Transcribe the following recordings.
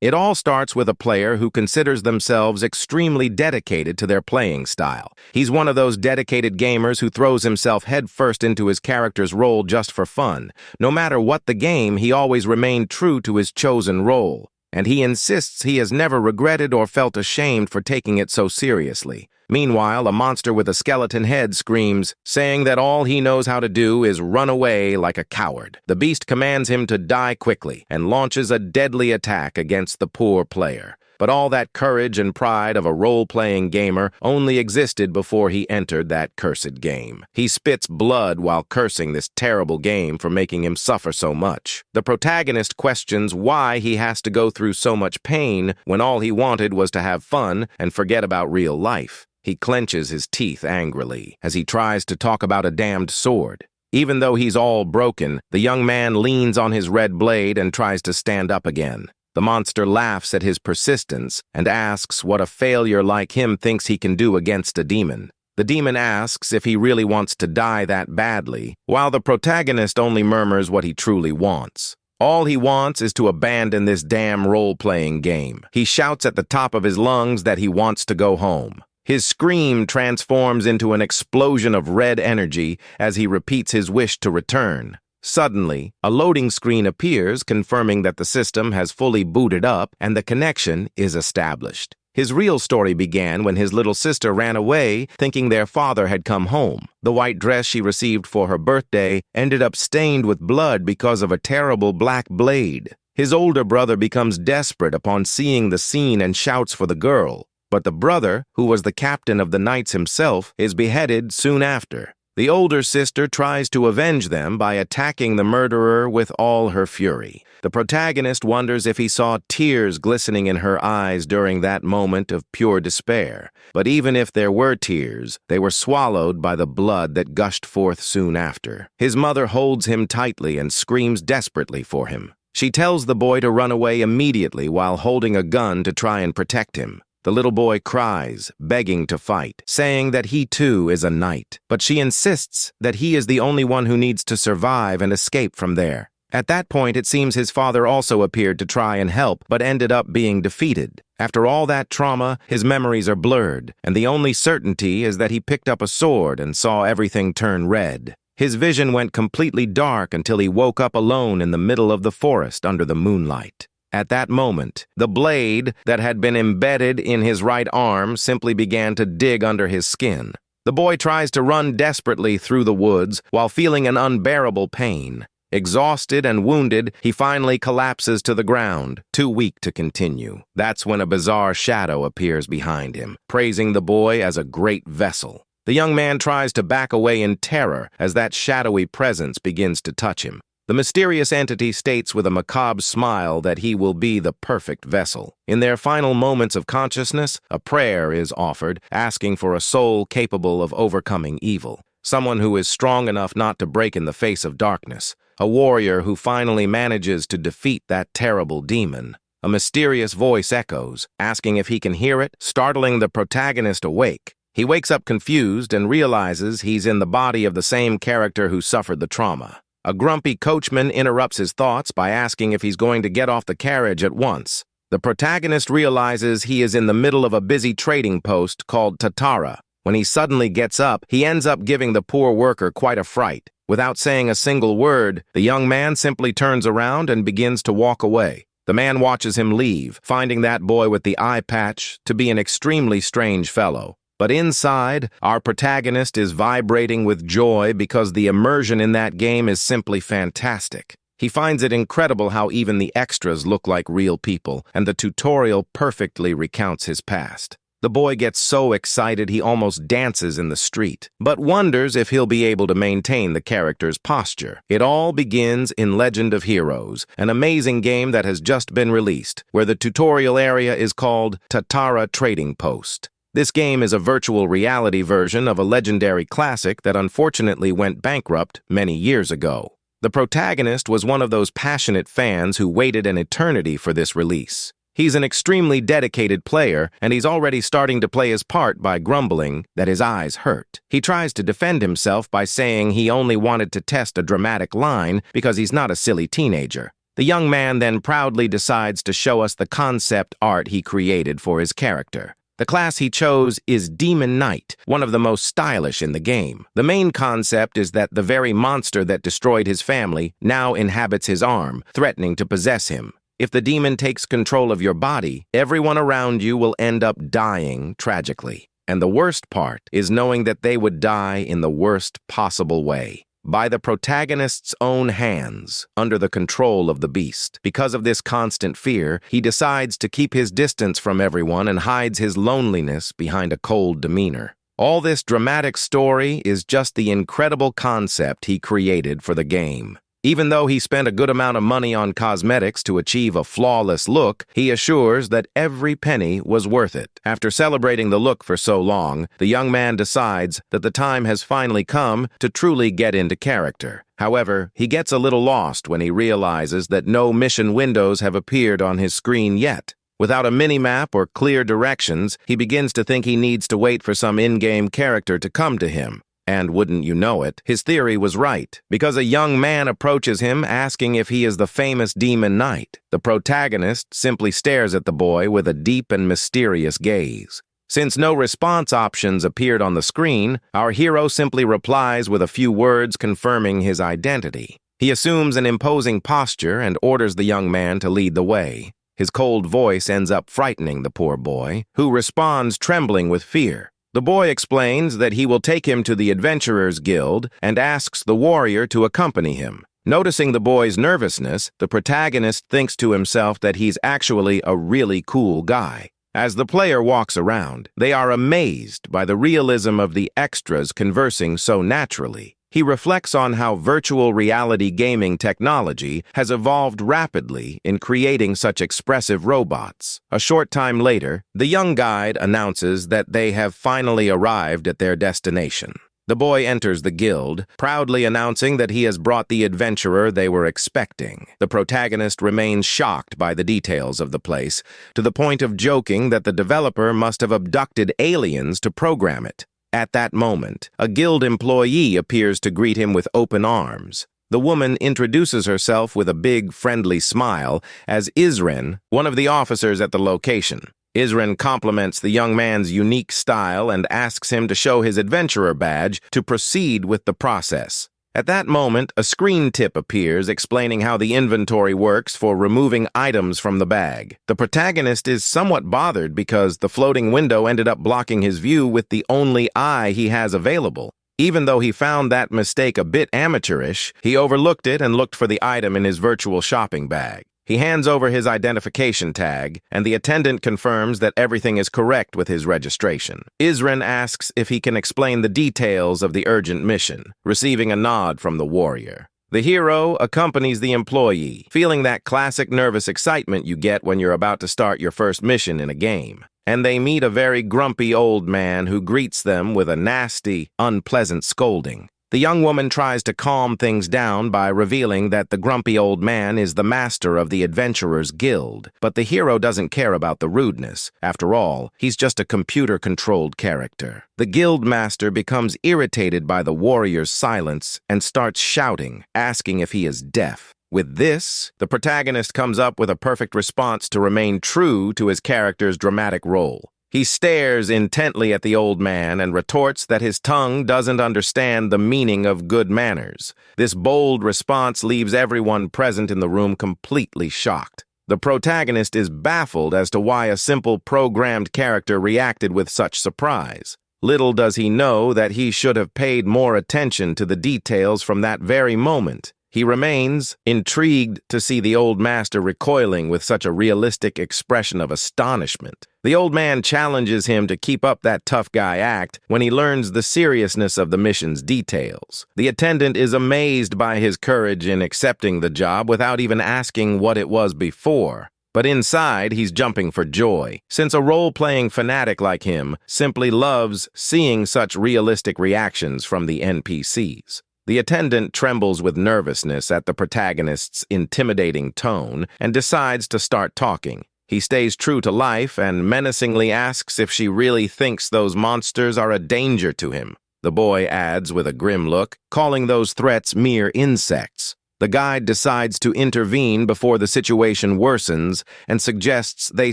It all starts with a player who considers themselves extremely dedicated to their playing style. He's one of those dedicated gamers who throws himself headfirst into his character's role just for fun. No matter what the game, he always remained true to his chosen role, and he insists he has never regretted or felt ashamed for taking it so seriously. Meanwhile, a monster with a skeleton head screams, saying that all he knows how to do is run away like a coward. The beast commands him to die quickly and launches a deadly attack against the poor player. But all that courage and pride of a role-playing gamer only existed before he entered that cursed game. He spits blood while cursing this terrible game for making him suffer so much. The protagonist questions why he has to go through so much pain when all he wanted was to have fun and forget about real life. He clenches his teeth angrily as he tries to talk about a damned sword. Even though he's all broken, the young man leans on his red blade and tries to stand up again. The monster laughs at his persistence and asks what a failure like him thinks he can do against a demon. The demon asks if he really wants to die that badly, while the protagonist only murmurs what he truly wants. All he wants is to abandon this damn role-playing game. He shouts at the top of his lungs that he wants to go home. His scream transforms into an explosion of red energy as he repeats his wish to return. Suddenly, a loading screen appears confirming that the system has fully booted up and the connection is established. His real story began when his little sister ran away thinking their father had come home. The white dress she received for her birthday ended up stained with blood because of a terrible black blade. His older brother becomes desperate upon seeing the scene and shouts for the girl. But the brother, who was the captain of the knights himself, is beheaded soon after. The older sister tries to avenge them by attacking the murderer with all her fury. The protagonist wonders if he saw tears glistening in her eyes during that moment of pure despair. But even if there were tears, they were swallowed by the blood that gushed forth soon after. His mother holds him tightly and screams desperately for him. She tells the boy to run away immediately while holding a gun to try and protect him. The little boy cries, begging to fight, saying that he too is a knight, but she insists that he is the only one who needs to survive and escape from there. At that point, it seems his father also appeared to try and help, but ended up being defeated. After all that trauma, his memories are blurred, and the only certainty is that he picked up a sword and saw everything turn red. His vision went completely dark until he woke up alone in the middle of the forest under the moonlight. At that moment, the blade that had been embedded in his right arm simply began to dig under his skin. The boy tries to run desperately through the woods while feeling an unbearable pain. Exhausted and wounded, he finally collapses to the ground, too weak to continue. That's when a bizarre shadow appears behind him, praising the boy as a great vessel. The young man tries to back away in terror as that shadowy presence begins to touch him. The mysterious entity states with a macabre smile that he will be the perfect vessel. In their final moments of consciousness, a prayer is offered, asking for a soul capable of overcoming evil. Someone who is strong enough not to break in the face of darkness. A warrior who finally manages to defeat that terrible demon. A mysterious voice echoes, asking if he can hear it, startling the protagonist awake. He wakes up confused and realizes he's in the body of the same character who suffered the trauma. A grumpy coachman interrupts his thoughts by asking if he's going to get off the carriage at once. The protagonist realizes he is in the middle of a busy trading post called Tatara. When he suddenly gets up, he ends up giving the poor worker quite a fright. Without saying a single word, the young man simply turns around and begins to walk away. The man watches him leave, finding that boy with the eye patch to be an extremely strange fellow. But inside, our protagonist is vibrating with joy because the immersion in that game is simply fantastic. He finds it incredible how even the extras look like real people, and the tutorial perfectly recounts his past. The boy gets so excited he almost dances in the street, but wonders if he'll be able to maintain the character's posture. It all begins in Legend of Heroes, an amazing game that has just been released, where the tutorial area is called Tatara Trading Post. This game is a virtual reality version of a legendary classic that unfortunately went bankrupt many years ago. The protagonist was one of those passionate fans who waited an eternity for this release. He's an extremely dedicated player, and he's already starting to play his part by grumbling that his eyes hurt. He tries to defend himself by saying he only wanted to test a dramatic line because he's not a silly teenager. The young man then proudly decides to show us the concept art he created for his character. The class he chose is Demon Knight, one of the most stylish in the game. The main concept is that the very monster that destroyed his family now inhabits his arm, threatening to possess him. If the demon takes control of your body, everyone around you will end up dying tragically. And the worst part is knowing that they would die in the worst possible way, by the protagonist's own hands, under the control of the beast. Because of this constant fear, he decides to keep his distance from everyone and hides his loneliness behind a cold demeanor. All this dramatic story is just the incredible concept he created for the game. Even though he spent a good amount of money on cosmetics to achieve a flawless look, he assures that every penny was worth it. After celebrating the look for so long, the young man decides that the time has finally come to truly get into character. However, he gets a little lost when he realizes that no mission windows have appeared on his screen yet. Without a mini-map or clear directions, he begins to think he needs to wait for some in-game character to come to him. And wouldn't you know it, his theory was right, because a young man approaches him asking if he is the famous Demon Knight. The protagonist simply stares at the boy with a deep and mysterious gaze. Since no response options appeared on the screen, our hero simply replies with a few words confirming his identity. He assumes an imposing posture and orders the young man to lead the way. His cold voice ends up frightening the poor boy, who responds trembling with fear. The boy explains that he will take him to the Adventurers Guild and asks the warrior to accompany him. Noticing the boy's nervousness, the protagonist thinks to himself that he's actually a really cool guy. As the player walks around, they are amazed by the realism of the extras conversing so naturally. He reflects on how virtual reality gaming technology has evolved rapidly in creating such expressive robots. A short time later, the young guide announces that they have finally arrived at their destination. The boy enters the guild, proudly announcing that he has brought the adventurer they were expecting. The protagonist remains shocked by the details of the place, to the point of joking that the developer must have abducted aliens to program it. At that moment, a guild employee appears to greet him with open arms. The woman introduces herself with a big, friendly smile as Isren, one of the officers at the location. Isren compliments the young man's unique style and asks him to show his adventurer badge to proceed with the process. At that moment, a screen tip appears explaining how the inventory works for removing items from the bag. The protagonist is somewhat bothered because the floating window ended up blocking his view with the only eye he has available. Even though he found that mistake a bit amateurish, he overlooked it and looked for the item in his virtual shopping bag. He hands over his identification tag, and the attendant confirms that everything is correct with his registration. Isren asks if he can explain the details of the urgent mission, receiving a nod from the warrior. The hero accompanies the employee, feeling that classic nervous excitement you get when you're about to start your first mission in a game. And they meet a very grumpy old man who greets them with a nasty, unpleasant scolding. The young woman tries to calm things down by revealing that the grumpy old man is the master of the Adventurers Guild, but the hero doesn't care about the rudeness. After all, he's just a computer-controlled character. The guild master becomes irritated by the warrior's silence and starts shouting, asking if he is deaf. With this, the protagonist comes up with a perfect response to remain true to his character's dramatic role. He stares intently at the old man and retorts that his tongue doesn't understand the meaning of good manners. This bold response leaves everyone present in the room completely shocked. The protagonist is baffled as to why a simple programmed character reacted with such surprise. Little does he know that he should have paid more attention to the details from that very moment. He remains intrigued to see the old master recoiling with such a realistic expression of astonishment. The old man challenges him to keep up that tough guy act when he learns the seriousness of the mission's details. The attendant is amazed by his courage in accepting the job without even asking what it was before. But inside, he's jumping for joy, since a role-playing fanatic like him simply loves seeing such realistic reactions from the NPCs. The attendant trembles with nervousness at the protagonist's intimidating tone and decides to start talking. He stays true to life and menacingly asks if she really thinks those monsters are a danger to him. The boy adds with a grim look, calling those threats mere insects. The guide decides to intervene before the situation worsens and suggests they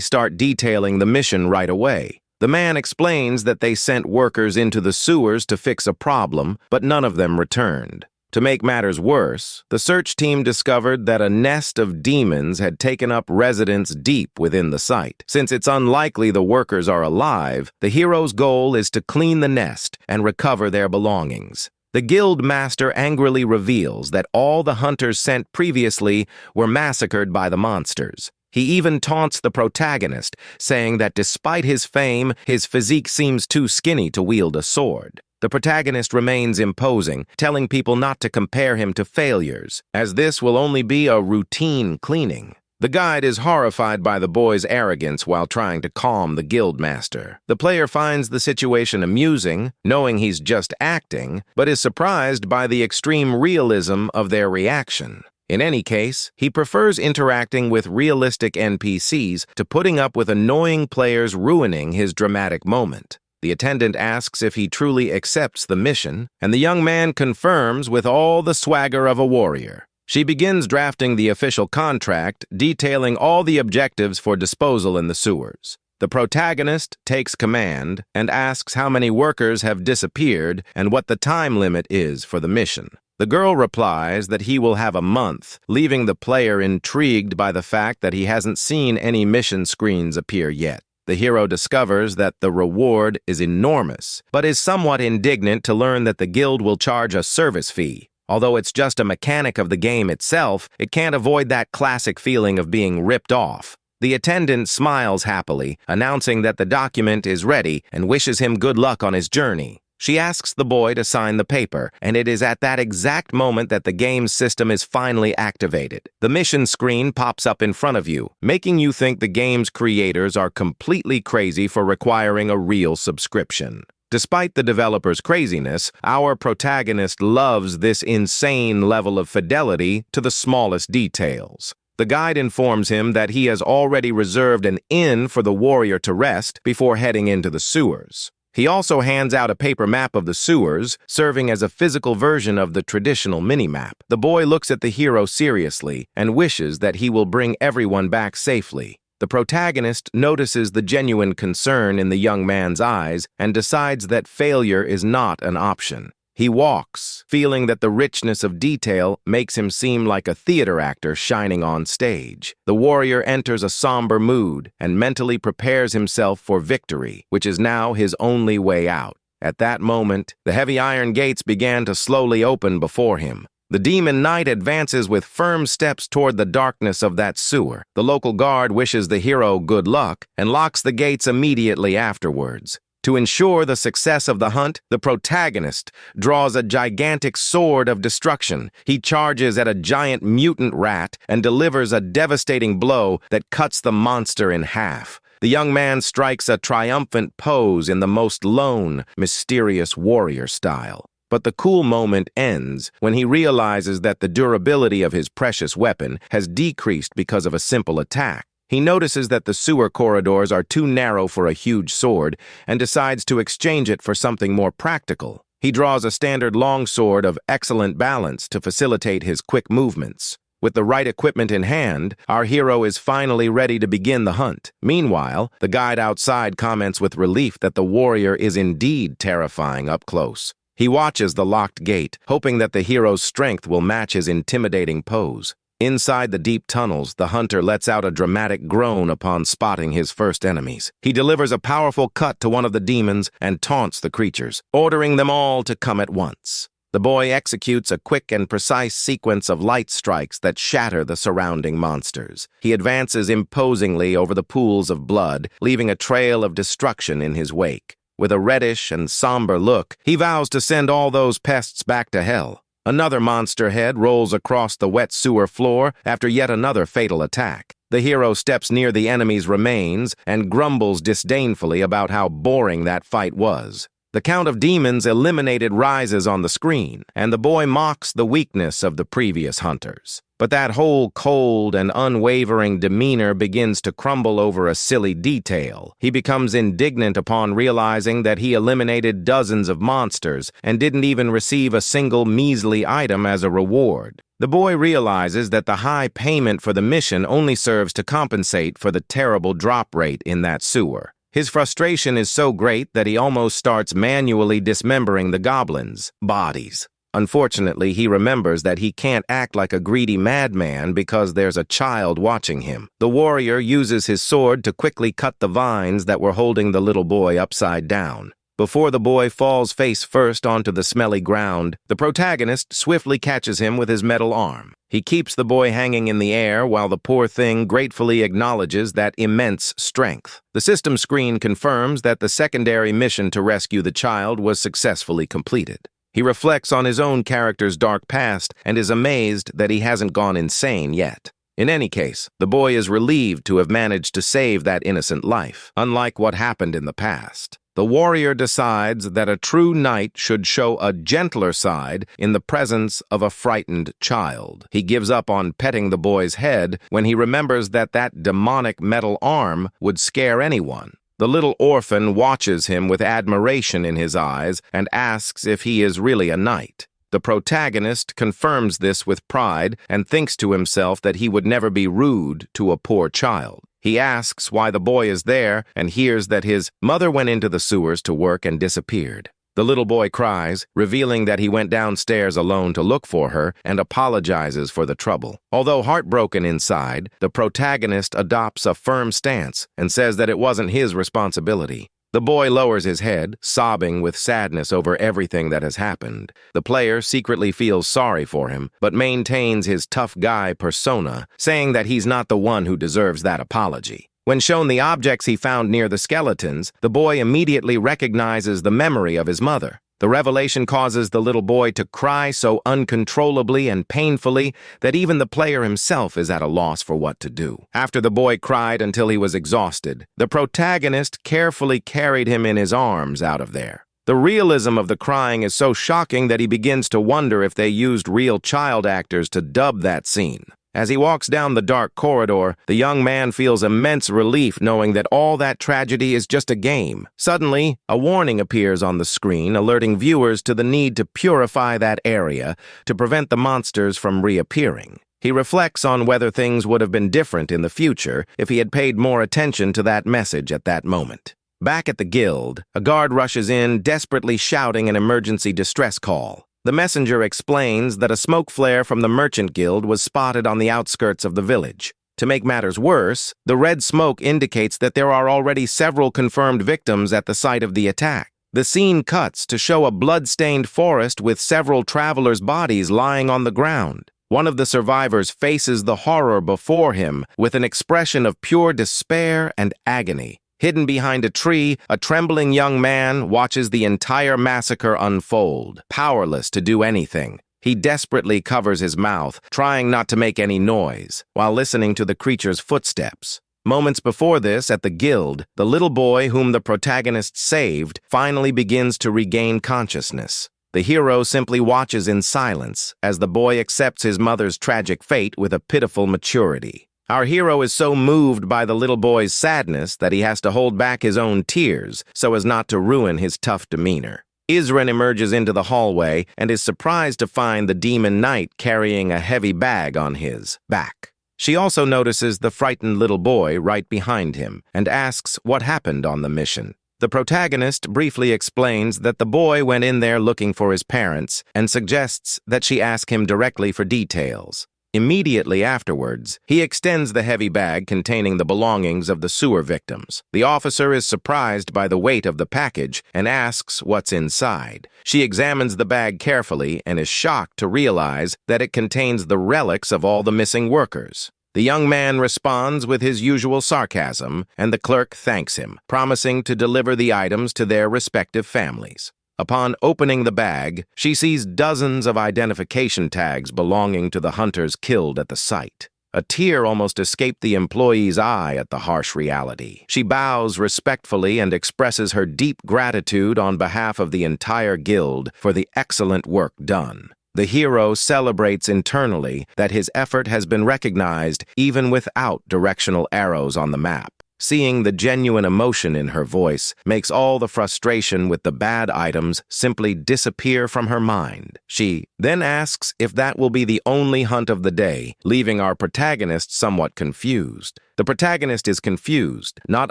start detailing the mission right away. The man explains that they sent workers into the sewers to fix a problem, but none of them returned. To make matters worse, the search team discovered that a nest of demons had taken up residence deep within the site. Since it's unlikely the workers are alive, the hero's goal is to clean the nest and recover their belongings. The guild master angrily reveals that all the hunters sent previously were massacred by the monsters. He even taunts the protagonist, saying that despite his fame, his physique seems too skinny to wield a sword. The protagonist remains imposing, telling people not to compare him to failures, as this will only be a routine cleaning. The guide is horrified by the boy's arrogance while trying to calm the guildmaster. The player finds the situation amusing, knowing he's just acting, but is surprised by the extreme realism of their reaction. In any case, he prefers interacting with realistic NPCs to putting up with annoying players ruining his dramatic moment. The attendant asks if he truly accepts the mission, and the young man confirms with all the swagger of a warrior. She begins drafting the official contract, detailing all the objectives for disposal in the sewers. The protagonist takes command and asks how many workers have disappeared and what the time limit is for the mission. The girl replies that he will have a month, leaving the player intrigued by the fact that he hasn't seen any mission screens appear yet. The hero discovers that the reward is enormous, but is somewhat indignant to learn that the guild will charge a service fee. Although it's just a mechanic of the game itself, it can't avoid that classic feeling of being ripped off. The attendant smiles happily, announcing that the document is ready and wishes him good luck on his journey. She asks the boy to sign the paper, and it is at that exact moment that the game's system is finally activated. The mission screen pops up in front of you, making you think the game's creators are completely crazy for requiring a real subscription. Despite the developer's craziness, our protagonist loves this insane level of fidelity to the smallest details. The guide informs him that he has already reserved an inn for the warrior to rest before heading into the sewers. He also hands out a paper map of the sewers, serving as a physical version of the traditional mini-map. The boy looks at the hero seriously and wishes that he will bring everyone back safely. The protagonist notices the genuine concern in the young man's eyes and decides that failure is not an option. He walks, feeling that the richness of detail makes him seem like a theater actor shining on stage. The warrior enters a somber mood and mentally prepares himself for victory, which is now his only way out. At that moment, the heavy iron gates began to slowly open before him. The demon knight advances with firm steps toward the darkness of that sewer. The local guard wishes the hero good luck and locks the gates immediately afterwards. To ensure the success of the hunt, the protagonist draws a gigantic sword of destruction. He charges at a giant mutant rat and delivers a devastating blow that cuts the monster in half. The young man strikes a triumphant pose in the most lone, mysterious warrior style. But the cool moment ends when he realizes that the durability of his precious weapon has decreased because of a simple attack. He notices that the sewer corridors are too narrow for a huge sword and decides to exchange it for something more practical. He draws a standard longsword of excellent balance to facilitate his quick movements. With the right equipment in hand, our hero is finally ready to begin the hunt. Meanwhile, the guide outside comments with relief that the warrior is indeed terrifying up close. He watches the locked gate, hoping that the hero's strength will match his intimidating pose. Inside the deep tunnels, the hunter lets out a dramatic groan upon spotting his first enemies. He delivers a powerful cut to one of the demons and taunts the creatures, ordering them all to come at once. The boy executes a quick and precise sequence of light strikes that shatter the surrounding monsters. He advances imposingly over the pools of blood, leaving a trail of destruction in his wake. With a reddish and somber look, he vows to send all those pests back to hell. Another monster head rolls across the wet sewer floor after yet another fatal attack. The hero steps near the enemy's remains and grumbles disdainfully about how boring that fight was. The count of demons eliminated rises on the screen, and the boy mocks the weakness of the previous hunters. But that whole cold and unwavering demeanor begins to crumble over a silly detail. He becomes indignant upon realizing that he eliminated dozens of monsters and didn't even receive a single measly item as a reward. The boy realizes that the high payment for the mission only serves to compensate for the terrible drop rate in that sewer. His frustration is so great that he almost starts manually dismembering the goblins' bodies. Unfortunately, he remembers that he can't act like a greedy madman because there's a child watching him. The warrior uses his sword to quickly cut the vines that were holding the little boy upside down. Before the boy falls face first onto the smelly ground, the protagonist swiftly catches him with his metal arm. He keeps the boy hanging in the air while the poor thing gratefully acknowledges that immense strength. The system screen confirms that the secondary mission to rescue the child was successfully completed. He reflects on his own character's dark past and is amazed that he hasn't gone insane yet. In any case, the boy is relieved to have managed to save that innocent life, unlike what happened in the past. The warrior decides that a true knight should show a gentler side in the presence of a frightened child. He gives up on petting the boy's head when he remembers that that demonic metal arm would scare anyone. The little orphan watches him with admiration in his eyes and asks if he is really a knight. The protagonist confirms this with pride and thinks to himself that he would never be rude to a poor child. He asks why the boy is there and hears that his mother went into the sewers to work and disappeared. The little boy cries, revealing that he went downstairs alone to look for her and apologizes for the trouble. Although heartbroken inside, the protagonist adopts a firm stance and says that it wasn't his responsibility. The boy lowers his head, sobbing with sadness over everything that has happened. The player secretly feels sorry for him, but maintains his tough guy persona, saying that he's not the one who deserves that apology. When shown the objects he found near the skeletons, the boy immediately recognizes the memory of his mother. The revelation causes the little boy to cry so uncontrollably and painfully that even the player himself is at a loss for what to do. After the boy cried until he was exhausted, the protagonist carefully carried him in his arms out of there. The realism of the crying is so shocking that he begins to wonder if they used real child actors to dub that scene. As he walks down the dark corridor, the young man feels immense relief knowing that all that tragedy is just a game. Suddenly, a warning appears on the screen, alerting viewers to the need to purify that area to prevent the monsters from reappearing. He reflects on whether things would have been different in the future if he had paid more attention to that message at that moment. Back at the guild, a guard rushes in, desperately shouting an emergency distress call. The messenger explains that a smoke flare from the merchant guild was spotted on the outskirts of the village. To make matters worse, the red smoke indicates that there are already several confirmed victims at the site of the attack. The scene cuts to show a blood-stained forest with several travelers' bodies lying on the ground. One of the survivors faces the horror before him with an expression of pure despair and agony. Hidden behind a tree, a trembling young man watches the entire massacre unfold, powerless to do anything. He desperately covers his mouth, trying not to make any noise, while listening to the creature's footsteps. Moments before this, at the guild, the little boy whom the protagonist saved finally begins to regain consciousness. The hero simply watches in silence as the boy accepts his mother's tragic fate with a pitiful maturity. Our hero is so moved by the little boy's sadness that he has to hold back his own tears so as not to ruin his tough demeanor. Isren emerges into the hallway and is surprised to find the demon knight carrying a heavy bag on his back. She also notices the frightened little boy right behind him and asks what happened on the mission. The protagonist briefly explains that the boy went in there looking for his parents and suggests that she ask him directly for details. Immediately afterwards, he extends the heavy bag containing the belongings of the sewer victims. The officer is surprised by the weight of the package and asks what's inside. She examines the bag carefully and is shocked to realize that it contains the relics of all the missing workers. The young man responds with his usual sarcasm, and the clerk thanks him, promising to deliver the items to their respective families. Upon opening the bag, she sees dozens of identification tags belonging to the hunters killed at the site. A tear almost escaped the employee's eye at the harsh reality. She bows respectfully and expresses her deep gratitude on behalf of the entire guild for the excellent work done. The hero celebrates internally that his effort has been recognized even without directional arrows on the map. Seeing the genuine emotion in her voice makes all the frustration with the bad items simply disappear from her mind. She then asks if that will be the only hunt of the day, leaving our protagonist somewhat confused. The protagonist is confused, not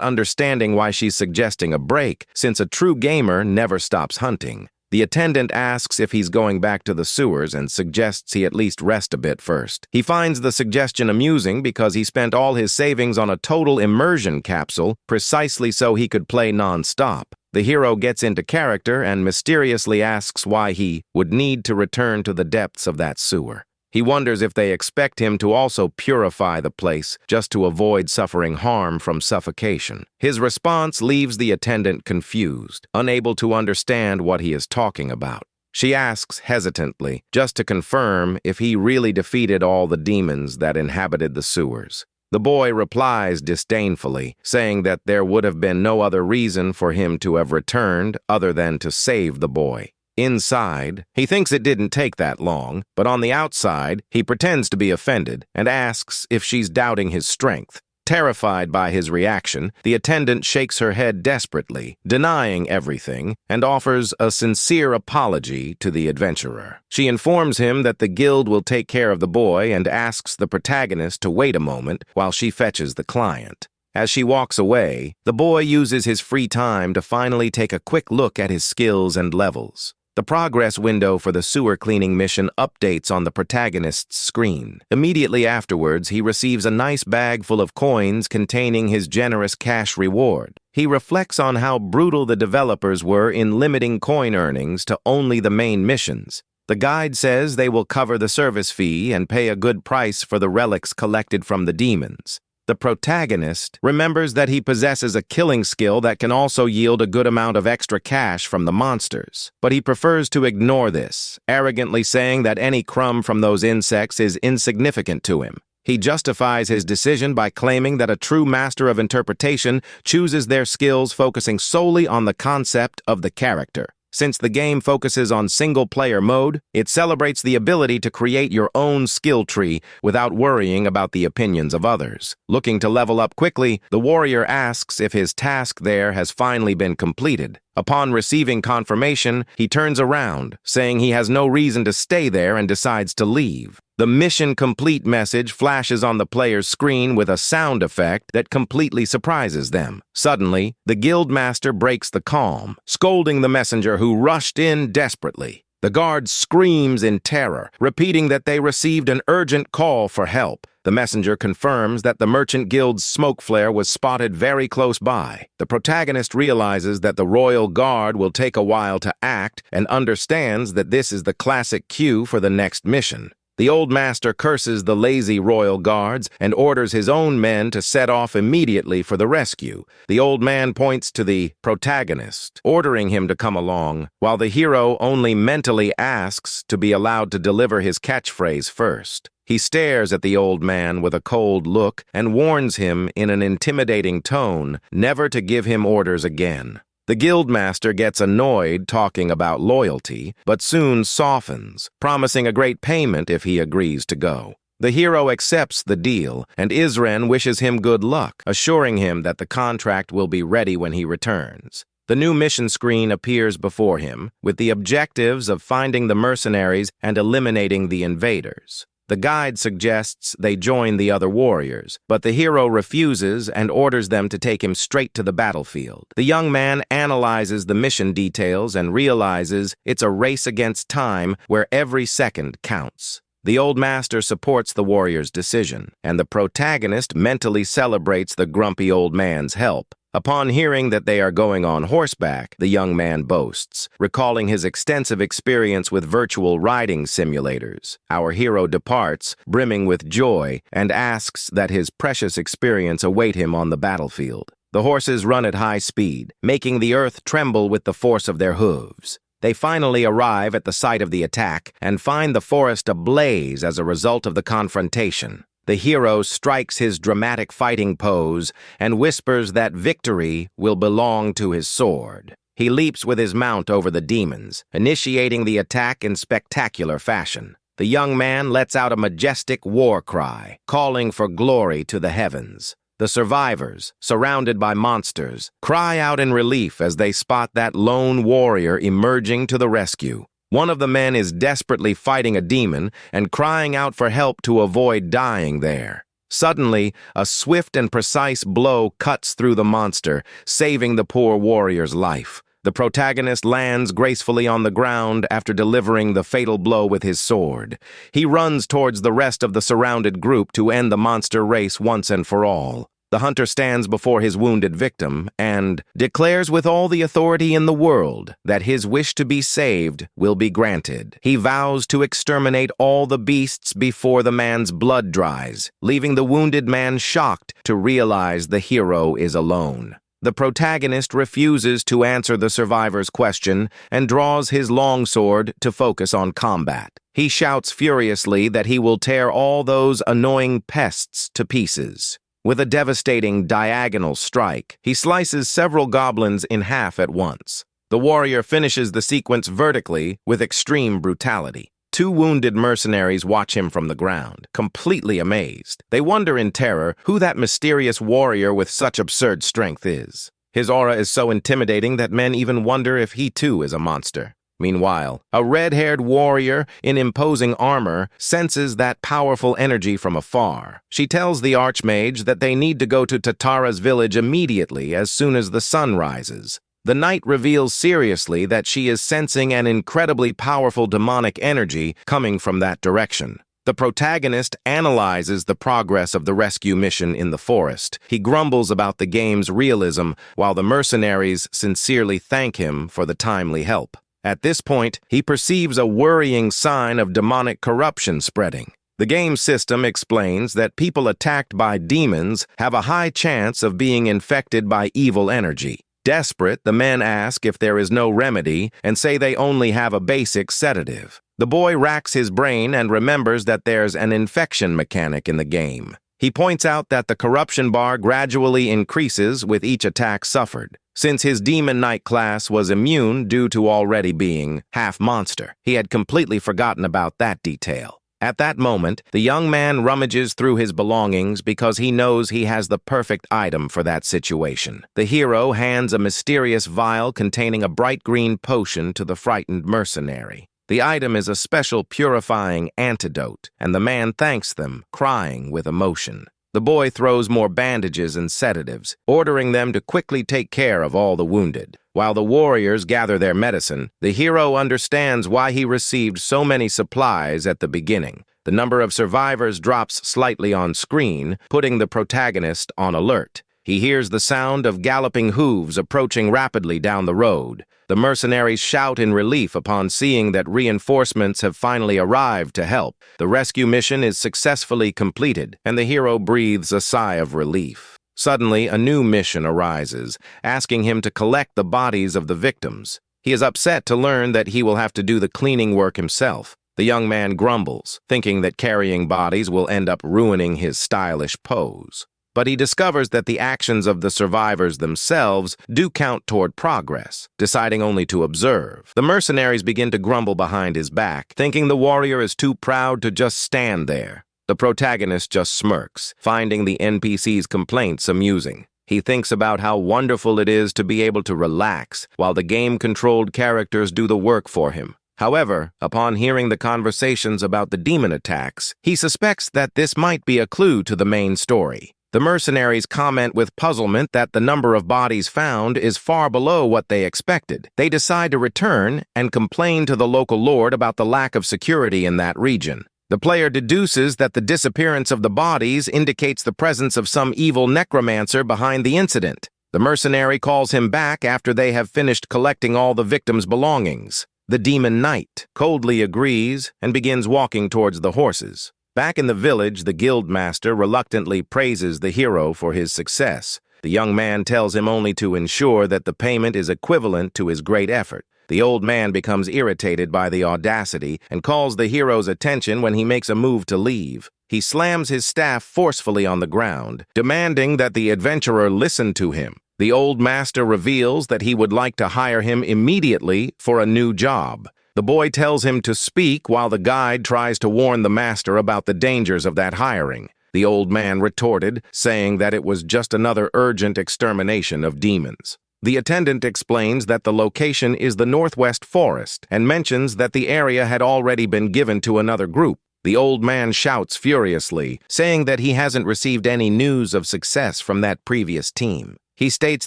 understanding why she's suggesting a break, since a true gamer never stops hunting. The attendant asks if he's going back to the sewers and suggests he at least rest a bit first. He finds the suggestion amusing because he spent all his savings on a total immersion capsule precisely so he could play non-stop. The hero gets into character and mysteriously asks why he would need to return to the depths of that sewer. He wonders if they expect him to also purify the place just to avoid suffering harm from suffocation. His response leaves the attendant confused, unable to understand what he is talking about. She asks hesitantly, just to confirm if he really defeated all the demons that inhabited the sewers. The boy replies disdainfully, saying that there would have been no other reason for him to have returned other than to save the boy. Inside, he thinks it didn't take that long, but on the outside, he pretends to be offended and asks if she's doubting his strength. Terrified by his reaction, the attendant shakes her head desperately, denying everything, and offers a sincere apology to the adventurer. She informs him that the guild will take care of the boy and asks the protagonist to wait a moment while she fetches the client. As she walks away, the boy uses his free time to finally take a quick look at his skills and levels. The progress window for the sewer cleaning mission updates on the protagonist's screen. Immediately afterwards, he receives a nice bag full of coins containing his generous cash reward. He reflects on how brutal the developers were in limiting coin earnings to only the main missions. The guide says they will cover the service fee and pay a good price for the relics collected from the demons. The protagonist remembers that he possesses a killing skill that can also yield a good amount of extra cash from the monsters. But he prefers to ignore this, arrogantly saying that any crumb from those insects is insignificant to him. He justifies his decision by claiming that a true master of interpretation chooses their skills focusing solely on the concept of the character. Since the game focuses on single-player mode, it celebrates the ability to create your own skill tree without worrying about the opinions of others. Looking to level up quickly, the warrior asks if his task there has finally been completed. Upon receiving confirmation, he turns around, saying he has no reason to stay there and decides to leave. The mission complete message flashes on the player's screen with a sound effect that completely surprises them. Suddenly, the guildmaster breaks the calm, scolding the messenger who rushed in desperately. The guard screams in terror, repeating that they received an urgent call for help. The messenger confirms that the Merchant Guild's smoke flare was spotted very close by. The protagonist realizes that the Royal Guard will take a while to act and understands that this is the classic cue for the next mission. The old master curses the lazy royal guards and orders his own men to set off immediately for the rescue. The old man points to the protagonist, ordering him to come along, while the hero only mentally asks to be allowed to deliver his catchphrase first. He stares at the old man with a cold look and warns him in an intimidating tone never to give him orders again. The guildmaster gets annoyed talking about loyalty, but soon softens, promising a great payment if he agrees to go. The hero accepts the deal, and Isren wishes him good luck, assuring him that the contract will be ready when he returns. The new mission screen appears before him, with the objectives of finding the mercenaries and eliminating the invaders. The guide suggests they join the other warriors, but the hero refuses and orders them to take him straight to the battlefield. The young man analyzes the mission details and realizes it's a race against time where every second counts. The old master supports the warrior's decision, and the protagonist mentally celebrates the grumpy old man's help. Upon hearing that they are going on horseback, the young man boasts, recalling his extensive experience with virtual riding simulators. Our hero departs, brimming with joy, and asks that his precious experience await him on the battlefield. The horses run at high speed, making the earth tremble with the force of their hooves. They finally arrive at the site of the attack and find the forest ablaze as a result of the confrontation. The hero strikes his dramatic fighting pose and whispers that victory will belong to his sword. He leaps with his mount over the demons, initiating the attack in spectacular fashion. The young man lets out a majestic war cry, calling for glory to the heavens. The survivors, surrounded by monsters, cry out in relief as they spot that lone warrior emerging to the rescue. One of the men is desperately fighting a demon and crying out for help to avoid dying there. Suddenly, a swift and precise blow cuts through the monster, saving the poor warrior's life. The protagonist lands gracefully on the ground after delivering the fatal blow with his sword. He runs towards the rest of the surrounded group to end the monster race once and for all. The hunter stands before his wounded victim and declares with all the authority in the world that his wish to be saved will be granted. He vows to exterminate all the beasts before the man's blood dries, leaving the wounded man shocked to realize the hero is alone. The protagonist refuses to answer the survivor's question and draws his longsword to focus on combat. He shouts furiously that he will tear all those annoying pests to pieces. With a devastating diagonal strike, he slices several goblins in half at once. The warrior finishes the sequence vertically with extreme brutality. Two wounded mercenaries watch him from the ground, completely amazed. They wonder in terror who that mysterious warrior with such absurd strength is. His aura is so intimidating that men even wonder if he too is a monster. Meanwhile, a red-haired warrior in imposing armor senses that powerful energy from afar. She tells the archmage that they need to go to Tatara's village immediately as soon as the sun rises. The knight reveals seriously that she is sensing an incredibly powerful demonic energy coming from that direction. The protagonist analyzes the progress of the rescue mission in the forest. He grumbles about the game's realism, while the mercenaries sincerely thank him for the timely help. At this point, he perceives a worrying sign of demonic corruption spreading. The game system explains that people attacked by demons have a high chance of being infected by evil energy. Desperate, the men ask if there is no remedy and say they only have a basic sedative. The boy racks his brain and remembers that there's an infection mechanic in the game. He points out that the corruption bar gradually increases with each attack suffered. Since his Demon Knight class was immune due to already being half monster, he had completely forgotten about that detail. At that moment, the young man rummages through his belongings because he knows he has the perfect item for that situation. The hero hands a mysterious vial containing a bright green potion to the frightened mercenary. The item is a special purifying antidote, and the man thanks them, crying with emotion. The boy throws more bandages and sedatives, ordering them to quickly take care of all the wounded. While the warriors gather their medicine, the hero understands why he received so many supplies at the beginning. The number of survivors drops slightly on screen, putting the protagonist on alert. He hears the sound of galloping hooves approaching rapidly down the road. The mercenaries shout in relief upon seeing that reinforcements have finally arrived to help. The rescue mission is successfully completed, and the hero breathes a sigh of relief. Suddenly, a new mission arises, asking him to collect the bodies of the victims. He is upset to learn that he will have to do the cleaning work himself. The young man grumbles, thinking that carrying bodies will end up ruining his stylish pose. But he discovers that the actions of the survivors themselves do count toward progress, deciding only to observe. The mercenaries begin to grumble behind his back, thinking the warrior is too proud to just stand there. The protagonist just smirks, finding the NPC's complaints amusing. He thinks about how wonderful it is to be able to relax while the game-controlled characters do the work for him. However, upon hearing the conversations about the demon attacks, he suspects that this might be a clue to the main story. The mercenaries comment with puzzlement that the number of bodies found is far below what they expected. They decide to return and complain to the local lord about the lack of security in that region. The player deduces that the disappearance of the bodies indicates the presence of some evil necromancer behind the incident. The mercenary calls him back after they have finished collecting all the victims' belongings. The Demon Knight coldly agrees and begins walking towards the horses. Back in the village, the guildmaster reluctantly praises the hero for his success. The young man tells him only to ensure that the payment is equivalent to his great effort. The old man becomes irritated by the audacity and calls the hero's attention when he makes a move to leave. He slams his staff forcefully on the ground, demanding that the adventurer listen to him. The old master reveals that he would like to hire him immediately for a new job. The boy tells him to speak while the guide tries to warn the master about the dangers of that hiring. The old man retorted, saying that it was just another urgent extermination of demons. The attendant explains that the location is the Northwest Forest and mentions that the area had already been given to another group. The old man shouts furiously, saying that he hasn't received any news of success from that previous team. He states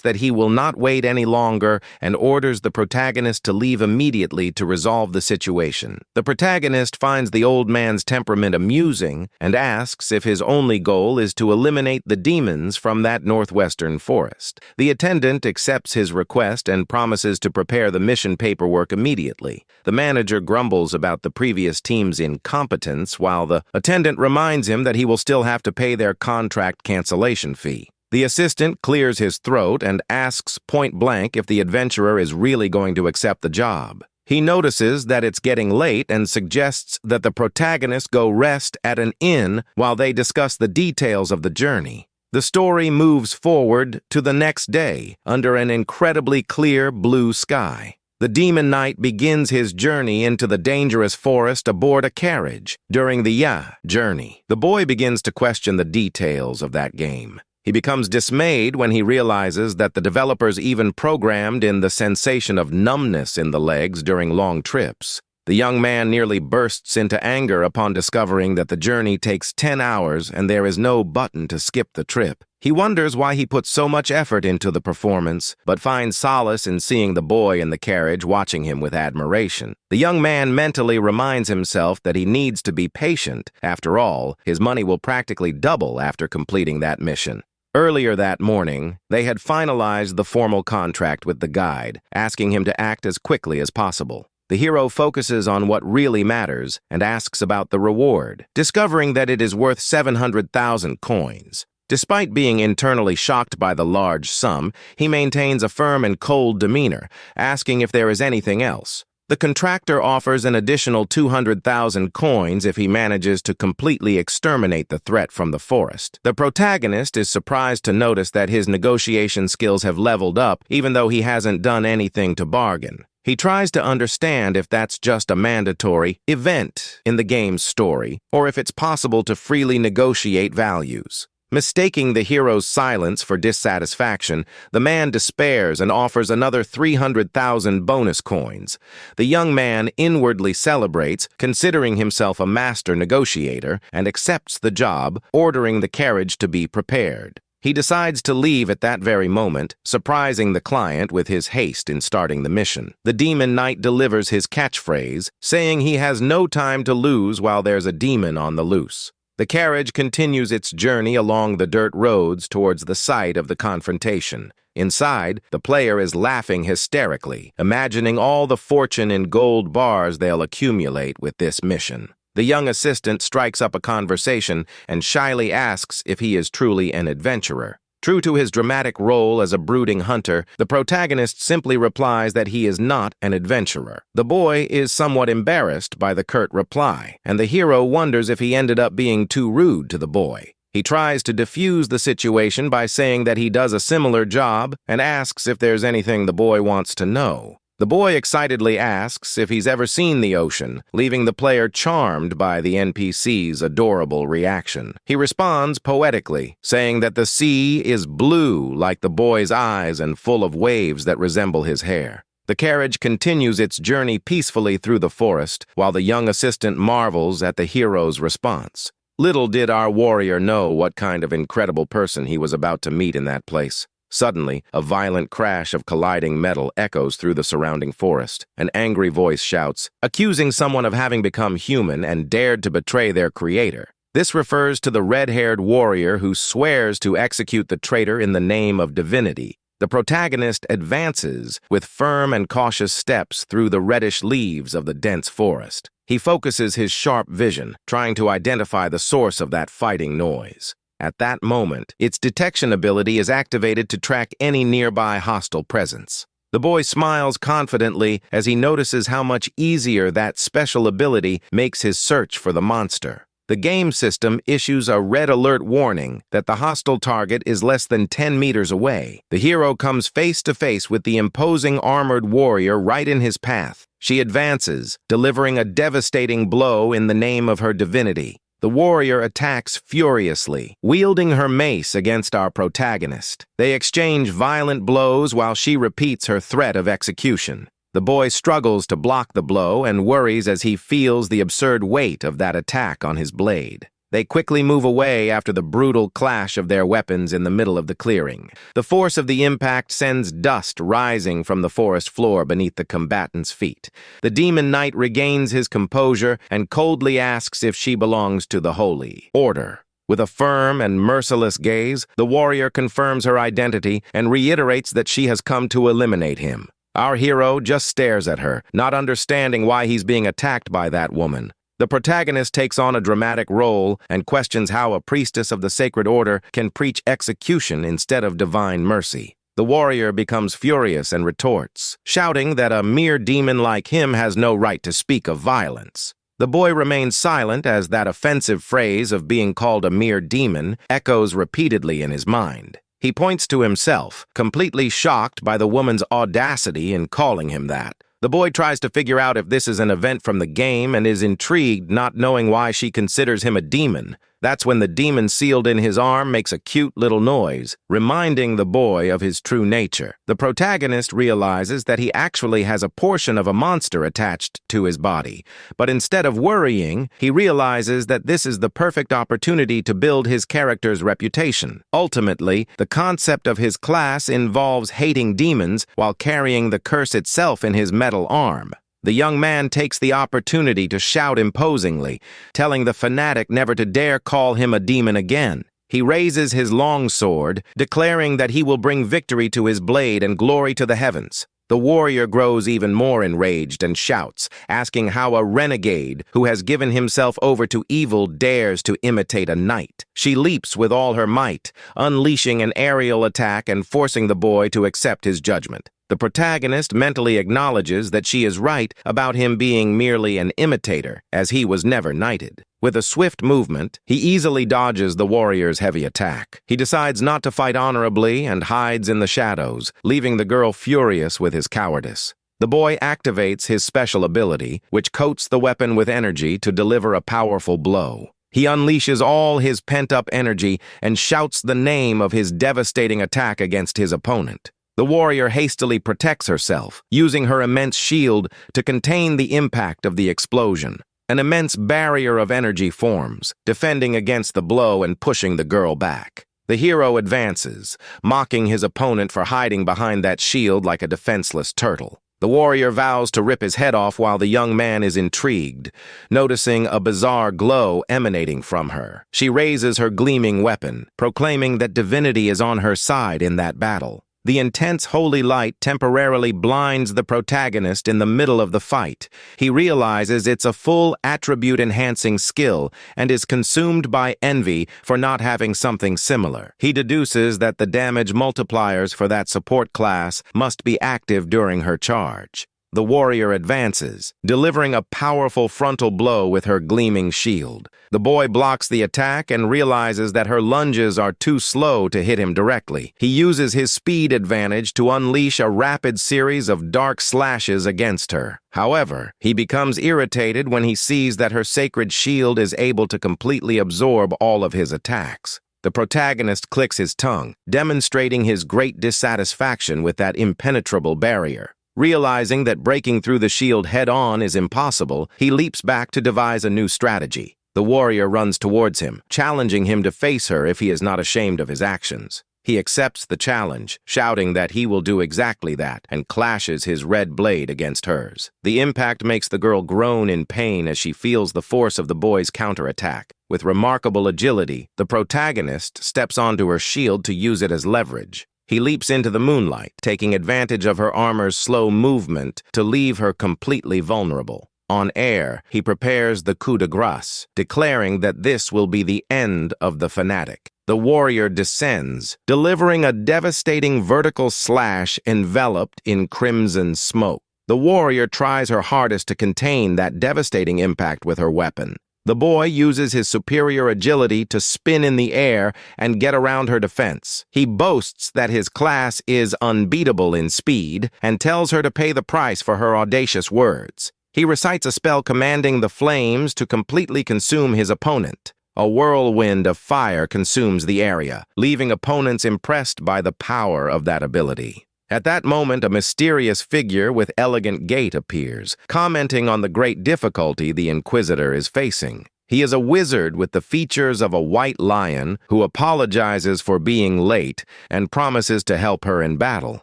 that he will not wait any longer and orders the protagonist to leave immediately to resolve the situation. The protagonist finds the old man's temperament amusing and asks if his only goal is to eliminate the demons from that northwestern forest. The attendant accepts his request and promises to prepare the mission paperwork immediately. The manager grumbles about the previous team's incompetence, while the attendant reminds him that he will still have to pay their contract cancellation fee. The assistant clears his throat and asks point-blank if the adventurer is really going to accept the job. He notices that it's getting late and suggests that the protagonist go rest at an inn while they discuss the details of the journey. The story moves forward to the next day under an incredibly clear blue sky. The demon knight begins his journey into the dangerous forest aboard a carriage. During the journey, the boy begins to question the details of that game. He becomes dismayed when he realizes that the developers even programmed in the sensation of numbness in the legs during long trips. The young man nearly bursts into anger upon discovering that the journey takes 10 hours and there is no button to skip the trip. He wonders why he put so much effort into the performance, but finds solace in seeing the boy in the carriage watching him with admiration. The young man mentally reminds himself that he needs to be patient. After all, his money will practically double after completing that mission. Earlier that morning, they had finalized the formal contract with the guide, asking him to act as quickly as possible. The hero focuses on what really matters and asks about the reward, discovering that it is worth 700,000 coins. Despite being internally shocked by the large sum, he maintains a firm and cold demeanor, asking if there is anything else. The contractor offers an additional 200,000 coins if he manages to completely exterminate the threat from the forest. The protagonist is surprised to notice that his negotiation skills have leveled up, even though he hasn't done anything to bargain. He tries to understand if that's just a mandatory event in the game's story, or if it's possible to freely negotiate values. Mistaking the hero's silence for dissatisfaction, the man despairs and offers another 300,000 bonus coins. The young man inwardly celebrates, considering himself a master negotiator, and accepts the job, ordering the carriage to be prepared. He decides to leave at that very moment, surprising the client with his haste in starting the mission. The demon knight delivers his catchphrase, saying he has no time to lose while there's a demon on the loose. The carriage continues its journey along the dirt roads towards the site of the confrontation. Inside, the player is laughing hysterically, imagining all the fortune in gold bars they'll accumulate with this mission. The young assistant strikes up a conversation and shyly asks if he is truly an adventurer. True to his dramatic role as a brooding hunter, the protagonist simply replies that he is not an adventurer. The boy is somewhat embarrassed by the curt reply, and the hero wonders if he ended up being too rude to the boy. He tries to defuse the situation by saying that he does a similar job and asks if there's anything the boy wants to know. The boy excitedly asks if he's ever seen the ocean, leaving the player charmed by the NPC's adorable reaction. He responds poetically, saying that the sea is blue like the boy's eyes and full of waves that resemble his hair. The carriage continues its journey peacefully through the forest, while the young assistant marvels at the hero's response. Little did our warrior know what kind of incredible person he was about to meet in that place. Suddenly, a violent crash of colliding metal echoes through the surrounding forest. An angry voice shouts, accusing someone of having become human and dared to betray their creator. This refers to the red-haired warrior who swears to execute the traitor in the name of divinity. The protagonist advances with firm and cautious steps through the reddish leaves of the dense forest. He focuses his sharp vision, trying to identify the source of that fighting noise. At that moment, its detection ability is activated to track any nearby hostile presence. The boy smiles confidently as he notices how much easier that special ability makes his search for the monster. The game system issues a red alert warning that the hostile target is less than 10 meters away. The hero comes face to face with the imposing armored warrior right in his path. She advances, delivering a devastating blow in the name of her divinity. The warrior attacks furiously, wielding her mace against our protagonist. They exchange violent blows while she repeats her threat of execution. The boy struggles to block the blow and worries as he feels the absurd weight of that attack on his blade. They quickly move away after the brutal clash of their weapons in the middle of the clearing. The force of the impact sends dust rising from the forest floor beneath the combatant's feet. The demon knight regains his composure and coldly asks if she belongs to the holy order. With a firm and merciless gaze, the warrior confirms her identity and reiterates that she has come to eliminate him. Our hero just stares at her, not understanding why he's being attacked by that woman. The protagonist takes on a dramatic role and questions how a priestess of the sacred order can preach execution instead of divine mercy. The warrior becomes furious and retorts, shouting that a mere demon like him has no right to speak of violence. The boy remains silent as that offensive phrase of being called a mere demon echoes repeatedly in his mind. He points to himself, completely shocked by the woman's audacity in calling him that. The boy tries to figure out if this is an event from the game and is intrigued, not knowing why she considers him a demon. That's when the demon sealed in his arm makes a cute little noise, reminding the boy of his true nature. The protagonist realizes that he actually has a portion of a monster attached to his body, but instead of worrying, he realizes that this is the perfect opportunity to build his character's reputation. Ultimately, the concept of his class involves hating demons while carrying the curse itself in his metal arm. The young man takes the opportunity to shout imposingly, telling the fanatic never to dare call him a demon again. He raises his long sword, declaring that he will bring victory to his blade and glory to the heavens. The warrior grows even more enraged and shouts, asking how a renegade who has given himself over to evil dares to imitate a knight. She leaps with all her might, unleashing an aerial attack and forcing the boy to accept his judgment. The protagonist mentally acknowledges that she is right about him being merely an imitator, as he was never knighted. With a swift movement, he easily dodges the warrior's heavy attack. He decides not to fight honorably and hides in the shadows, leaving the girl furious with his cowardice. The boy activates his special ability, which coats the weapon with energy to deliver a powerful blow. He unleashes all his pent-up energy and shouts the name of his devastating attack against his opponent. The warrior hastily protects herself, using her immense shield to contain the impact of the explosion. An immense barrier of energy forms, defending against the blow and pushing the girl back. The hero advances, mocking his opponent for hiding behind that shield like a defenseless turtle. The warrior vows to rip his head off while the young man is intrigued, noticing a bizarre glow emanating from her. She raises her gleaming weapon, proclaiming that divinity is on her side in that battle. The intense holy light temporarily blinds the protagonist in the middle of the fight. He realizes it's a full attribute-enhancing skill and is consumed by envy for not having something similar. He deduces that the damage multipliers for that support class must be active during her charge. The warrior advances, delivering a powerful frontal blow with her gleaming shield. The boy blocks the attack and realizes that her lunges are too slow to hit him directly. He uses his speed advantage to unleash a rapid series of dark slashes against her. However, he becomes irritated when he sees that her sacred shield is able to completely absorb all of his attacks. The protagonist clicks his tongue, demonstrating his great dissatisfaction with that impenetrable barrier. Realizing that breaking through the shield head-on is impossible, he leaps back to devise a new strategy. The warrior runs towards him, challenging him to face her if he is not ashamed of his actions. He accepts the challenge, shouting that he will do exactly that, and clashes his red blade against hers. The impact makes the girl groan in pain as she feels the force of the boy's counterattack. With remarkable agility, the protagonist steps onto her shield to use it as leverage. He leaps into the moonlight, taking advantage of her armor's slow movement to leave her completely vulnerable. On air, he prepares the coup de grace, declaring that this will be the end of the fanatic. The warrior descends, delivering a devastating vertical slash enveloped in crimson smoke. The warrior tries her hardest to contain that devastating impact with her weapon. The boy uses his superior agility to spin in the air and get around her defense. He boasts that his class is unbeatable in speed and tells her to pay the price for her audacious words. He recites a spell commanding the flames to completely consume his opponent. A whirlwind of fire consumes the area, leaving opponents impressed by the power of that ability. At that moment, a mysterious figure with elegant gait appears, commenting on the great difficulty the Inquisitor is facing. He is a wizard with the features of a white lion who apologizes for being late and promises to help her in battle.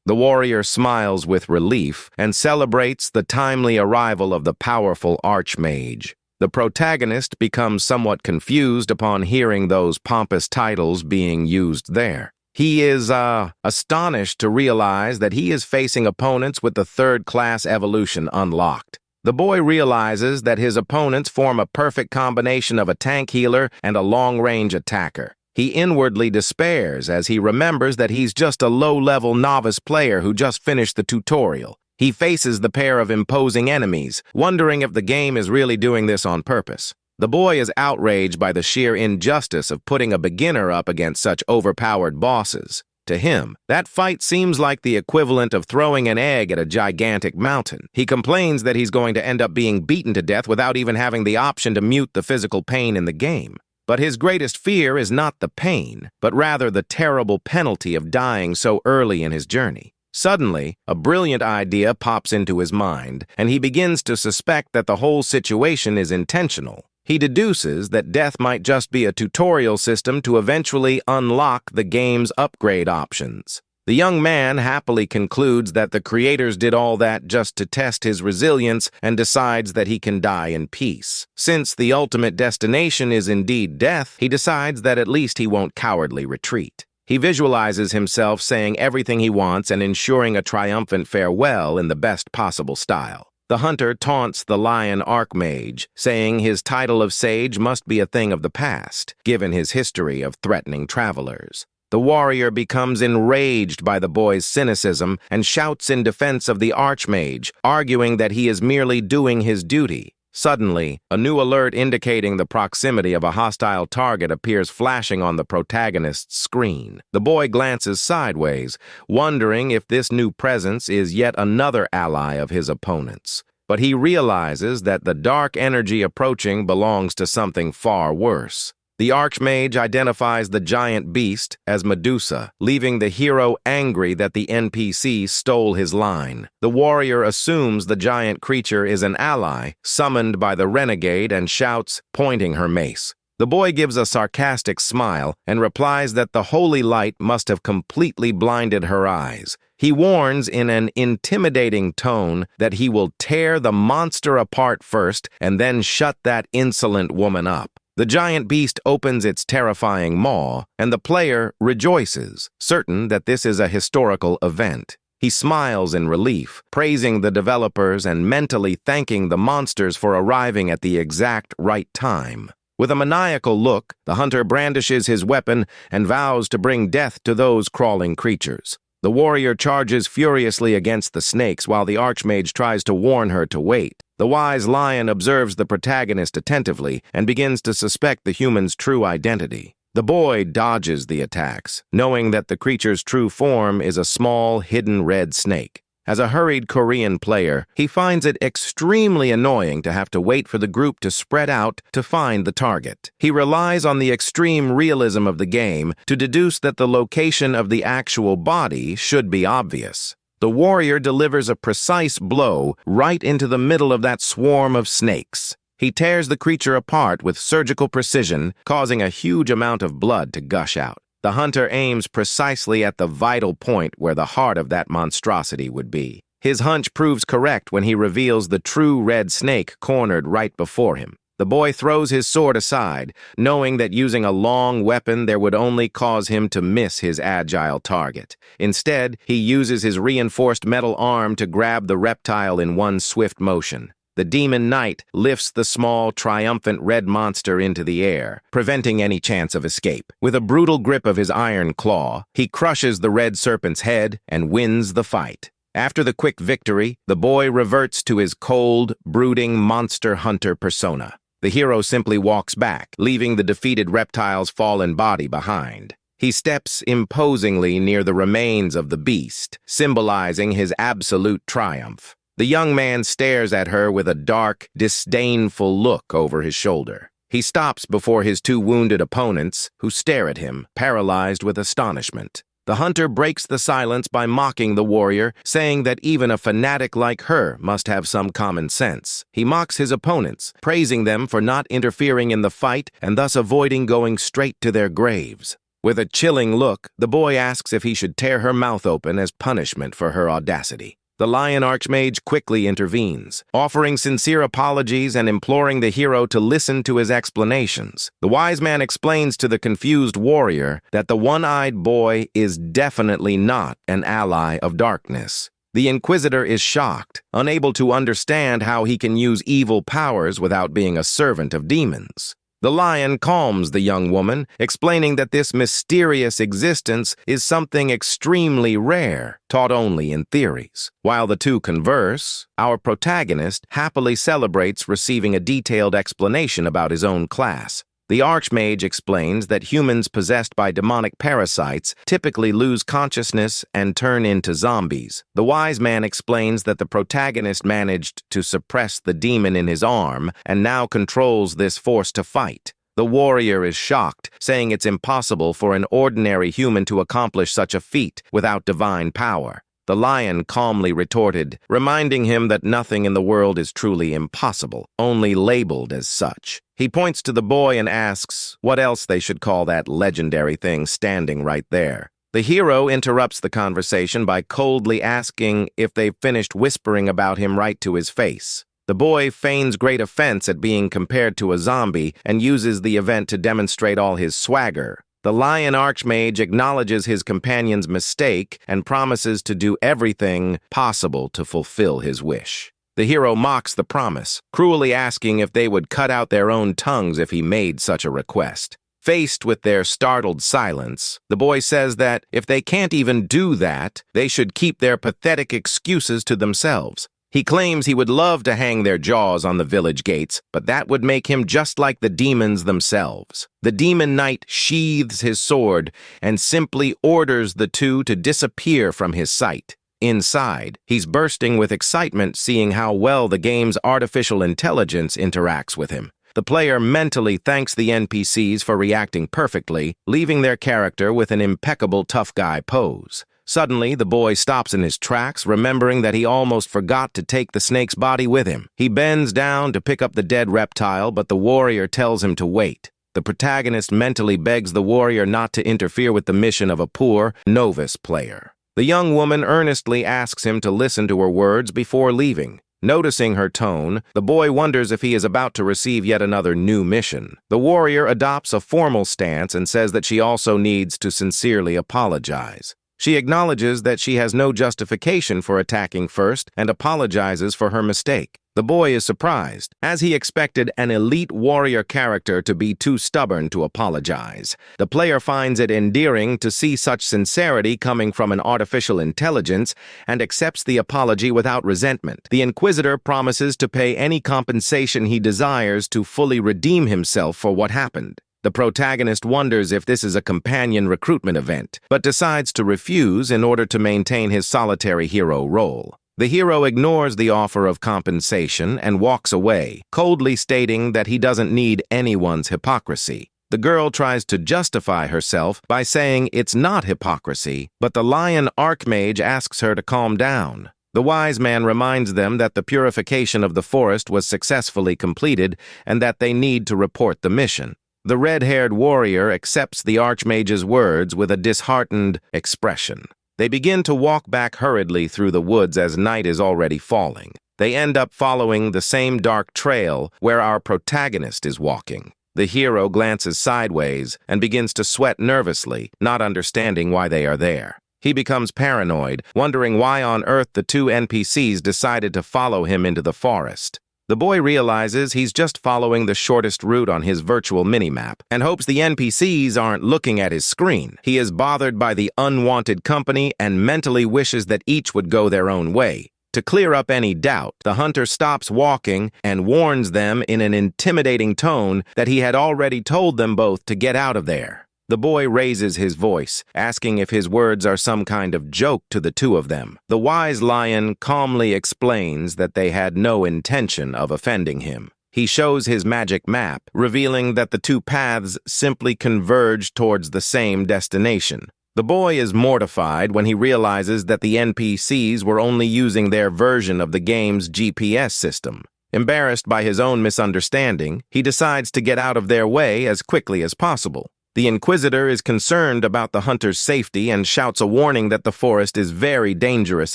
The warrior smiles with relief and celebrates the timely arrival of the powerful archmage. The protagonist becomes somewhat confused upon hearing those pompous titles being used there. He is astonished to realize that he is facing opponents with the third-class evolution unlocked. The boy realizes that his opponents form a perfect combination of a tank healer and a long-range attacker. He inwardly despairs as he remembers that he's just a low-level novice player who just finished the tutorial. He faces the pair of imposing enemies, wondering if the game is really doing this on purpose. The boy is outraged by the sheer injustice of putting a beginner up against such overpowered bosses. To him, that fight seems like the equivalent of throwing an egg at a gigantic mountain. He complains that he's going to end up being beaten to death without even having the option to mute the physical pain in the game. But his greatest fear is not the pain, but rather the terrible penalty of dying so early in his journey. Suddenly, a brilliant idea pops into his mind, and he begins to suspect that the whole situation is intentional. He deduces that death might just be a tutorial system to eventually unlock the game's upgrade options. The young man happily concludes that the creators did all that just to test his resilience and decides that he can die in peace. Since the ultimate destination is indeed death, he decides that at least he won't cowardly retreat. He visualizes himself saying everything he wants and ensuring a triumphant farewell in the best possible style. The hunter taunts the lion archmage, saying his title of sage must be a thing of the past, given his history of threatening travelers. The warrior becomes enraged by the boy's cynicism and shouts in defense of the archmage, arguing that he is merely doing his duty. Suddenly, a new alert indicating the proximity of a hostile target appears flashing on the protagonist's screen. The boy glances sideways, wondering if this new presence is yet another ally of his opponent's. But he realizes that the dark energy approaching belongs to something far worse. The archmage identifies the giant beast as Medusa, leaving the hero angry that the NPC stole his line. The warrior assumes the giant creature is an ally, summoned by the renegade, and shouts, pointing her mace. The boy gives a sarcastic smile and replies that the holy light must have completely blinded her eyes. He warns in an intimidating tone that he will tear the monster apart first and then shut that insolent woman up. The giant beast opens its terrifying maw, and the player rejoices, certain that this is a historical event. He smiles in relief, praising the developers and mentally thanking the monsters for arriving at the exact right time. With a maniacal look, the hunter brandishes his weapon and vows to bring death to those crawling creatures. The warrior charges furiously against the snakes while the archmage tries to warn her to wait. The wise lion observes the protagonist attentively and begins to suspect the human's true identity. The boy dodges the attacks, knowing that the creature's true form is a small, hidden red snake. As a hurried Korean player, he finds it extremely annoying to have to wait for the group to spread out to find the target. He relies on the extreme realism of the game to deduce that the location of the actual body should be obvious. The warrior delivers a precise blow right into the middle of that swarm of snakes. He tears the creature apart with surgical precision, causing a huge amount of blood to gush out. The hunter aims precisely at the vital point where the heart of that monstrosity would be. His hunch proves correct when he reveals the true red snake cornered right before him. The boy throws his sword aside, knowing that using a long weapon there would only cause him to miss his agile target. Instead, he uses his reinforced metal arm to grab the reptile in one swift motion. The demon knight lifts the small, triumphant red monster into the air, preventing any chance of escape. With a brutal grip of his iron claw, he crushes the red serpent's head and wins the fight. After the quick victory, the boy reverts to his cold, brooding monster hunter persona. The hero simply walks back, leaving the defeated reptile's fallen body behind. He steps imposingly near the remains of the beast, symbolizing his absolute triumph. The young man stares at her with a dark, disdainful look over his shoulder. He stops before his two wounded opponents, who stare at him, paralyzed with astonishment. The hunter breaks the silence by mocking the warrior, saying that even a fanatic like her must have some common sense. He mocks his opponents, praising them for not interfering in the fight and thus avoiding going straight to their graves. With a chilling look, the boy asks if he should tear her mouth open as punishment for her audacity. The lion archmage quickly intervenes, offering sincere apologies and imploring the hero to listen to his explanations. The wise man explains to the confused warrior that the one-eyed boy is definitely not an ally of darkness. The inquisitor is shocked, unable to understand how he can use evil powers without being a servant of demons. The lion calms the young woman, explaining that this mysterious existence is something extremely rare, taught only in theories. While the two converse, our protagonist happily celebrates receiving a detailed explanation about his own class. The archmage explains that humans possessed by demonic parasites typically lose consciousness and turn into zombies. The wise man explains that the protagonist managed to suppress the demon in his arm and now controls this force to fight. The warrior is shocked, saying it's impossible for an ordinary human to accomplish such a feat without divine power. The lion calmly retorted, reminding him that nothing in the world is truly impossible, only labeled as such. He points to the boy and asks what else they should call that legendary thing standing right there. The hero interrupts the conversation by coldly asking if they've finished whispering about him right to his face. The boy feigns great offense at being compared to a zombie and uses the event to demonstrate all his swagger. The lion archmage acknowledges his companion's mistake and promises to do everything possible to fulfill his wish. The hero mocks the promise, cruelly asking if they would cut out their own tongues if he made such a request. Faced with their startled silence, the boy says that if they can't even do that, they should keep their pathetic excuses to themselves. He claims he would love to hang their jaws on the village gates, but that would make him just like the demons themselves. The demon knight sheathes his sword and simply orders the two to disappear from his sight. Inside, he's bursting with excitement seeing how well the game's artificial intelligence interacts with him. The player mentally thanks the NPCs for reacting perfectly, leaving their character with an impeccable tough guy pose. Suddenly, the boy stops in his tracks, remembering that he almost forgot to take the snake's body with him. He bends down to pick up the dead reptile, but the warrior tells him to wait. The protagonist mentally begs the warrior not to interfere with the mission of a poor, novice player. The young woman earnestly asks him to listen to her words before leaving. Noticing her tone, the boy wonders if he is about to receive yet another new mission. The warrior adopts a formal stance and says that she also needs to sincerely apologize. She acknowledges that she has no justification for attacking first and apologizes for her mistake. The boy is surprised, as he expected an elite warrior character to be too stubborn to apologize. The player finds it endearing to see such sincerity coming from an artificial intelligence and accepts the apology without resentment. The Inquisitor promises to pay any compensation he desires to fully redeem himself for what happened. The protagonist wonders if this is a companion recruitment event, but decides to refuse in order to maintain his solitary hero role. The hero ignores the offer of compensation and walks away, coldly stating that he doesn't need anyone's hypocrisy. The girl tries to justify herself by saying it's not hypocrisy, but the lion archmage asks her to calm down. The wise man reminds them that the purification of the forest was successfully completed and that they need to report the mission. The red-haired warrior accepts the archmage's words with a disheartened expression. They begin to walk back hurriedly through the woods as night is already falling. They end up following the same dark trail where our protagonist is walking. The hero glances sideways and begins to sweat nervously, not understanding why they are there. He becomes paranoid, wondering why on earth the two NPCs decided to follow him into the forest. The boy realizes he's just following the shortest route on his virtual minimap and hopes the NPCs aren't looking at his screen. He is bothered by the unwanted company and mentally wishes that each would go their own way. To clear up any doubt, the hunter stops walking and warns them in an intimidating tone that he had already told them both to get out of there. The boy raises his voice, asking if his words are some kind of joke to the two of them. The wise lion calmly explains that they had no intention of offending him. He shows his magic map, revealing that the two paths simply converge towards the same destination. The boy is mortified when he realizes that the NPCs were only using their version of the game's GPS system. Embarrassed by his own misunderstanding, he decides to get out of their way as quickly as possible. The Inquisitor is concerned about the hunter's safety and shouts a warning that the forest is very dangerous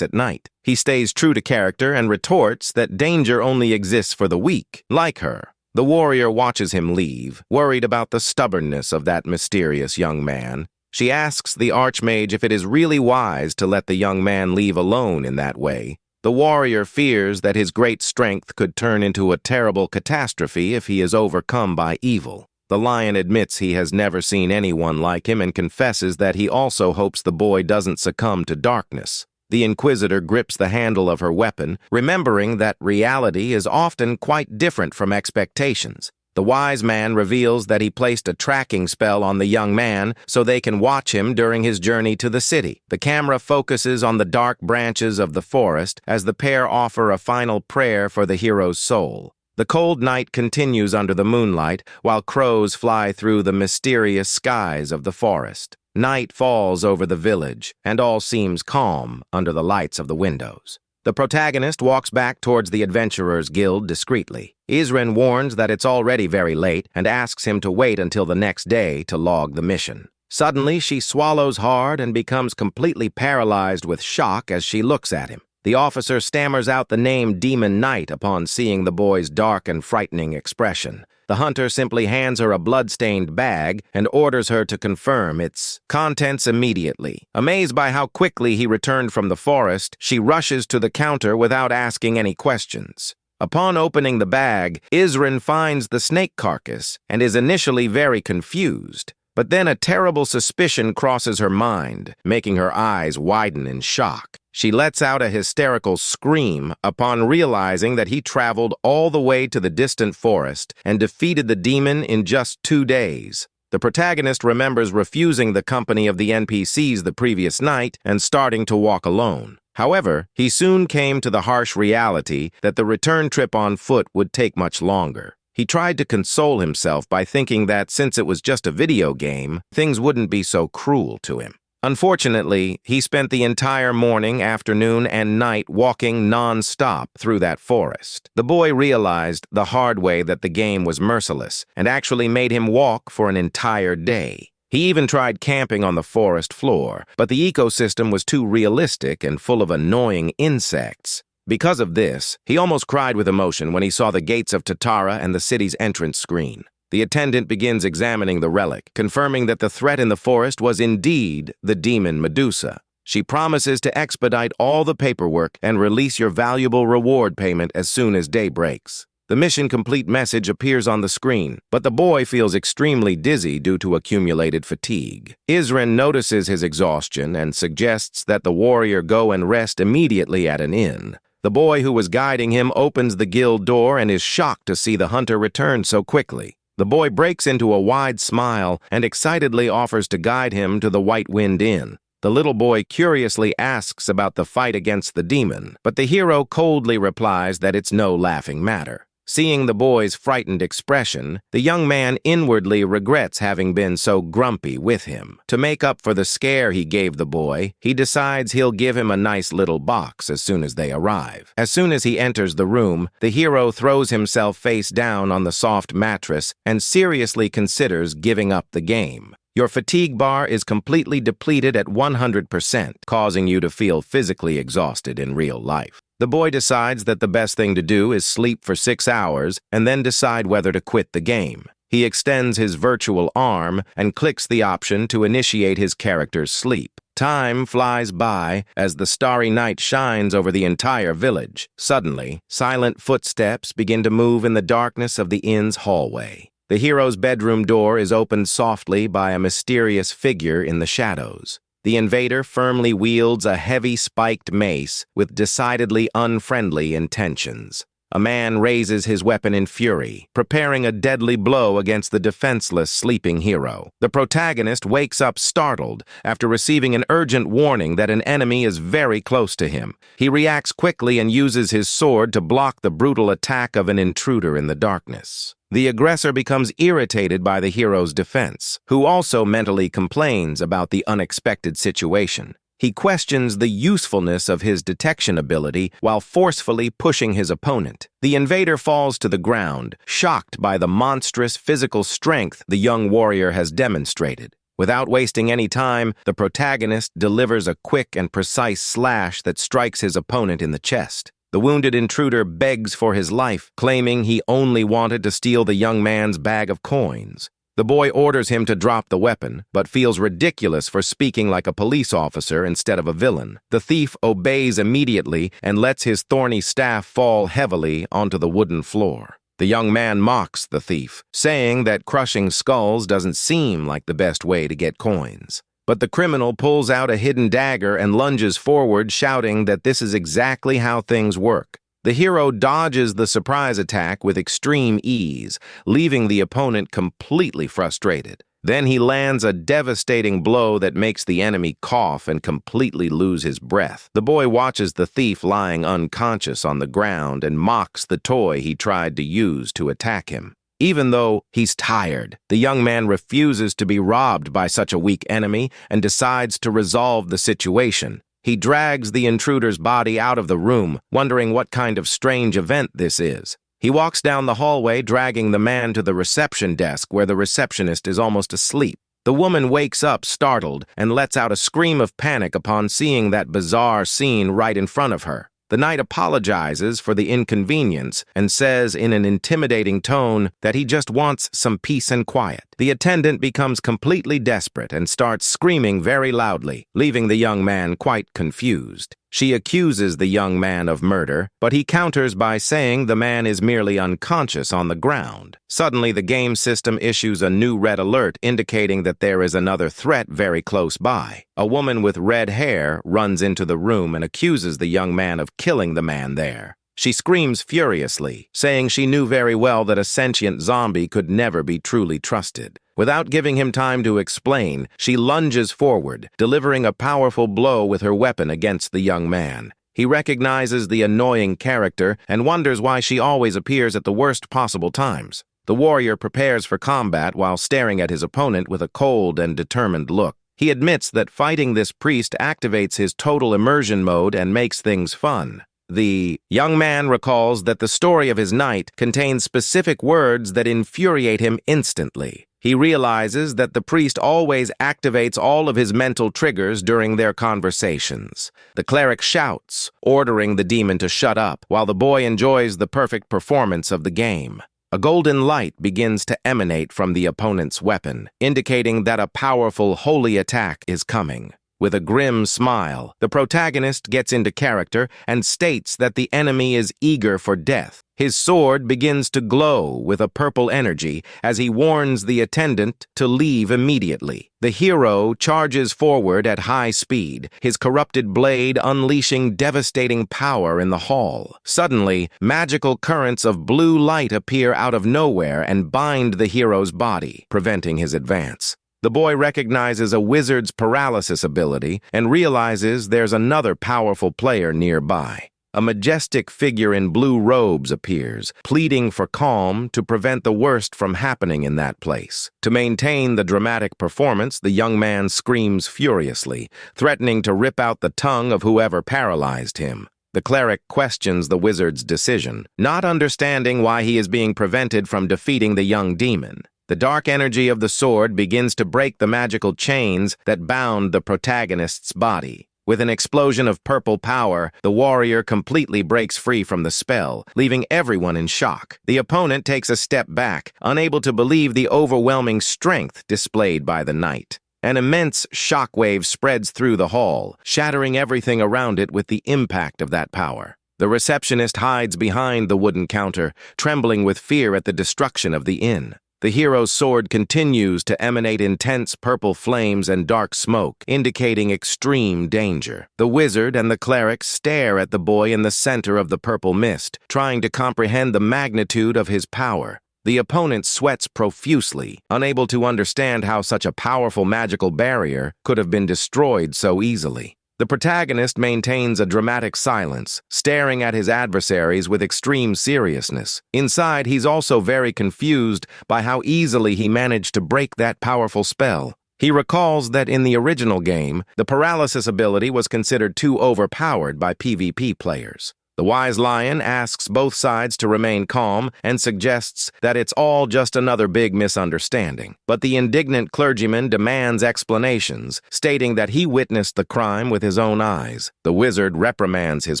at night. He stays true to character and retorts that danger only exists for the weak, like her. The warrior watches him leave, worried about the stubbornness of that mysterious young man. She asks the Archmage if it is really wise to let the young man leave alone in that way. The warrior fears that his great strength could turn into a terrible catastrophe if he is overcome by evil. The lion admits he has never seen anyone like him and confesses that he also hopes the boy doesn't succumb to darkness. The Inquisitor grips the handle of her weapon, remembering that reality is often quite different from expectations. The wise man reveals that he placed a tracking spell on the young man so they can watch him during his journey to the city. The camera focuses on the dark branches of the forest as the pair offer a final prayer for the hero's soul. The cold night continues under the moonlight while crows fly through the mysterious skies of the forest. Night falls over the village, and all seems calm under the lights of the windows. The protagonist walks back towards the Adventurers Guild discreetly. Isrin warns that it's already very late and asks him to wait until the next day to log the mission. Suddenly, she swallows hard and becomes completely paralyzed with shock as she looks at him. The officer stammers out the name Demon Knight upon seeing the boy's dark and frightening expression. The hunter simply hands her a blood-stained bag and orders her to confirm its contents immediately. Amazed by how quickly he returned from the forest, she rushes to the counter without asking any questions. Upon opening the bag, Isrin finds the snake carcass and is initially very confused. But then a terrible suspicion crosses her mind, making her eyes widen in shock. She lets out a hysterical scream upon realizing that he traveled all the way to the distant forest and defeated the demon in just 2 days. The protagonist remembers refusing the company of the NPCs the previous night and starting to walk alone. However, he soon came to the harsh reality that the return trip on foot would take much longer. He tried to console himself by thinking that since it was just a video game, things wouldn't be so cruel to him. Unfortunately, he spent the entire morning, afternoon, and night walking non-stop through that forest. The boy realized the hard way that the game was merciless and actually made him walk for an entire day. He even tried camping on the forest floor, but the ecosystem was too realistic and full of annoying insects. Because of this, he almost cried with emotion when he saw the gates of Tatara and the city's entrance screen. The attendant begins examining the relic, confirming that the threat in the forest was indeed the demon Medusa. She promises to expedite all the paperwork and release your valuable reward payment as soon as day breaks. The mission complete message appears on the screen, but the boy feels extremely dizzy due to accumulated fatigue. Isrin notices his exhaustion and suggests that the warrior go and rest immediately at an inn. The boy who was guiding him opens the guild door and is shocked to see the hunter return so quickly. The boy breaks into a wide smile and excitedly offers to guide him to the White Wind Inn. The little boy curiously asks about the fight against the demon, but the hero coldly replies that it's no laughing matter. Seeing the boy's frightened expression, the young man inwardly regrets having been so grumpy with him. To make up for the scare he gave the boy, he decides he'll give him a nice little box as soon as they arrive. As soon as he enters the room, the hero throws himself face down on the soft mattress and seriously considers giving up the game. Your fatigue bar is completely depleted at 100%, causing you to feel physically exhausted in real life. The boy decides that the best thing to do is sleep for 6 hours and then decide whether to quit the game. He extends his virtual arm and clicks the option to initiate his character's sleep. Time flies by as the starry night shines over the entire village. Suddenly, silent footsteps begin to move in the darkness of the inn's hallway. The hero's bedroom door is opened softly by a mysterious figure in the shadows. The invader firmly wields a heavy spiked mace with decidedly unfriendly intentions. A man raises his weapon in fury, preparing a deadly blow against the defenseless sleeping hero. The protagonist wakes up startled after receiving an urgent warning that an enemy is very close to him. He reacts quickly and uses his sword to block the brutal attack of an intruder in the darkness. The aggressor becomes irritated by the hero's defense, who also mentally complains about the unexpected situation. He questions the usefulness of his detection ability while forcefully pushing his opponent. The invader falls to the ground, shocked by the monstrous physical strength the young warrior has demonstrated. Without wasting any time, the protagonist delivers a quick and precise slash that strikes his opponent in the chest. The wounded intruder begs for his life, claiming he only wanted to steal the young man's bag of coins. The boy orders him to drop the weapon, but feels ridiculous for speaking like a police officer instead of a villain. The thief obeys immediately and lets his thorny staff fall heavily onto the wooden floor. The young man mocks the thief, saying that crushing skulls doesn't seem like the best way to get coins. But the criminal pulls out a hidden dagger and lunges forward, shouting that this is exactly how things work. The hero dodges the surprise attack with extreme ease, leaving the opponent completely frustrated. Then he lands a devastating blow that makes the enemy cough and completely lose his breath. The boy watches the thief lying unconscious on the ground and mocks the toy he tried to use to attack him. Even though he's tired, the young man refuses to be robbed by such a weak enemy and decides to resolve the situation. He drags the intruder's body out of the room, wondering what kind of strange event this is. He walks down the hallway, dragging the man to the reception desk where the receptionist is almost asleep. The woman wakes up startled and lets out a scream of panic upon seeing that bizarre scene right in front of her. The knight apologizes for the inconvenience and says in an intimidating tone that he just wants some peace and quiet. The attendant becomes completely desperate and starts screaming very loudly, leaving the young man quite confused. She accuses the young man of murder, but he counters by saying the man is merely unconscious on the ground. Suddenly, the game system issues a new red alert indicating that there is another threat very close by. A woman with red hair runs into the room and accuses the young man of killing the man there. She screams furiously, saying she knew very well that a sentient zombie could never be truly trusted. Without giving him time to explain, she lunges forward, delivering a powerful blow with her weapon against the young man. He recognizes the annoying character and wonders why she always appears at the worst possible times. The warrior prepares for combat while staring at his opponent with a cold and determined look. He admits that fighting this priest activates his total immersion mode and makes things fun. The young man recalls that the story of his knight contains specific words that infuriate him instantly. He realizes that the priest always activates all of his mental triggers during their conversations. The cleric shouts, ordering the demon to shut up, while the boy enjoys the perfect performance of the game. A golden light begins to emanate from the opponent's weapon, indicating that a powerful holy attack is coming. With a grim smile, the protagonist gets into character and states that the enemy is eager for death. His sword begins to glow with a purple energy as he warns the attendant to leave immediately. The hero charges forward at high speed, his corrupted blade unleashing devastating power in the hall. Suddenly, magical currents of blue light appear out of nowhere and bind the hero's body, preventing his advance. The boy recognizes a wizard's paralysis ability and realizes there's another powerful player nearby. A majestic figure in blue robes appears, pleading for calm to prevent the worst from happening in that place. To maintain the dramatic performance, the young man screams furiously, threatening to rip out the tongue of whoever paralyzed him. The cleric questions the wizard's decision, not understanding why he is being prevented from defeating the young demon. The dark energy of the sword begins to break the magical chains that bound the protagonist's body. With an explosion of purple power, the warrior completely breaks free from the spell, leaving everyone in shock. The opponent takes a step back, unable to believe the overwhelming strength displayed by the knight. An immense shockwave spreads through the hall, shattering everything around it with the impact of that power. The receptionist hides behind the wooden counter, trembling with fear at the destruction of the inn. The hero's sword continues to emanate intense purple flames and dark smoke, indicating extreme danger. The wizard and the cleric stare at the boy in the center of the purple mist, trying to comprehend the magnitude of his power. The opponent sweats profusely, unable to understand how such a powerful magical barrier could have been destroyed so easily. The protagonist maintains a dramatic silence, staring at his adversaries with extreme seriousness. Inside, he's also very confused by how easily he managed to break that powerful spell. He recalls that in the original game, the paralysis ability was considered too overpowered by PvP players. The wise lion asks both sides to remain calm and suggests that it's all just another big misunderstanding. But the indignant clergyman demands explanations, stating that he witnessed the crime with his own eyes. The wizard reprimands his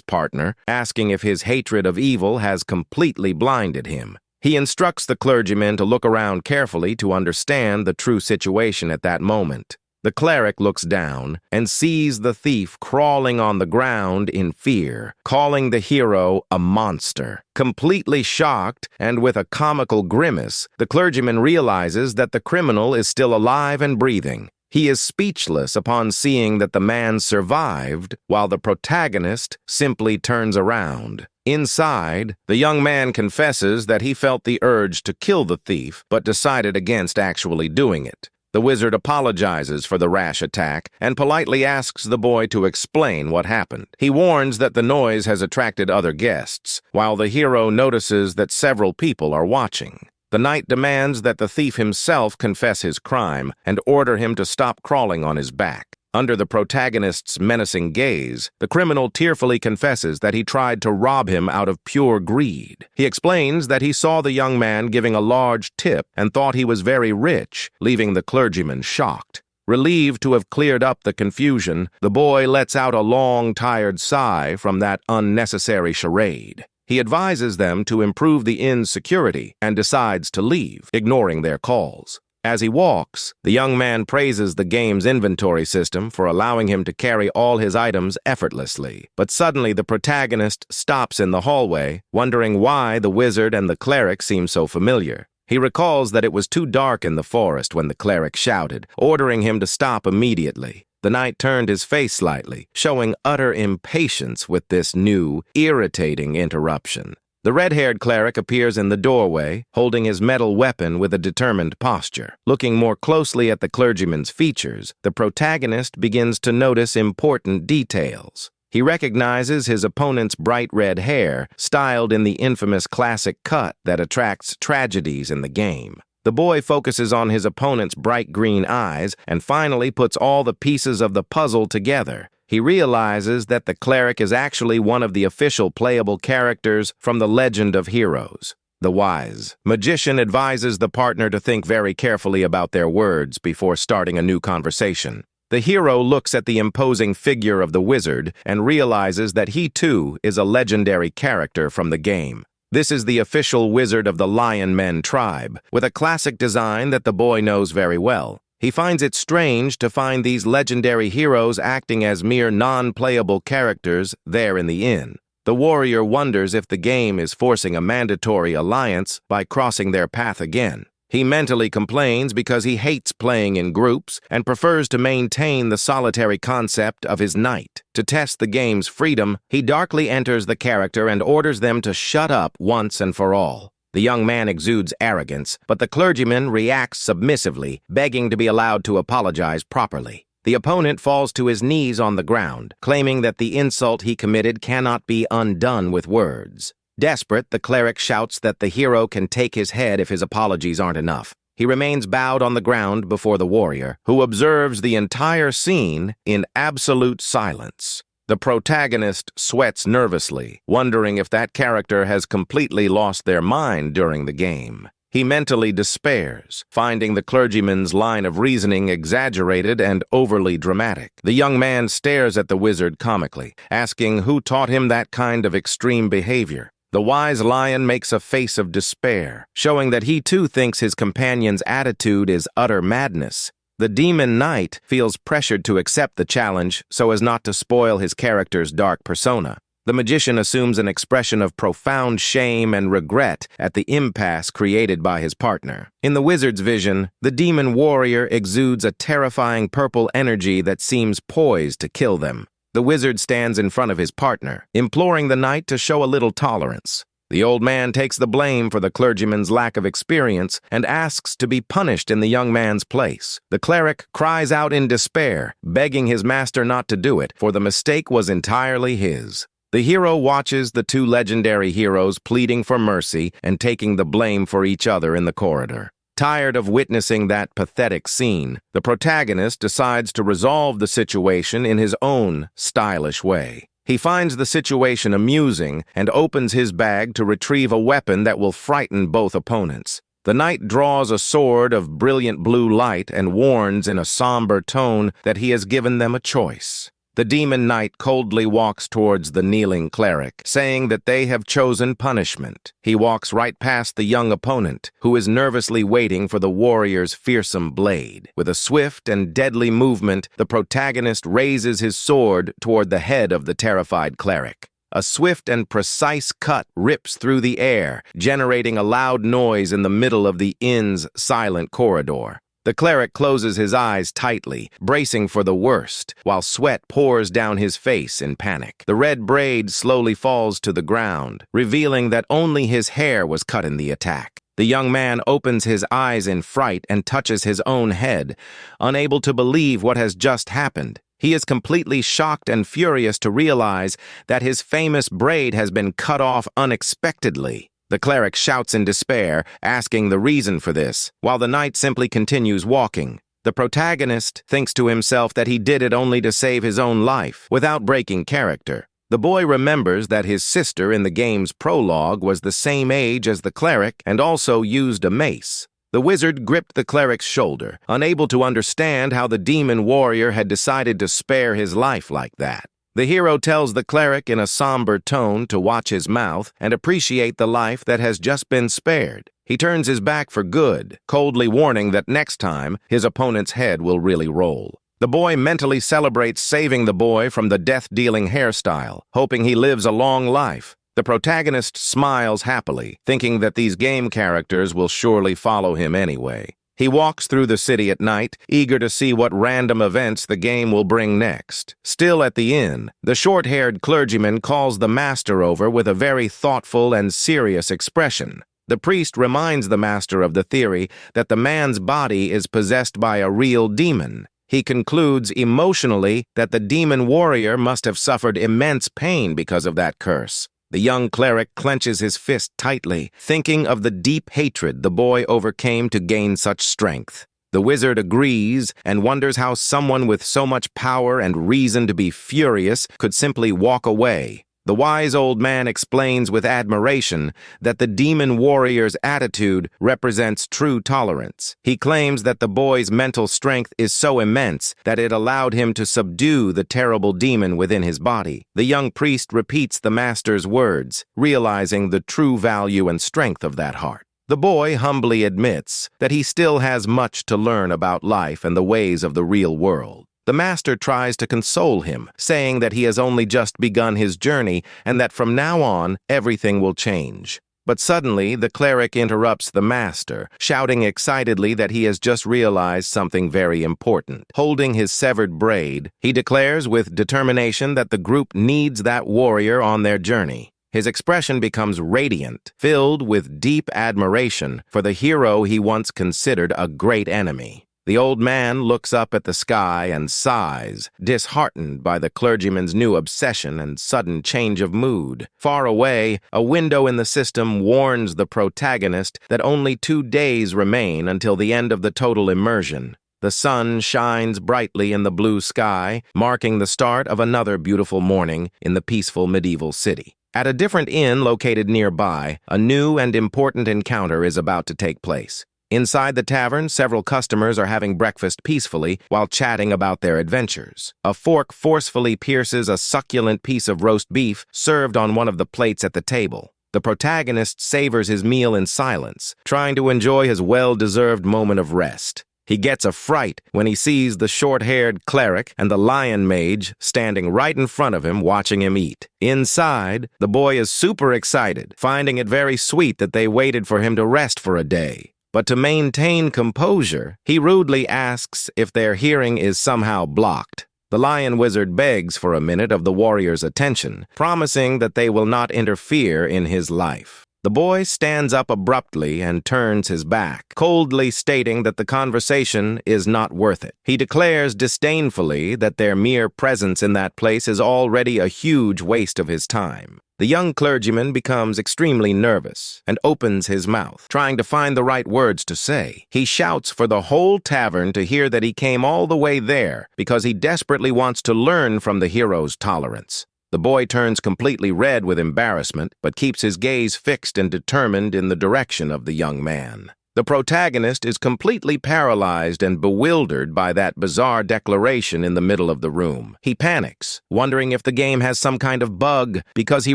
partner, asking if his hatred of evil has completely blinded him. He instructs the clergyman to look around carefully to understand the true situation at that moment. The cleric looks down and sees the thief crawling on the ground in fear, calling the hero a monster. Completely shocked and with a comical grimace, the clergyman realizes that the criminal is still alive and breathing. He is speechless upon seeing that the man survived, while the protagonist simply turns around. Inside, the young man confesses that he felt the urge to kill the thief, but decided against actually doing it. The wizard apologizes for the rash attack and politely asks the boy to explain what happened. He warns that the noise has attracted other guests, while the hero notices that several people are watching. The knight demands that the thief himself confess his crime and order him to stop crawling on his back. Under the protagonist's menacing gaze, the criminal tearfully confesses that he tried to rob him out of pure greed. He explains that he saw the young man giving a large tip and thought he was very rich, leaving the clergyman shocked. Relieved to have cleared up the confusion, the boy lets out a long, tired sigh from that unnecessary charade. He advises them to improve the inn's security and decides to leave, ignoring their calls. As he walks, the young man praises the game's inventory system for allowing him to carry all his items effortlessly. But suddenly the protagonist stops in the hallway, wondering why the wizard and the cleric seem so familiar. He recalls that it was too dark in the forest when the cleric shouted, ordering him to stop immediately. The knight turned his face slightly, showing utter impatience with this new, irritating interruption. The red-haired cleric appears in the doorway, holding his metal weapon with a determined posture. Looking more closely at the clergyman's features, the protagonist begins to notice important details. He recognizes his opponent's bright red hair, styled in the infamous classic cut that attracts tragedies in the game. The boy focuses on his opponent's bright green eyes and finally puts all the pieces of the puzzle together. He realizes that the cleric is actually one of the official playable characters from the Legend of Heroes. The wise magician advises the partner to think very carefully about their words before starting a new conversation. The hero looks at the imposing figure of the wizard and realizes that he too is a legendary character from the game. This is the official wizard of the Lion Men tribe, with a classic design that the boy knows very well. He finds it strange to find these legendary heroes acting as mere non-playable characters there in the inn. The warrior wonders if the game is forcing a mandatory alliance by crossing their path again. He mentally complains because he hates playing in groups and prefers to maintain the solitary concept of his knight. To test the game's freedom, he darkly enters the character and orders them to shut up once and for all. The young man exudes arrogance, but the clergyman reacts submissively, begging to be allowed to apologize properly. The opponent falls to his knees on the ground, claiming that the insult he committed cannot be undone with words. Desperate, the cleric shouts that the hero can take his head if his apologies aren't enough. He remains bowed on the ground before the warrior, who observes the entire scene in absolute silence. The protagonist sweats nervously, wondering if that character has completely lost their mind during the game. He mentally despairs, finding the clergyman's line of reasoning exaggerated and overly dramatic. The young man stares at the wizard comically, asking who taught him that kind of extreme behavior. The wise lion makes a face of despair, showing that he too thinks his companion's attitude is utter madness. The demon knight feels pressured to accept the challenge so as not to spoil his character's dark persona. The magician assumes an expression of profound shame and regret at the impasse created by his partner. In the wizard's vision, the demon warrior exudes a terrifying purple energy that seems poised to kill them. The wizard stands in front of his partner, imploring the knight to show a little tolerance. The old man takes the blame for the clergyman's lack of experience and asks to be punished in the young man's place. The cleric cries out in despair, begging his master not to do it, for the mistake was entirely his. The hero watches the two legendary heroes pleading for mercy and taking the blame for each other in the corridor. Tired of witnessing that pathetic scene, the protagonist decides to resolve the situation in his own stylish way. He finds the situation amusing and opens his bag to retrieve a weapon that will frighten both opponents. The knight draws a sword of brilliant blue light and warns in a somber tone that he has given them a choice. The demon knight coldly walks towards the kneeling cleric, saying that they have chosen punishment. He walks right past the young opponent, who is nervously waiting for the warrior's fearsome blade. With a swift and deadly movement, the protagonist raises his sword toward the head of the terrified cleric. A swift and precise cut rips through the air, generating a loud noise in the middle of the inn's silent corridor. The cleric closes his eyes tightly, bracing for the worst, while sweat pours down his face in panic. The red braid slowly falls to the ground, revealing that only his hair was cut in the attack. The young man opens his eyes in fright and touches his own head, unable to believe what has just happened. He is completely shocked and furious to realize that his famous braid has been cut off unexpectedly. The cleric shouts in despair, asking the reason for this, while the knight simply continues walking. The protagonist thinks to himself that he did it only to save his own life, without breaking character. The boy remembers that his sister in the game's prologue was the same age as the cleric and also used a mace. The wizard gripped the cleric's shoulder, unable to understand how the demon warrior had decided to spare his life like that. The hero tells the cleric in a somber tone to watch his mouth and appreciate the life that has just been spared. He turns his back for good, coldly warning that next time his opponent's head will really roll. The boy mentally celebrates saving the boy from the death-dealing hairstyle, hoping he lives a long life. The protagonist smiles happily, thinking that these game characters will surely follow him anyway. He walks through the city at night, eager to see what random events the game will bring next. Still at the inn, the short-haired clergyman calls the master over with a very thoughtful and serious expression. The priest reminds the master of the theory that the man's body is possessed by a real demon. He concludes emotionally that the demon warrior must have suffered immense pain because of that curse. The young cleric clenches his fist tightly, thinking of the deep hatred the boy overcame to gain such strength. The wizard agrees and wonders how someone with so much power and reason to be furious could simply walk away. The wise old man explains with admiration that the demon warrior's attitude represents true tolerance. He claims that the boy's mental strength is so immense that it allowed him to subdue the terrible demon within his body. The young priest repeats the master's words, realizing the true value and strength of that heart. The boy humbly admits that he still has much to learn about life and the ways of the real world. The master tries to console him, saying that he has only just begun his journey and that from now on, everything will change. But suddenly, the cleric interrupts the master, shouting excitedly that he has just realized something very important. Holding his severed braid, he declares with determination that the group needs that warrior on their journey. His expression becomes radiant, filled with deep admiration for the hero he once considered a great enemy. The old man looks up at the sky and sighs, disheartened by the clergyman's new obsession and sudden change of mood. Far away, a window in the system warns the protagonist that only 2 days remain until the end of the total immersion. The sun shines brightly in the blue sky, marking the start of another beautiful morning in the peaceful medieval city. At a different inn located nearby, a new and important encounter is about to take place. Inside the tavern, several customers are having breakfast peacefully while chatting about their adventures. A fork forcefully pierces a succulent piece of roast beef served on one of the plates at the table. The protagonist savors his meal in silence, trying to enjoy his well-deserved moment of rest. He gets a fright when he sees the short-haired cleric and the lion mage standing right in front of him watching him eat. Inside, the boy is super excited, finding it very sweet that they waited for him to rest for a day. But to maintain composure, he rudely asks if their hearing is somehow blocked. The lion wizard begs for a minute of the warrior's attention, promising that they will not interfere in his life. The boy stands up abruptly and turns his back, coldly stating that the conversation is not worth it. He declares disdainfully that their mere presence in that place is already a huge waste of his time. The young clergyman becomes extremely nervous and opens his mouth, trying to find the right words to say. He shouts for the whole tavern to hear that he came all the way there because he desperately wants to learn from the hero's tolerance. The boy turns completely red with embarrassment, but keeps his gaze fixed and determined in the direction of the young man. The protagonist is completely paralyzed and bewildered by that bizarre declaration in the middle of the room. He panics, wondering if the game has some kind of bug because he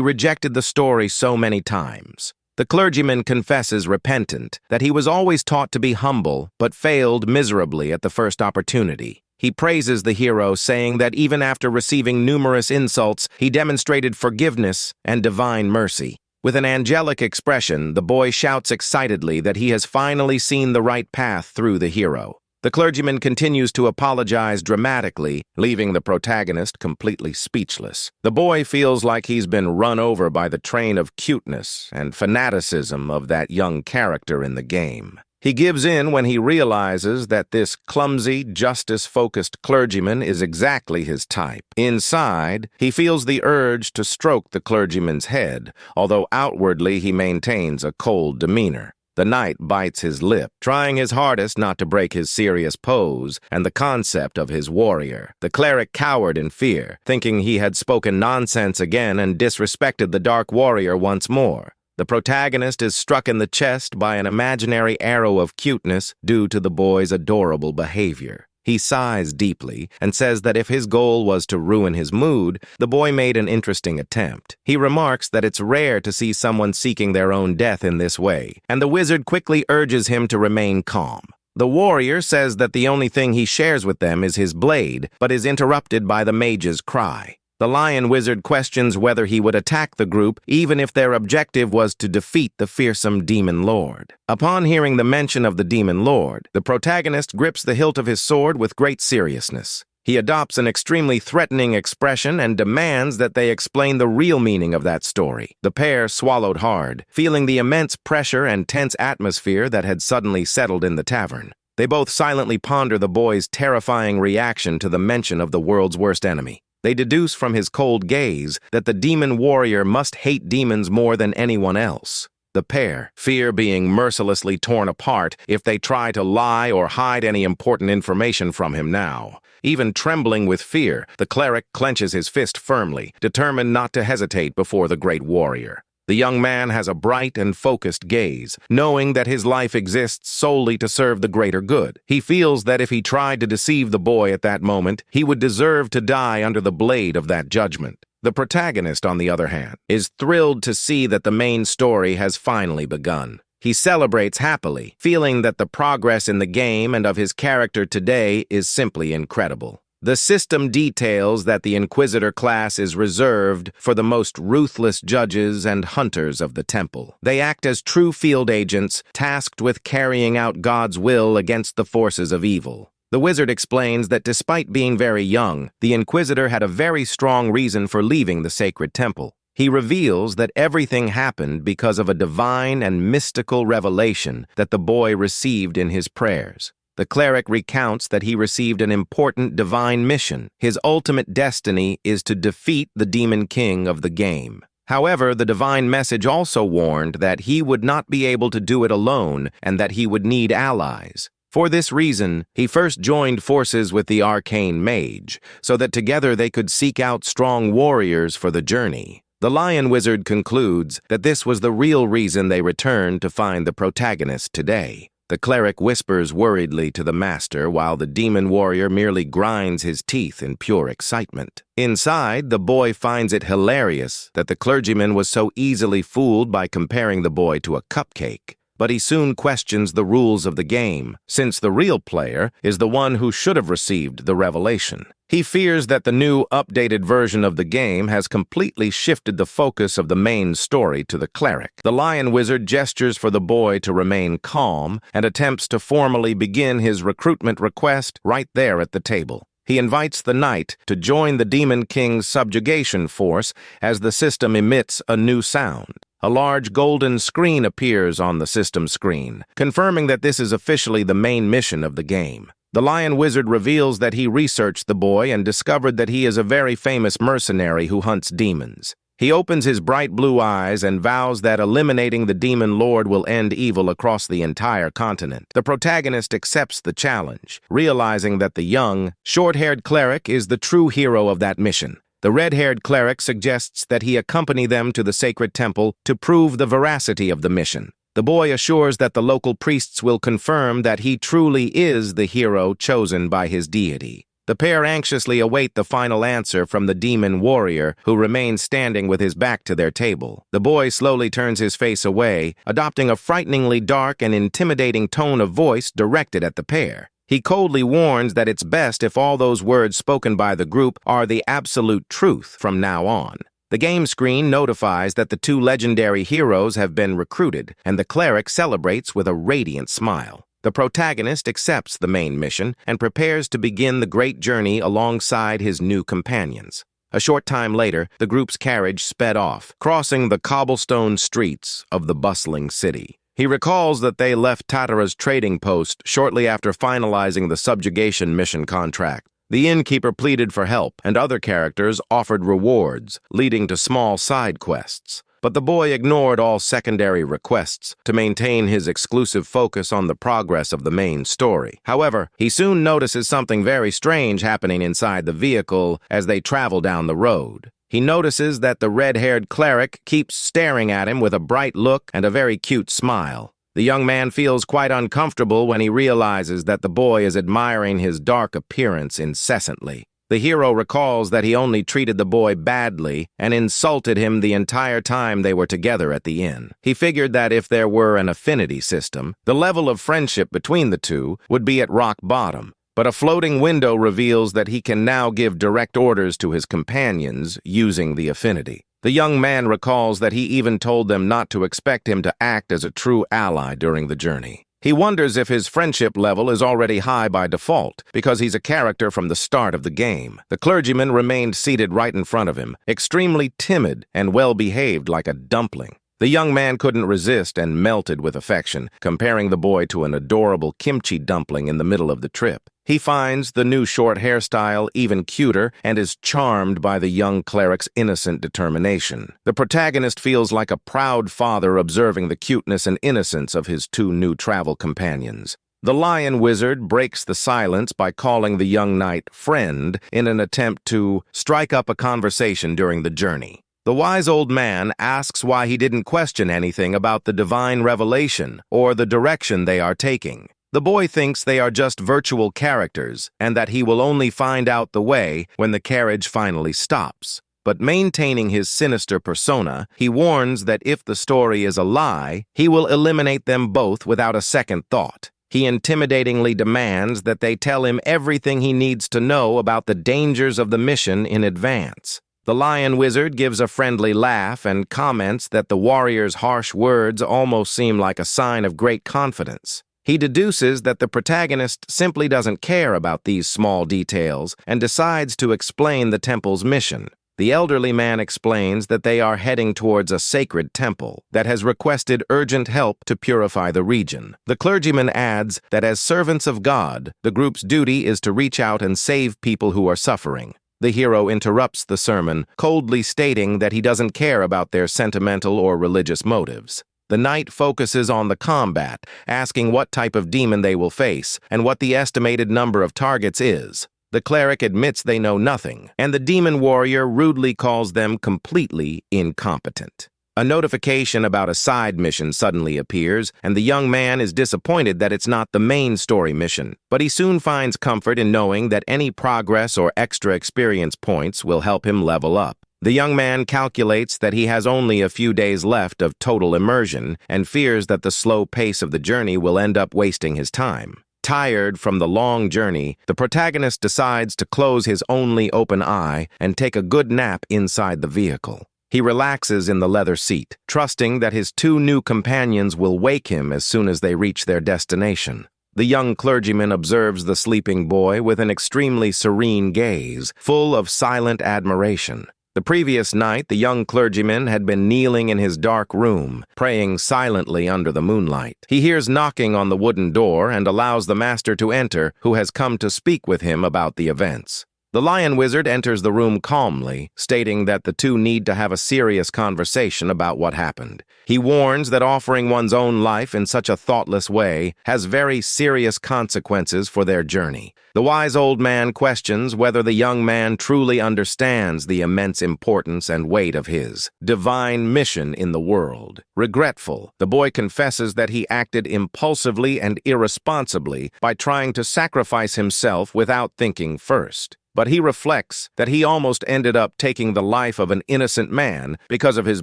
rejected the story so many times. The clergyman confesses repentant that he was always taught to be humble, but failed miserably at the first opportunity. He praises the hero, saying that even after receiving numerous insults, he demonstrated forgiveness and divine mercy. With an angelic expression, the boy shouts excitedly that he has finally seen the right path through the hero. The clergyman continues to apologize dramatically, leaving the protagonist completely speechless. The boy feels like he's been run over by the train of cuteness and fanaticism of that young character in the game. He gives in when he realizes that this clumsy, justice-focused clergyman is exactly his type. Inside, he feels the urge to stroke the clergyman's head, although outwardly he maintains a cold demeanor. The knight bites his lip, trying his hardest not to break his serious pose and the concept of his warrior. The cleric cowered in fear, thinking he had spoken nonsense again and disrespected the dark warrior once more. The protagonist is struck in the chest by an imaginary arrow of cuteness due to the boy's adorable behavior. He sighs deeply and says that if his goal was to ruin his mood, the boy made an interesting attempt. He remarks that it's rare to see someone seeking their own death in this way, and the wizard quickly urges him to remain calm. The warrior says that the only thing he shares with them is his blade, but is interrupted by the mage's cry. The lion wizard questions whether he would attack the group even if their objective was to defeat the fearsome demon lord. Upon hearing the mention of the demon lord, the protagonist grips the hilt of his sword with great seriousness. He adopts an extremely threatening expression and demands that they explain the real meaning of that story. The pair swallowed hard, feeling the immense pressure and tense atmosphere that had suddenly settled in the tavern. They both silently ponder the boy's terrifying reaction to the mention of the world's worst enemy. They deduce from his cold gaze that the demon warrior must hate demons more than anyone else. The pair fear being mercilessly torn apart if they try to lie or hide any important information from him now. Even trembling with fear, the cleric clenches his fist firmly, determined not to hesitate before the great warrior. The young man has a bright and focused gaze, knowing that his life exists solely to serve the greater good. He feels that if he tried to deceive the boy at that moment, he would deserve to die under the blade of that judgment. The protagonist, on the other hand, is thrilled to see that the main story has finally begun. He celebrates happily, feeling that the progress in the game and of his character today is simply incredible. The system details that the Inquisitor class is reserved for the most ruthless judges and hunters of the temple. They act as true field agents, tasked with carrying out God's will against the forces of evil. The wizard explains that despite being very young, the Inquisitor had a very strong reason for leaving the sacred temple. He reveals that everything happened because of a divine and mystical revelation that the boy received in his prayers. The cleric recounts that he received an important divine mission. His ultimate destiny is to defeat the demon king of the game. However, the divine message also warned that he would not be able to do it alone and that he would need allies. For this reason, he first joined forces with the arcane mage, so that together they could seek out strong warriors for the journey. The lion wizard concludes that this was the real reason they returned to find the protagonist today. The cleric whispers worriedly to the master while the demon warrior merely grinds his teeth in pure excitement. Inside, the boy finds it hilarious that the clergyman was so easily fooled by comparing the boy to a cupcake. but he soon questions the rules of the game, since the real player is the one who should have received the revelation. He fears that the new, updated version of the game has completely shifted the focus of the main story to the cleric. The Lion Wizard gestures for the boy to remain calm and attempts to formally begin his recruitment request right there at the table. He invites the knight to join the Demon King's subjugation force as the system emits a new sound. A large golden screen appears on the system screen, confirming that this is officially the main mission of the game. The Lion Wizard reveals that he researched the boy and discovered that he is a very famous mercenary who hunts demons. He opens his bright blue eyes and vows that eliminating the demon lord will end evil across the entire continent. The protagonist accepts the challenge, realizing that the young, short-haired cleric is the true hero of that mission. The red-haired cleric suggests that he accompany them to the sacred temple to prove the veracity of the mission. The boy assures that the local priests will confirm that he truly is the hero chosen by his deity. The pair anxiously await the final answer from the demon warrior, who remains standing with his back to their table. The boy slowly turns his face away, adopting a frighteningly dark and intimidating tone of voice directed at the pair. He coldly warns that it's best if all those words spoken by the group are the absolute truth from now on. The game screen notifies that the two legendary heroes have been recruited, and the cleric celebrates with a radiant smile. The protagonist accepts the main mission and prepares to begin the great journey alongside his new companions. A short time later, the group's carriage sped off, crossing the cobblestone streets of the bustling city. He recalls that they left Tatara's trading post shortly after finalizing the subjugation mission contract. The innkeeper pleaded for help, and other characters offered rewards, leading to small side quests. But the boy ignored all secondary requests to maintain his exclusive focus on the progress of the main story. However, he soon notices something very strange happening inside the vehicle as they travel down the road. He notices that the red-haired cleric keeps staring at him with a bright look and a very cute smile. The young man feels quite uncomfortable when he realizes that the boy is admiring his dark appearance incessantly. The hero recalls that he only treated the boy badly and insulted him the entire time they were together at the inn. He figured that if there were an affinity system, the level of friendship between the two would be at rock bottom. But a floating window reveals that he can now give direct orders to his companions using the affinity. The young man recalls that he even told them not to expect him to act as a true ally during the journey. He wonders if his friendship level is already high by default, because he's a character from the start of the game. The clergyman remained seated right in front of him, extremely timid and well-behaved like a dumpling. The young man couldn't resist and melted with affection, comparing the boy to an adorable kimchi dumpling in the middle of the trip. He finds the new short hairstyle even cuter and is charmed by the young cleric's innocent determination. The protagonist feels like a proud father observing the cuteness and innocence of his two new travel companions. The Lion Wizard breaks the silence by calling the young knight friend in an attempt to strike up a conversation during the journey. The wise old man asks why he didn't question anything about the divine revelation or the direction they are taking. The boy thinks they are just virtual characters and that he will only find out the way when the carriage finally stops. But maintaining his sinister persona, he warns that if the story is a lie, he will eliminate them both without a second thought. He intimidatingly demands that they tell him everything he needs to know about the dangers of the mission in advance. The Lion Wizard gives a friendly laugh and comments that the warrior's harsh words almost seem like a sign of great confidence. He deduces that the protagonist simply doesn't care about these small details and decides to explain the temple's mission. The elderly man explains that they are heading towards a sacred temple that has requested urgent help to purify the region. The clergyman adds that as servants of God, the group's duty is to reach out and save people who are suffering. The hero interrupts the sermon, coldly stating that he doesn't care about their sentimental or religious motives. The knight focuses on the combat, asking what type of demon they will face and what the estimated number of targets is. The cleric admits they know nothing, and the demon warrior rudely calls them completely incompetent. A notification about a side mission suddenly appears, and the young man is disappointed that it's not the main story mission. But he soon finds comfort in knowing that any progress or extra experience points will help him level up. The young man calculates that he has only a few days left of total immersion and fears that the slow pace of the journey will end up wasting his time. Tired from the long journey, the protagonist decides to close his only open eye and take a good nap inside the vehicle. He relaxes in the leather seat, trusting that his two new companions will wake him as soon as they reach their destination. The young clergyman observes the sleeping boy with an extremely serene gaze, full of silent admiration. The previous night, the young clergyman had been kneeling in his dark room, praying silently under the moonlight. He hears knocking on the wooden door and allows the master to enter, who has come to speak with him about the events. The lion wizard enters the room calmly, stating that the two need to have a serious conversation about what happened. He warns that offering one's own life in such a thoughtless way has very serious consequences for their journey. The wise old man questions whether the young man truly understands the immense importance and weight of his divine mission in the world. Regretful, the boy confesses that he acted impulsively and irresponsibly by trying to sacrifice himself without thinking first. But he reflects that he almost ended up taking the life of an innocent man because of his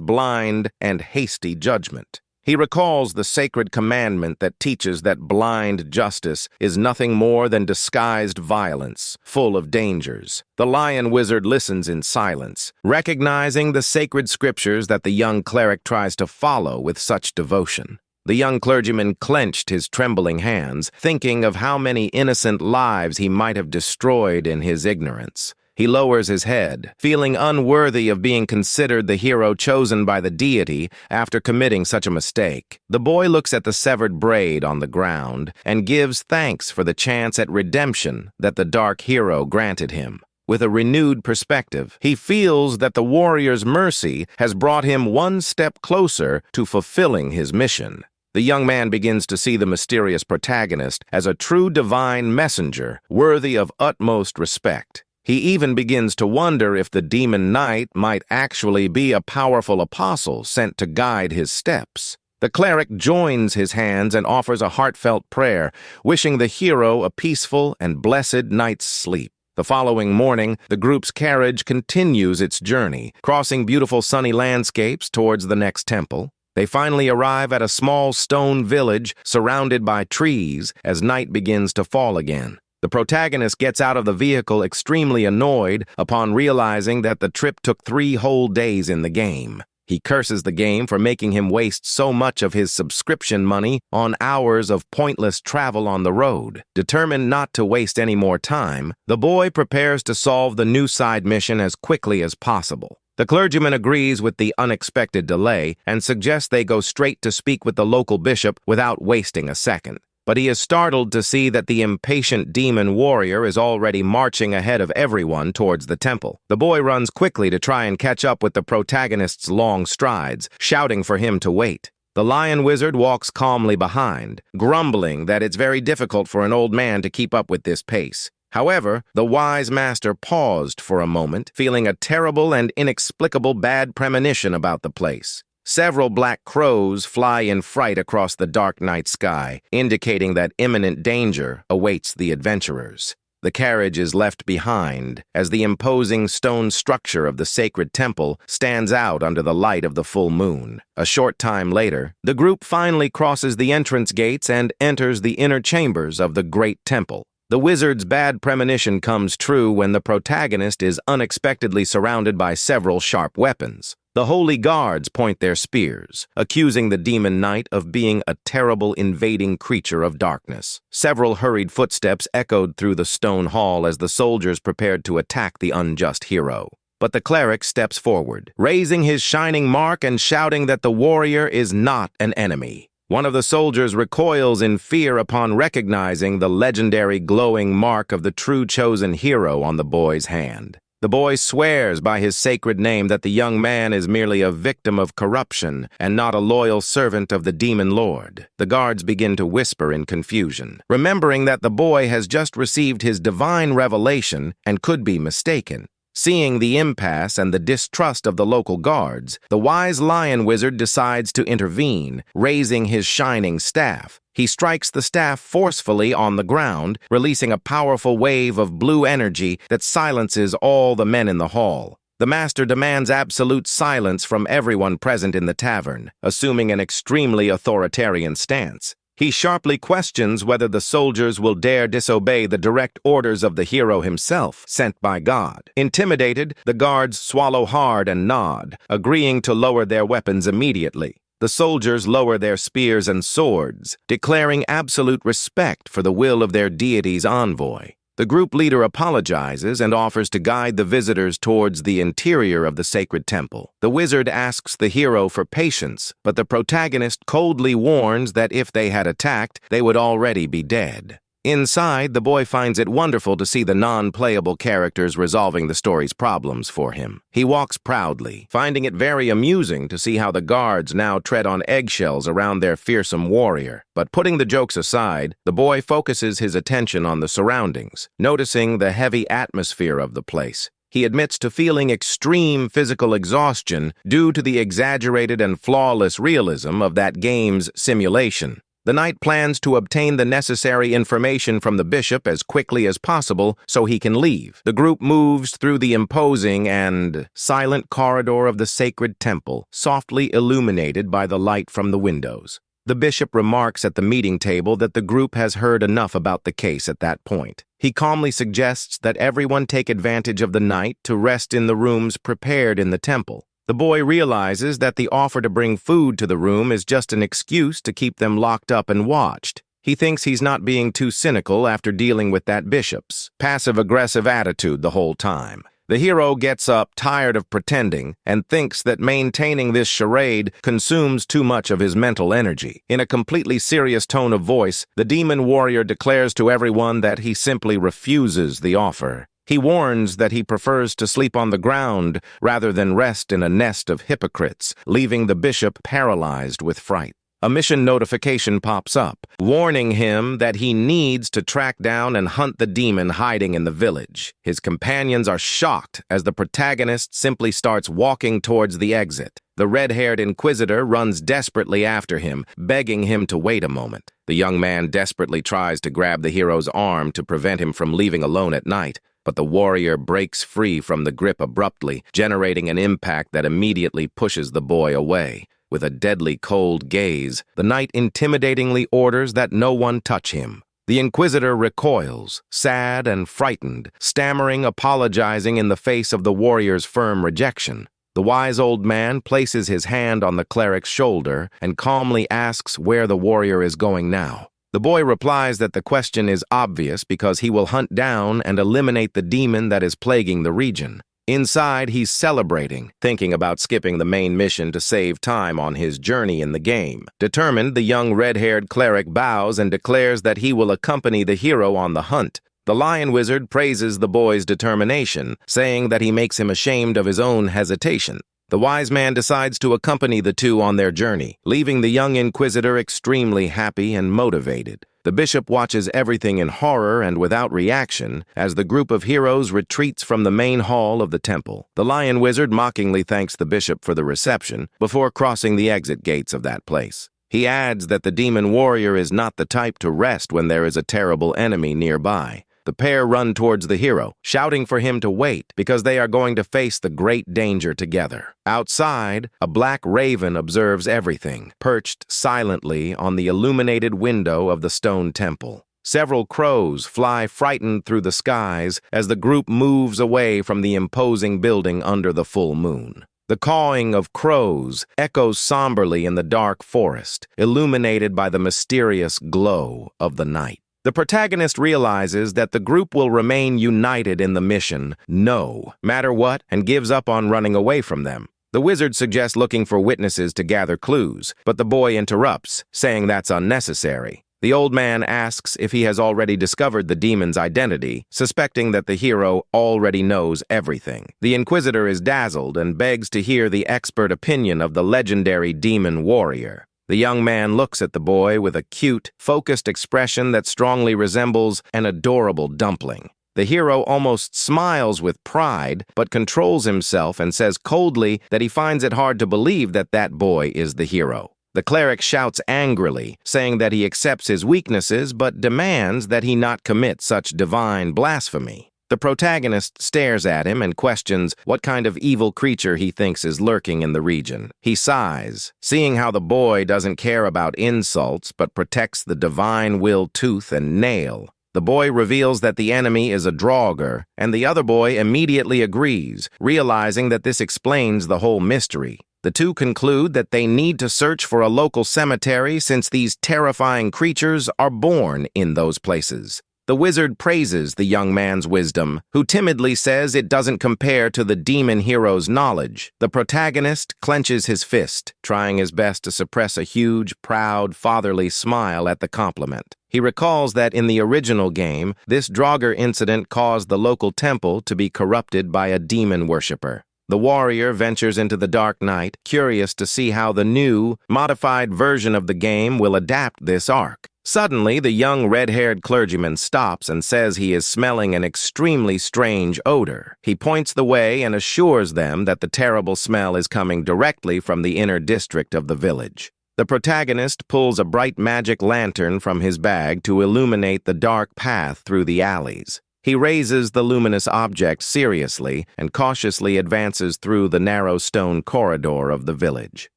blind and hasty judgment. He recalls the sacred commandment that teaches that blind justice is nothing more than disguised violence, full of dangers. The lion wizard listens in silence, recognizing the sacred scriptures that the young cleric tries to follow with such devotion. The young clergyman clenched his trembling hands, thinking of how many innocent lives he might have destroyed in his ignorance. He lowers his head, feeling unworthy of being considered the hero chosen by the deity after committing such a mistake. The boy looks at the severed braid on the ground and gives thanks for the chance at redemption that the dark hero granted him. With a renewed perspective, he feels that the warrior's mercy has brought him one step closer to fulfilling his mission. The young man begins to see the mysterious protagonist as a true divine messenger, worthy of utmost respect. He even begins to wonder if the demon knight might actually be a powerful apostle sent to guide his steps. The cleric joins his hands and offers a heartfelt prayer, wishing the hero a peaceful and blessed night's sleep. The following morning, the group's carriage continues its journey, crossing beautiful sunny landscapes towards the next temple. They finally arrive at a small stone village surrounded by trees as night begins to fall again. The protagonist gets out of the vehicle extremely annoyed upon realizing that the trip took 3 whole days in the game. He curses the game for making him waste so much of his subscription money on hours of pointless travel on the road. Determined not to waste any more time, the boy prepares to solve the new side mission as quickly as possible. The clergyman agrees with the unexpected delay and suggests they go straight to speak with the local bishop without wasting a second. But he is startled to see that the impatient demon warrior is already marching ahead of everyone towards the temple. The boy runs quickly to try and catch up with the protagonist's long strides, shouting for him to wait. The lion wizard walks calmly behind, grumbling that it's very difficult for an old man to keep up with this pace. However, the wise master paused for a moment, feeling a terrible and inexplicable bad premonition about the place. Several black crows fly in fright across the dark night sky, indicating that imminent danger awaits the adventurers. The carriage is left behind as the imposing stone structure of the sacred temple stands out under the light of the full moon. A short time later, the group finally crosses the entrance gates and enters the inner chambers of the great temple. The wizard's bad premonition comes true when the protagonist is unexpectedly surrounded by several sharp weapons. The holy guards point their spears, accusing the demon knight of being a terrible invading creature of darkness. Several hurried footsteps echoed through the stone hall as the soldiers prepared to attack the unjust hero. But the cleric steps forward, raising his shining mark and shouting that the warrior is not an enemy. One of the soldiers recoils in fear upon recognizing the legendary glowing mark of the true chosen hero on the boy's hand. The boy swears by his sacred name that the young man is merely a victim of corruption and not a loyal servant of the demon lord. The guards begin to whisper in confusion, remembering that the boy has just received his divine revelation and could be mistaken. Seeing the impasse and the distrust of the local guards, the wise lion wizard decides to intervene, raising his shining staff. He strikes the staff forcefully on the ground, releasing a powerful wave of blue energy that silences all the men in the hall. The master demands absolute silence from everyone present in the tavern, assuming an extremely authoritarian stance. He sharply questions whether the soldiers will dare disobey the direct orders of the hero himself, sent by God. Intimidated, the guards swallow hard and nod, agreeing to lower their weapons immediately. The soldiers lower their spears and swords, declaring absolute respect for the will of their deity's envoy. The group leader apologizes and offers to guide the visitors towards the interior of the sacred temple. The wizard asks the hero for patience, but the protagonist coldly warns that if they had attacked, they would already be dead. Inside, the boy finds it wonderful to see the non-playable characters resolving the story's problems for him. He walks proudly, finding it very amusing to see how the guards now tread on eggshells around their fearsome warrior. But putting the jokes aside, the boy focuses his attention on the surroundings, noticing the heavy atmosphere of the place. He admits to feeling extreme physical exhaustion due to the exaggerated and flawless realism of that game's simulation. The knight plans to obtain the necessary information from the bishop as quickly as possible so he can leave. The group moves through the imposing and silent corridor of the sacred temple, softly illuminated by the light from the windows. The bishop remarks at the meeting table that the group has heard enough about the case at that point. He calmly suggests that everyone take advantage of the night to rest in the rooms prepared in the temple. The boy realizes that the offer to bring food to the room is just an excuse to keep them locked up and watched. He thinks he's not being too cynical after dealing with that bishop's passive-aggressive attitude the whole time. The hero gets up, tired of pretending, and thinks that maintaining this charade consumes too much of his mental energy. In a completely serious tone of voice, the demon warrior declares to everyone that he simply refuses the offer. He warns that he prefers to sleep on the ground rather than rest in a nest of hypocrites, leaving the bishop paralyzed with fright. A mission notification pops up, warning him that he needs to track down and hunt the demon hiding in the village. His companions are shocked as the protagonist simply starts walking towards the exit. The red-haired inquisitor runs desperately after him, begging him to wait a moment. The young man desperately tries to grab the hero's arm to prevent him from leaving alone at night. But the warrior breaks free from the grip abruptly, generating an impact that immediately pushes the boy away. With a deadly cold gaze, the knight intimidatingly orders that no one touch him. The inquisitor recoils, sad and frightened, stammering, apologizing in the face of the warrior's firm rejection. The wise old man places his hand on the cleric's shoulder and calmly asks where the warrior is going now. The boy replies that the question is obvious because he will hunt down and eliminate the demon that is plaguing the region. Inside, he's celebrating, thinking about skipping the main mission to save time on his journey in the game. Determined, the young red-haired cleric bows and declares that he will accompany the hero on the hunt. The lion wizard praises the boy's determination, saying that he makes him ashamed of his own hesitation. The wise man decides to accompany the two on their journey, leaving the young inquisitor extremely happy and motivated. The bishop watches everything in horror and without reaction as the group of heroes retreats from the main hall of the temple. The lion wizard mockingly thanks the bishop for the reception before crossing the exit gates of that place. He adds that the demon warrior is not the type to rest when there is a terrible enemy nearby. The pair run towards the hero, shouting for him to wait because they are going to face the great danger together. Outside, a black raven observes everything, perched silently on the illuminated window of the stone temple. Several crows fly frightened through the skies as the group moves away from the imposing building under the full moon. The cawing of crows echoes somberly in the dark forest, illuminated by the mysterious glow of the night. The protagonist realizes that the group will remain united in the mission, no matter what, and gives up on running away from them. The wizard suggests looking for witnesses to gather clues, but the boy interrupts, saying that's unnecessary. The old man asks if he has already discovered the demon's identity, suspecting that the hero already knows everything. The inquisitor is dazzled and begs to hear the expert opinion of the legendary demon warrior. The young man looks at the boy with a cute, focused expression that strongly resembles an adorable dumpling. The hero almost smiles with pride, but controls himself and says coldly that he finds it hard to believe that that boy is the hero. The cleric shouts angrily, saying that he accepts his weaknesses but demands that he not commit such divine blasphemy. The The protagonist stares at him and questions what kind of evil creature he thinks is lurking in the region. He sighs, seeing how the boy doesn't care about insults but protects the divine will tooth and nail. The boy reveals that the enemy is a draugr, and the other boy immediately agrees, realizing that this explains the whole mystery. The two conclude that they need to search for a local cemetery since these terrifying creatures are born in those places. The wizard praises the young man's wisdom, who timidly says it doesn't compare to the demon hero's knowledge. The protagonist clenches his fist, trying his best to suppress a huge, proud, fatherly smile at the compliment. He recalls that in the original game, this draugr incident caused the local temple to be corrupted by a demon worshipper. The warrior ventures into the dark night, curious to see how the new, modified version of the game will adapt this arc. Suddenly, the young red-haired clergyman stops and says he is smelling an extremely strange odor. He points the way and assures them that the terrible smell is coming directly from the inner district of the village. The protagonist pulls a bright magic lantern from his bag to illuminate the dark path through the alleys. He raises the luminous object seriously and cautiously advances through the narrow stone corridor of the village.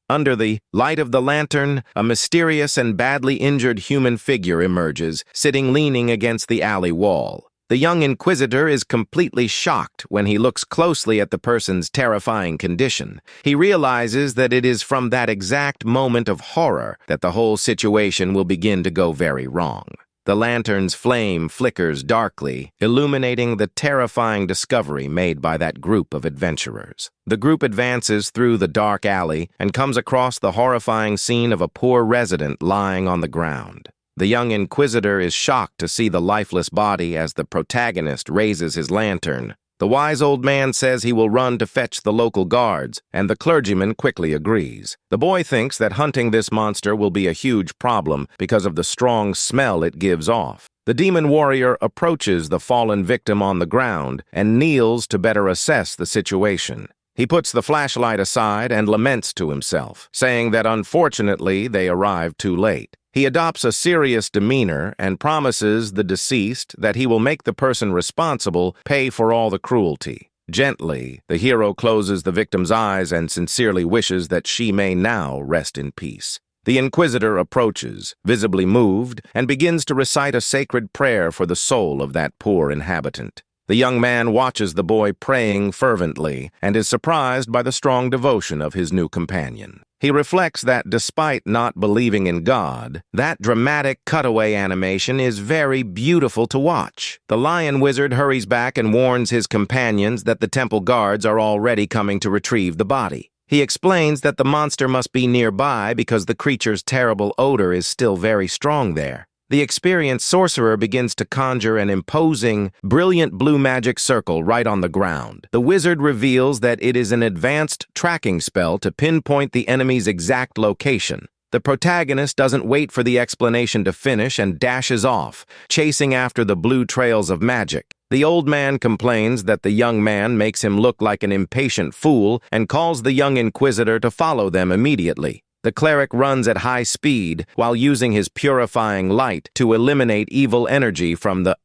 Under the light of the lantern, a mysterious and badly injured human figure emerges, sitting leaning against the alley wall. The young inquisitor is completely shocked when he looks closely at the person's terrifying condition. He realizes that it is from that exact moment of horror that the whole situation will begin to go very wrong. The lantern's flame flickers darkly, illuminating the terrifying discovery made by that group of adventurers. The group advances through the dark alley and comes across the horrifying scene of a poor resident lying on the ground. The young inquisitor is shocked to see the lifeless body as the protagonist raises his lantern. The wise old man says he will run to fetch the local guards, and the clergyman quickly agrees. The boy thinks that hunting this monster will be a huge problem because of the strong smell it gives off. The demon warrior approaches the fallen victim on the ground and kneels to better assess the situation. He puts the flashlight aside and laments to himself, saying that unfortunately they arrived too late. He adopts a serious demeanor and promises the deceased that he will make the person responsible pay for all the cruelty. Gently, the hero closes the victim's eyes and sincerely wishes that she may now rest in peace. The inquisitor approaches, visibly moved, and begins to recite a sacred prayer for the soul of that poor inhabitant. The young man watches the boy praying fervently and is surprised by the strong devotion of his new companion. He reflects that despite not believing in God, that dramatic cutaway animation is very beautiful to watch. The lion wizard hurries back and warns his companions that the temple guards are already coming to retrieve the body. He explains that the monster must be nearby because the creature's terrible odor is still very strong there. The experienced sorcerer begins to conjure an imposing, brilliant blue magic circle right on the ground. The wizard reveals that it is an advanced tracking spell to pinpoint the enemy's exact location. The protagonist doesn't wait for the explanation to finish and dashes off, chasing after the blue trails of magic. The old man complains that the young man makes him look like an impatient fool and calls the young inquisitor to follow them immediately. The cleric runs at high speed while using his purifying light to eliminate evil energy from the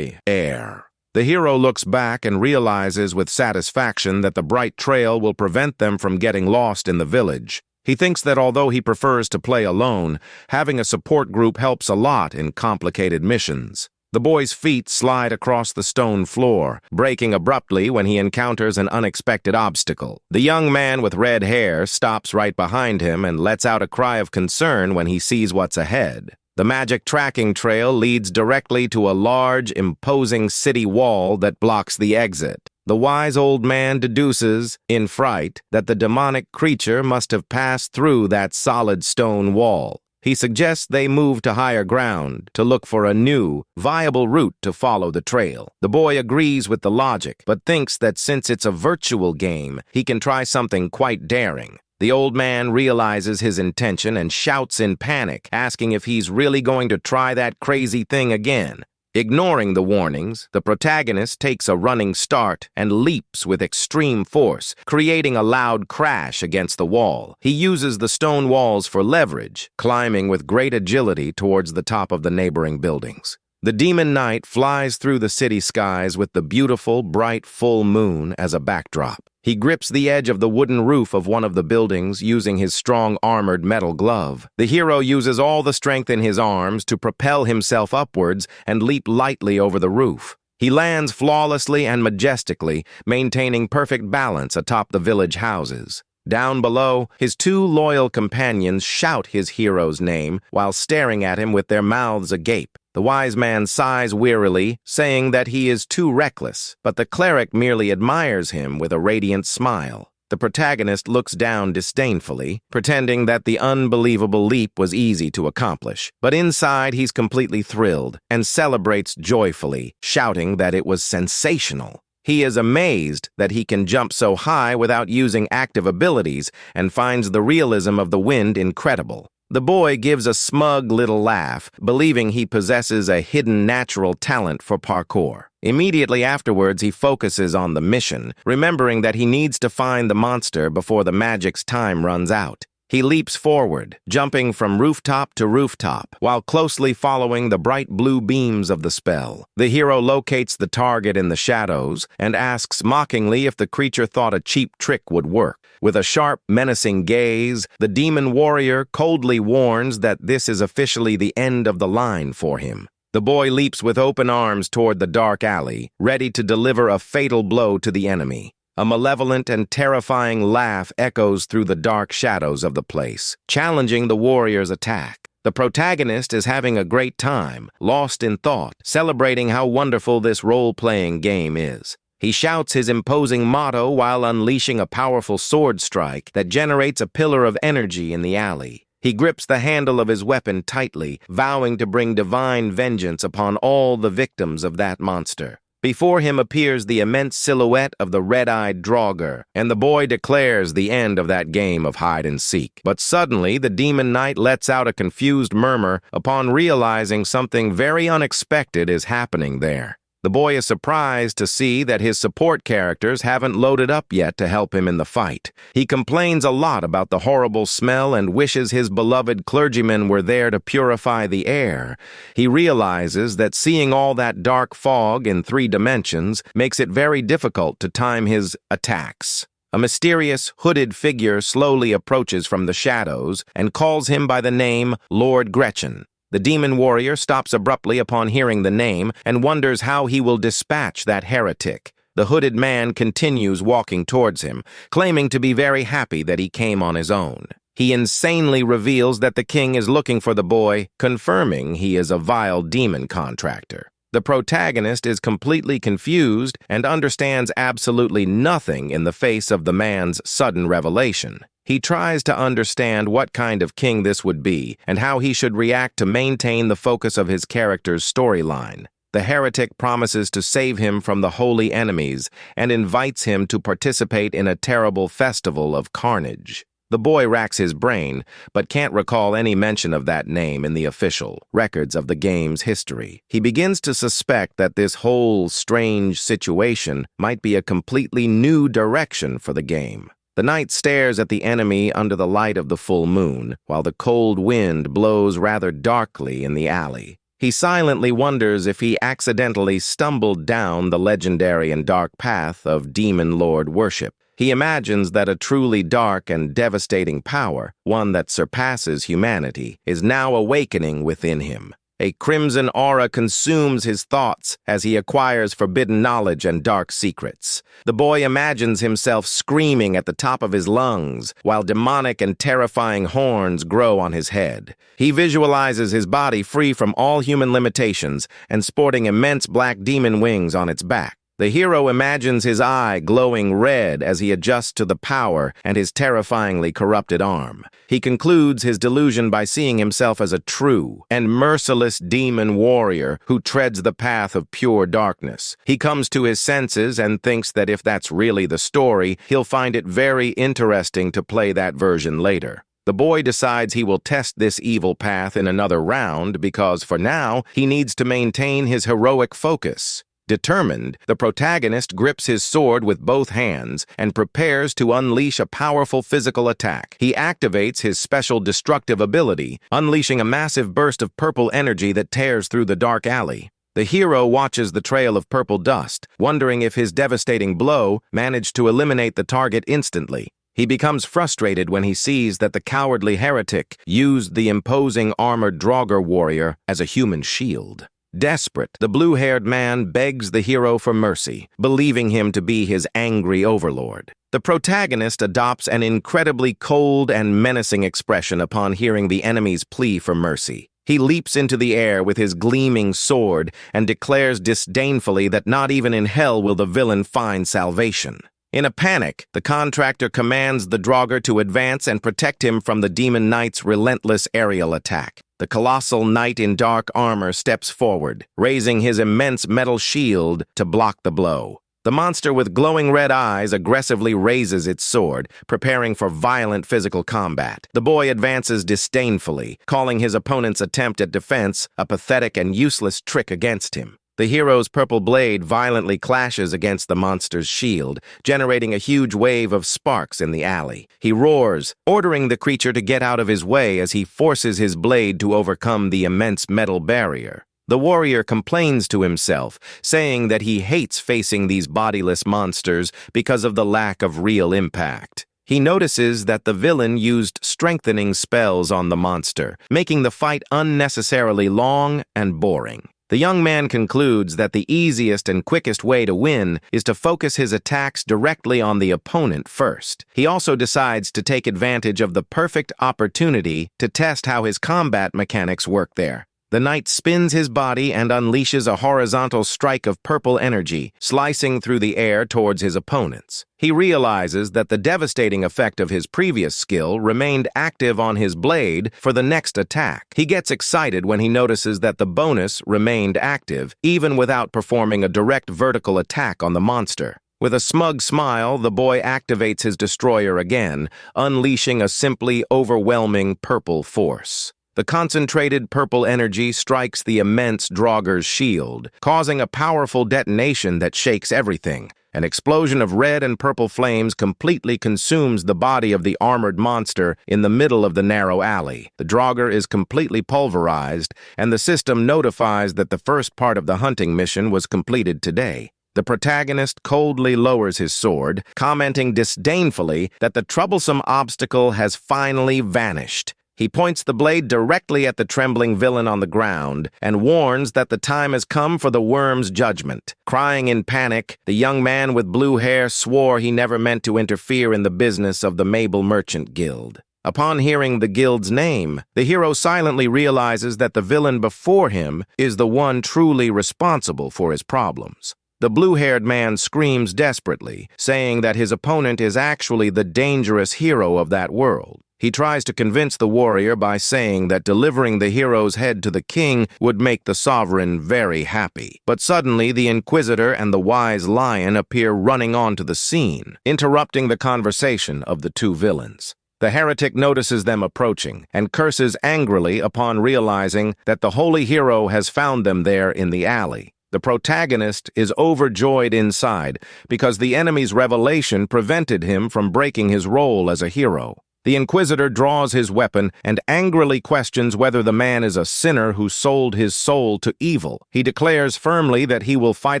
air. The hero looks back and realizes with satisfaction that the bright trail will prevent them from getting lost in the village. He thinks that although he prefers to play alone, having a support group helps a lot in complicated missions. The boy's feet slide across the stone floor, breaking abruptly when he encounters an unexpected obstacle. The young man with red hair stops right behind him and lets out a cry of concern when he sees what's ahead. The magic tracking trail leads directly to a large, imposing city wall that blocks the exit. The wise old man deduces, in fright, that the demonic creature must have passed through that solid stone wall. He suggests they move to higher ground to look for a new, viable route to follow the trail. The boy agrees with the logic, but thinks that since it's a virtual game, he can try something quite daring. The old man realizes his intention and shouts in panic, asking if he's really going to try that crazy thing again. Ignoring the warnings, the protagonist takes a running start and leaps with extreme force, creating a loud crash against the wall. He uses the stone walls for leverage, climbing with great agility towards the top of the neighboring buildings. The demon knight flies through the city skies with the beautiful, bright full moon as a backdrop. He grips the edge of the wooden roof of one of the buildings using his strong armored metal glove. The hero uses all the strength in his arms to propel himself upwards and leap lightly over the roof. He lands flawlessly and majestically, maintaining perfect balance atop the village houses. Down below, his two loyal companions shout his hero's name while staring at him with their mouths agape. The wise man sighs wearily, saying that he is too reckless, but the cleric merely admires him with a radiant smile. The protagonist looks down disdainfully, pretending that the unbelievable leap was easy to accomplish. But inside, he's completely thrilled and celebrates joyfully, shouting that it was sensational. He is amazed that he can jump so high without using active abilities and finds the realism of the wind incredible. The boy gives a smug little laugh, believing he possesses a hidden natural talent for parkour. Immediately afterwards, he focuses on the mission, remembering that he needs to find the monster before the magic's time runs out. He leaps forward, jumping from rooftop to rooftop, while closely following the bright blue beams of the spell. The hero locates the target in the shadows and asks mockingly if the creature thought a cheap trick would work. With a sharp, menacing gaze, the demon warrior coldly warns that this is officially the end of the line for him. The boy leaps with open arms toward the dark alley, ready to deliver a fatal blow to the enemy. A malevolent and terrifying laugh echoes through the dark shadows of the place, challenging the warrior's attack. The protagonist is having a great time, lost in thought, celebrating how wonderful this role-playing game is. He shouts his imposing motto while unleashing a powerful sword strike that generates a pillar of energy in the alley. He grips the handle of his weapon tightly, vowing to bring divine vengeance upon all the victims of that monster. Before him appears the immense silhouette of the red-eyed Draugr, and the boy declares the end of that game of hide-and-seek. But suddenly, the demon knight lets out a confused murmur upon realizing something very unexpected is happening there. The boy is surprised to see that his support characters haven't loaded up yet to help him in the fight. He complains a lot about the horrible smell and wishes his beloved clergymen were there to purify the air. He realizes that seeing all that dark fog in 3 dimensions makes it very difficult to time his attacks. A mysterious, hooded figure slowly approaches from the shadows and calls him by the name Lord Gretchen. The demon warrior stops abruptly upon hearing the name and wonders how he will dispatch that heretic. The hooded man continues walking towards him, claiming to be very happy that he came on his own. He insanely reveals that the king is looking for the boy, confirming he is a vile demon contractor. The protagonist is completely confused and understands absolutely nothing in the face of the man's sudden revelation. He tries to understand what kind of king this would be and how he should react to maintain the focus of his character's storyline. The heretic promises to save him from the holy enemies and invites him to participate in a terrible festival of carnage. The boy racks his brain, but can't recall any mention of that name in the official records of the game's history. He begins to suspect that this whole strange situation might be a completely new direction for the game. The knight stares at the enemy under the light of the full moon, while the cold wind blows rather darkly in the alley. He silently wonders if he accidentally stumbled down the legendary and dark path of demon lord worship. He imagines that a truly dark and devastating power, one that surpasses humanity, is now awakening within him. A crimson aura consumes his thoughts as he acquires forbidden knowledge and dark secrets. The boy imagines himself screaming at the top of his lungs, while demonic and terrifying horns grow on his head. He visualizes his body free from all human limitations and sporting immense black demon wings on its back. The hero imagines his eye glowing red as he adjusts to the power and his terrifyingly corrupted arm. He concludes his delusion by seeing himself as a true and merciless demon warrior who treads the path of pure darkness. He comes to his senses and thinks that if that's really the story, he'll find it very interesting to play that version later. The boy decides he will test this evil path in another round because, for now, he needs to maintain his heroic focus. Determined, the protagonist grips his sword with both hands and prepares to unleash a powerful physical attack. He activates his special destructive ability, unleashing a massive burst of purple energy that tears through the dark alley. The hero watches the trail of purple dust, wondering if his devastating blow managed to eliminate the target instantly. He becomes frustrated when he sees that the cowardly heretic used the imposing armored Draugr warrior as a human shield. Desperate, the blue-haired man begs the hero for mercy, believing him to be his angry overlord. The protagonist adopts an incredibly cold and menacing expression upon hearing the enemy's plea for mercy. He leaps into the air with his gleaming sword and declares disdainfully that not even in hell will the villain find salvation. In a panic, the contractor commands the Draugr to advance and protect him from the demon knight's relentless aerial attack. The colossal knight in dark armor steps forward, raising his immense metal shield to block the blow. The monster with glowing red eyes aggressively raises its sword, preparing for violent physical combat. The boy advances disdainfully, calling his opponent's attempt at defense a pathetic and useless trick against him. The hero's purple blade violently clashes against the monster's shield, generating a huge wave of sparks in the alley. He roars, ordering the creature to get out of his way as he forces his blade to overcome the immense metal barrier. The warrior complains to himself, saying that he hates facing these bodiless monsters because of the lack of real impact. He notices that the villain used strengthening spells on the monster, making the fight unnecessarily long and boring. The young man concludes that the easiest and quickest way to win is to focus his attacks directly on the opponent first. He also decides to take advantage of the perfect opportunity to test how his combat mechanics work there. The knight spins his body and unleashes a horizontal strike of purple energy, slicing through the air towards his opponents. He realizes that the devastating effect of his previous skill remained active on his blade for the next attack. He gets excited when he notices that the bonus remained active, even without performing a direct vertical attack on the monster. With a smug smile, the boy activates his destroyer again, unleashing a simply overwhelming purple force. The concentrated purple energy strikes the immense Draugr's shield, causing a powerful detonation that shakes everything. An explosion of red and purple flames completely consumes the body of the armored monster in the middle of the narrow alley. The Draugr is completely pulverized, and the system notifies that the first part of the hunting mission was completed today. The protagonist coldly lowers his sword, commenting disdainfully that the troublesome obstacle has finally vanished. He points the blade directly at the trembling villain on the ground and warns that the time has come for the worm's judgment. Crying in panic, the young man with blue hair swore he never meant to interfere in the business of the Mabel Merchant Guild. Upon hearing the guild's name, the hero silently realizes that the villain before him is the one truly responsible for his problems. The blue-haired man screams desperately, saying that his opponent is actually the dangerous hero of that world. He tries to convince the warrior by saying that delivering the hero's head to the king would make the sovereign very happy. But suddenly, the Inquisitor and the wise lion appear running onto the scene, interrupting the conversation of the two villains. The heretic notices them approaching and curses angrily upon realizing that the holy hero has found them there in the alley. The protagonist is overjoyed inside because the enemy's revelation prevented him from breaking his role as a hero. The Inquisitor draws his weapon and angrily questions whether the man is a sinner who sold his soul to evil. He declares firmly that he will fight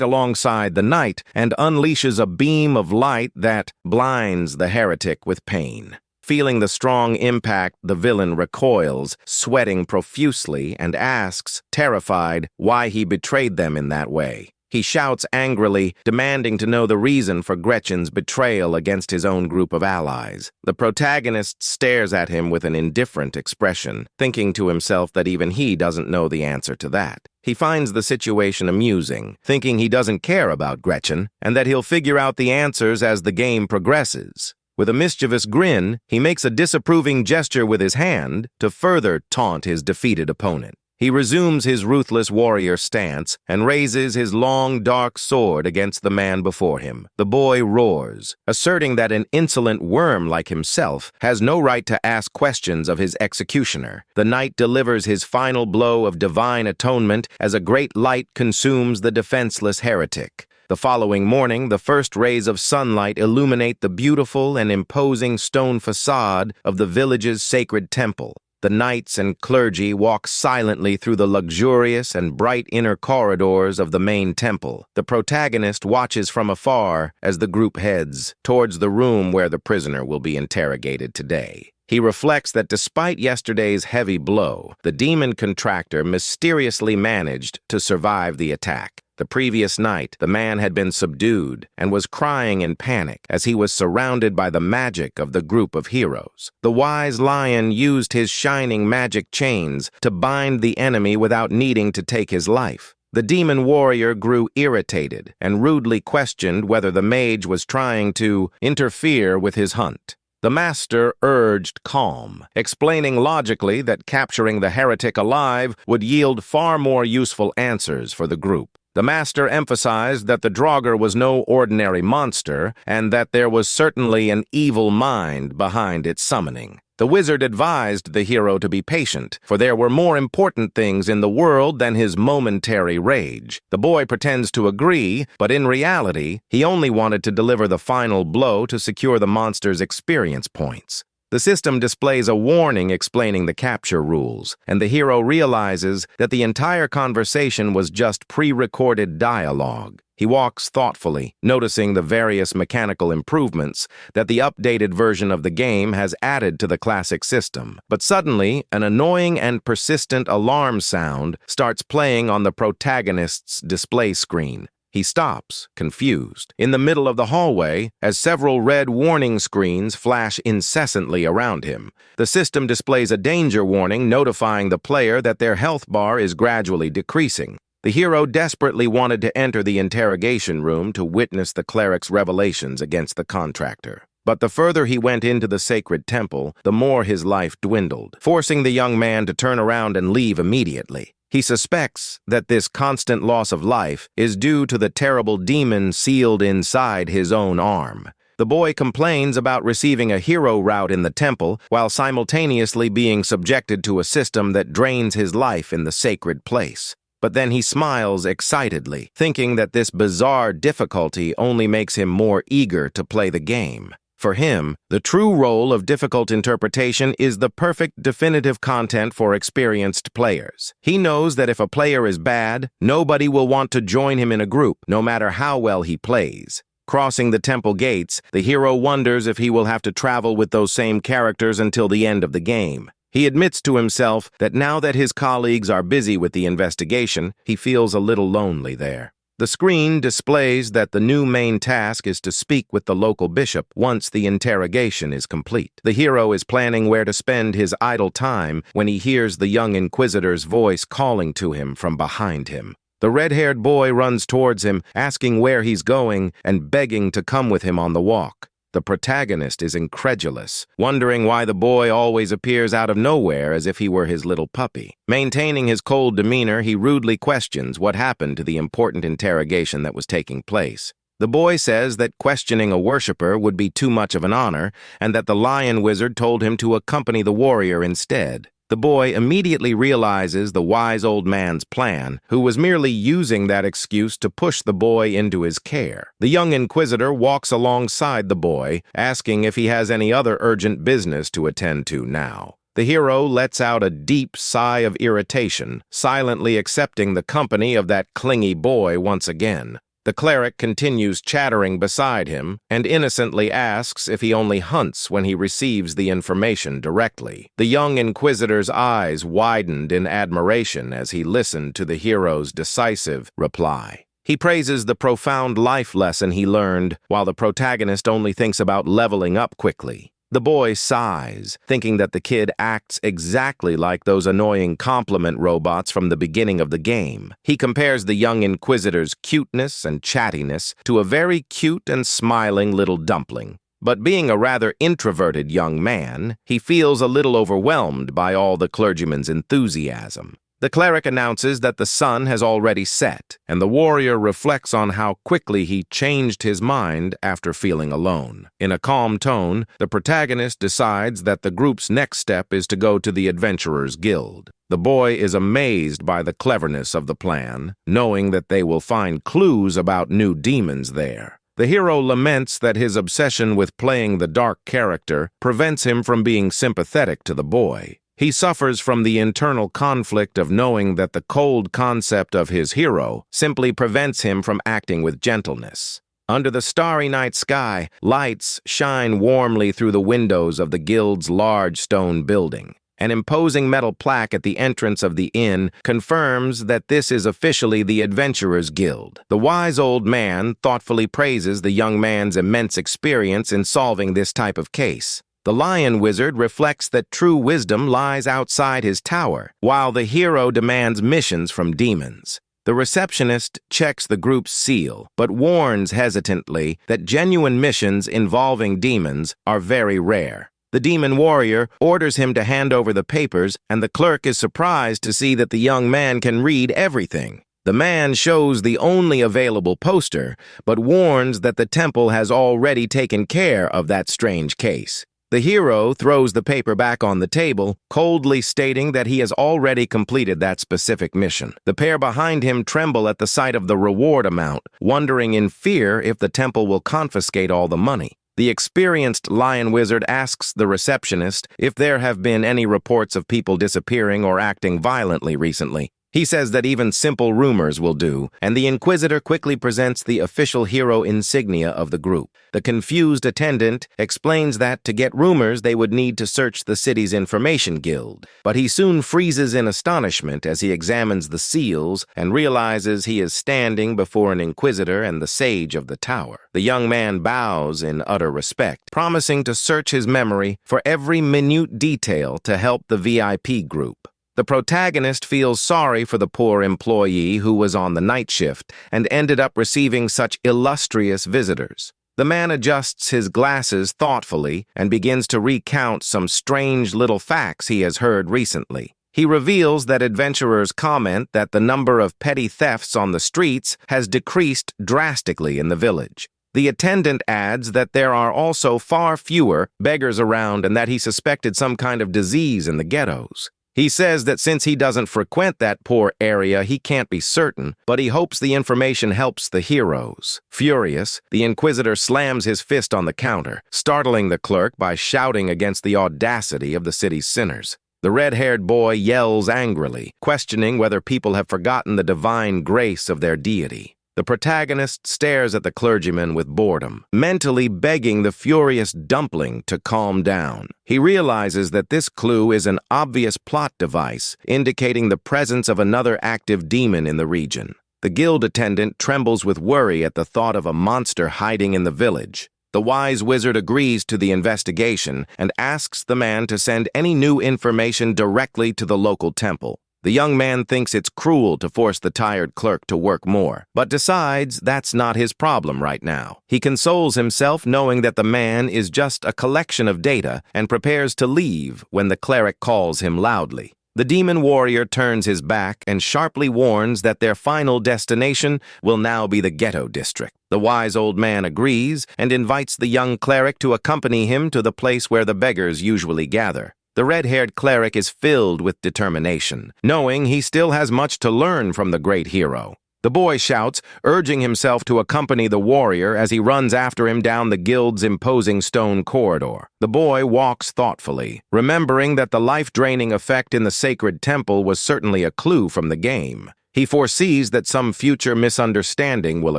alongside the knight and unleashes a beam of light that blinds the heretic with pain. Feeling the strong impact, the villain recoils, sweating profusely, and asks, terrified, why he betrayed them in that way. He shouts angrily, demanding to know the reason for Gretchen's betrayal against his own group of allies. The protagonist stares at him with an indifferent expression, thinking to himself that even he doesn't know the answer to that. He finds the situation amusing, thinking he doesn't care about Gretchen, and that he'll figure out the answers as the game progresses. With a mischievous grin, he makes a disapproving gesture with his hand to further taunt his defeated opponent. He resumes his ruthless warrior stance and raises his long, dark sword against the man before him. The boy roars, asserting that an insolent worm like himself has no right to ask questions of his executioner. The knight delivers his final blow of divine atonement as a great light consumes the defenseless heretic. The following morning, the first rays of sunlight illuminate the beautiful and imposing stone facade of the village's sacred temple. The knights and clergy walk silently through the luxurious and bright inner corridors of the main temple. The protagonist watches from afar as the group heads towards the room where the prisoner will be interrogated today. He reflects that despite yesterday's heavy blow, the demon contractor mysteriously managed to survive the attack. The previous night, the man had been subdued and was crying in panic as he was surrounded by the magic of the group of heroes. The wise lion used his shining magic chains to bind the enemy without needing to take his life. The demon warrior grew irritated and rudely questioned whether the mage was trying to interfere with his hunt. The master urged calm, explaining logically that capturing the heretic alive would yield far more useful answers for the group. The master emphasized that the Draugr was no ordinary monster and that there was certainly an evil mind behind its summoning. The wizard advised the hero to be patient, for there were more important things in the world than his momentary rage. The boy pretends to agree, but in reality, he only wanted to deliver the final blow to secure the monster's experience points. The system displays a warning explaining the capture rules, and the hero realizes that the entire conversation was just pre-recorded dialogue. He walks thoughtfully, noticing the various mechanical improvements that the updated version of the game has added to the classic system. But suddenly, an annoying and persistent alarm sound starts playing on the protagonist's display screen. He stops, confused, in the middle of the hallway as several red warning screens flash incessantly around him. The system displays a danger warning notifying the player that their health bar is gradually decreasing. The hero desperately wanted to enter the interrogation room to witness the cleric's revelations against the contractor. But the further he went into the sacred temple, the more his life dwindled, forcing the young man to turn around and leave immediately. He suspects that this constant loss of life is due to the terrible demon sealed inside his own arm. The boy complains about receiving a hero route in the temple while simultaneously being subjected to a system that drains his life in the sacred place. But then he smiles excitedly, thinking that this bizarre difficulty only makes him more eager to play the game. For him, the true role of difficult interpretation is the perfect definitive content for experienced players. He knows that if a player is bad, nobody will want to join him in a group, no matter how well he plays. Crossing the temple gates, the hero wonders if he will have to travel with those same characters until the end of the game. He admits to himself that now that his colleagues are busy with the investigation, he feels a little lonely there. The screen displays that the new main task is to speak with the local bishop once the interrogation is complete. The hero is planning where to spend his idle time when he hears the young inquisitor's voice calling to him from behind him. The red-haired boy runs towards him, asking where he's going and begging to come with him on the walk. The protagonist is incredulous, wondering why the boy always appears out of nowhere as if he were his little puppy. Maintaining his cold demeanor, he rudely questions what happened to the important interrogation that was taking place. The boy says that questioning a worshiper would be too much of an honor, and that the lion wizard told him to accompany the warrior instead. The boy immediately realizes the wise old man's plan, who was merely using that excuse to push the boy into his care. The young inquisitor walks alongside the boy, asking if he has any other urgent business to attend to now. The hero lets out a deep sigh of irritation, silently accepting the company of that clingy boy once again. The cleric continues chattering beside him and innocently asks if he only hunts when he receives the information directly. The young inquisitor's eyes widened in admiration as he listened to the hero's decisive reply. He praises the profound life lesson he learned, while the protagonist only thinks about leveling up quickly. The boy sighs, thinking that the kid acts exactly like those annoying compliment robots from the beginning of the game. He compares the young inquisitor's cuteness and chattiness to a very cute and smiling little dumpling. But being a rather introverted young man, he feels a little overwhelmed by all the clergyman's enthusiasm. The cleric announces that the sun has already set, and the warrior reflects on how quickly he changed his mind after feeling alone. In a calm tone, the protagonist decides that the group's next step is to go to the Adventurers Guild. The boy is amazed by the cleverness of the plan, knowing that they will find clues about new demons there. The hero laments that his obsession with playing the dark character prevents him from being sympathetic to the boy. He suffers from the internal conflict of knowing that the cold concept of his hero simply prevents him from acting with gentleness. Under the starry night sky, lights shine warmly through the windows of the guild's large stone building. An imposing metal plaque at the entrance of the inn confirms that this is officially the Adventurers Guild. The wise old man thoughtfully praises the young man's immense experience in solving this type of case. The lion wizard reflects that true wisdom lies outside his tower, while the hero demands missions from demons. The receptionist checks the group's seal, but warns hesitantly that genuine missions involving demons are very rare. The demon warrior orders him to hand over the papers, and the clerk is surprised to see that the young man can read everything. The man shows the only available poster, but warns that the temple has already taken care of that strange case. The hero throws the paper back on the table, coldly stating that he has already completed that specific mission. The pair behind him tremble at the sight of the reward amount, wondering in fear if the temple will confiscate all the money. The experienced lion wizard asks the receptionist if there have been any reports of people disappearing or acting violently recently. He says that even simple rumors will do, and the Inquisitor quickly presents the official hero insignia of the group. The confused attendant explains that to get rumors they would need to search the city's information guild, but he soon freezes in astonishment as he examines the seals and realizes he is standing before an Inquisitor and the sage of the tower. The young man bows in utter respect, promising to search his memory for every minute detail to help the VIP group. The protagonist feels sorry for the poor employee who was on the night shift and ended up receiving such illustrious visitors. The man adjusts his glasses thoughtfully and begins to recount some strange little facts he has heard recently. He reveals that adventurers comment that the number of petty thefts on the streets has decreased drastically in the village. The attendant adds that there are also far fewer beggars around and that he suspected some kind of disease in the ghettos. He says that since he doesn't frequent that poor area, he can't be certain, but he hopes the information helps the heroes. Furious, the Inquisitor slams his fist on the counter, startling the clerk by shouting against the audacity of the city's sinners. The red-haired boy yells angrily, questioning whether people have forgotten the divine grace of their deity. The protagonist stares at the clergyman with boredom, mentally begging the furious dumpling to calm down. He realizes that this clue is an obvious plot device, indicating the presence of another active demon in the region. The guild attendant trembles with worry at the thought of a monster hiding in the village. The wise wizard agrees to the investigation and asks the man to send any new information directly to the local temple. The young man thinks it's cruel to force the tired clerk to work more, but decides that's not his problem right now. He consoles himself knowing that the man is just a collection of data and prepares to leave when the cleric calls him loudly. The demon warrior turns his back and sharply warns that their final destination will now be the ghetto district. The wise old man agrees and invites the young cleric to accompany him to the place where the beggars usually gather. The red-haired cleric is filled with determination, knowing he still has much to learn from the great hero. The boy shouts, urging himself to accompany the warrior as he runs after him down the guild's imposing stone corridor. The boy walks thoughtfully, remembering that the life-draining effect in the sacred temple was certainly a clue from the game. He foresees that some future misunderstanding will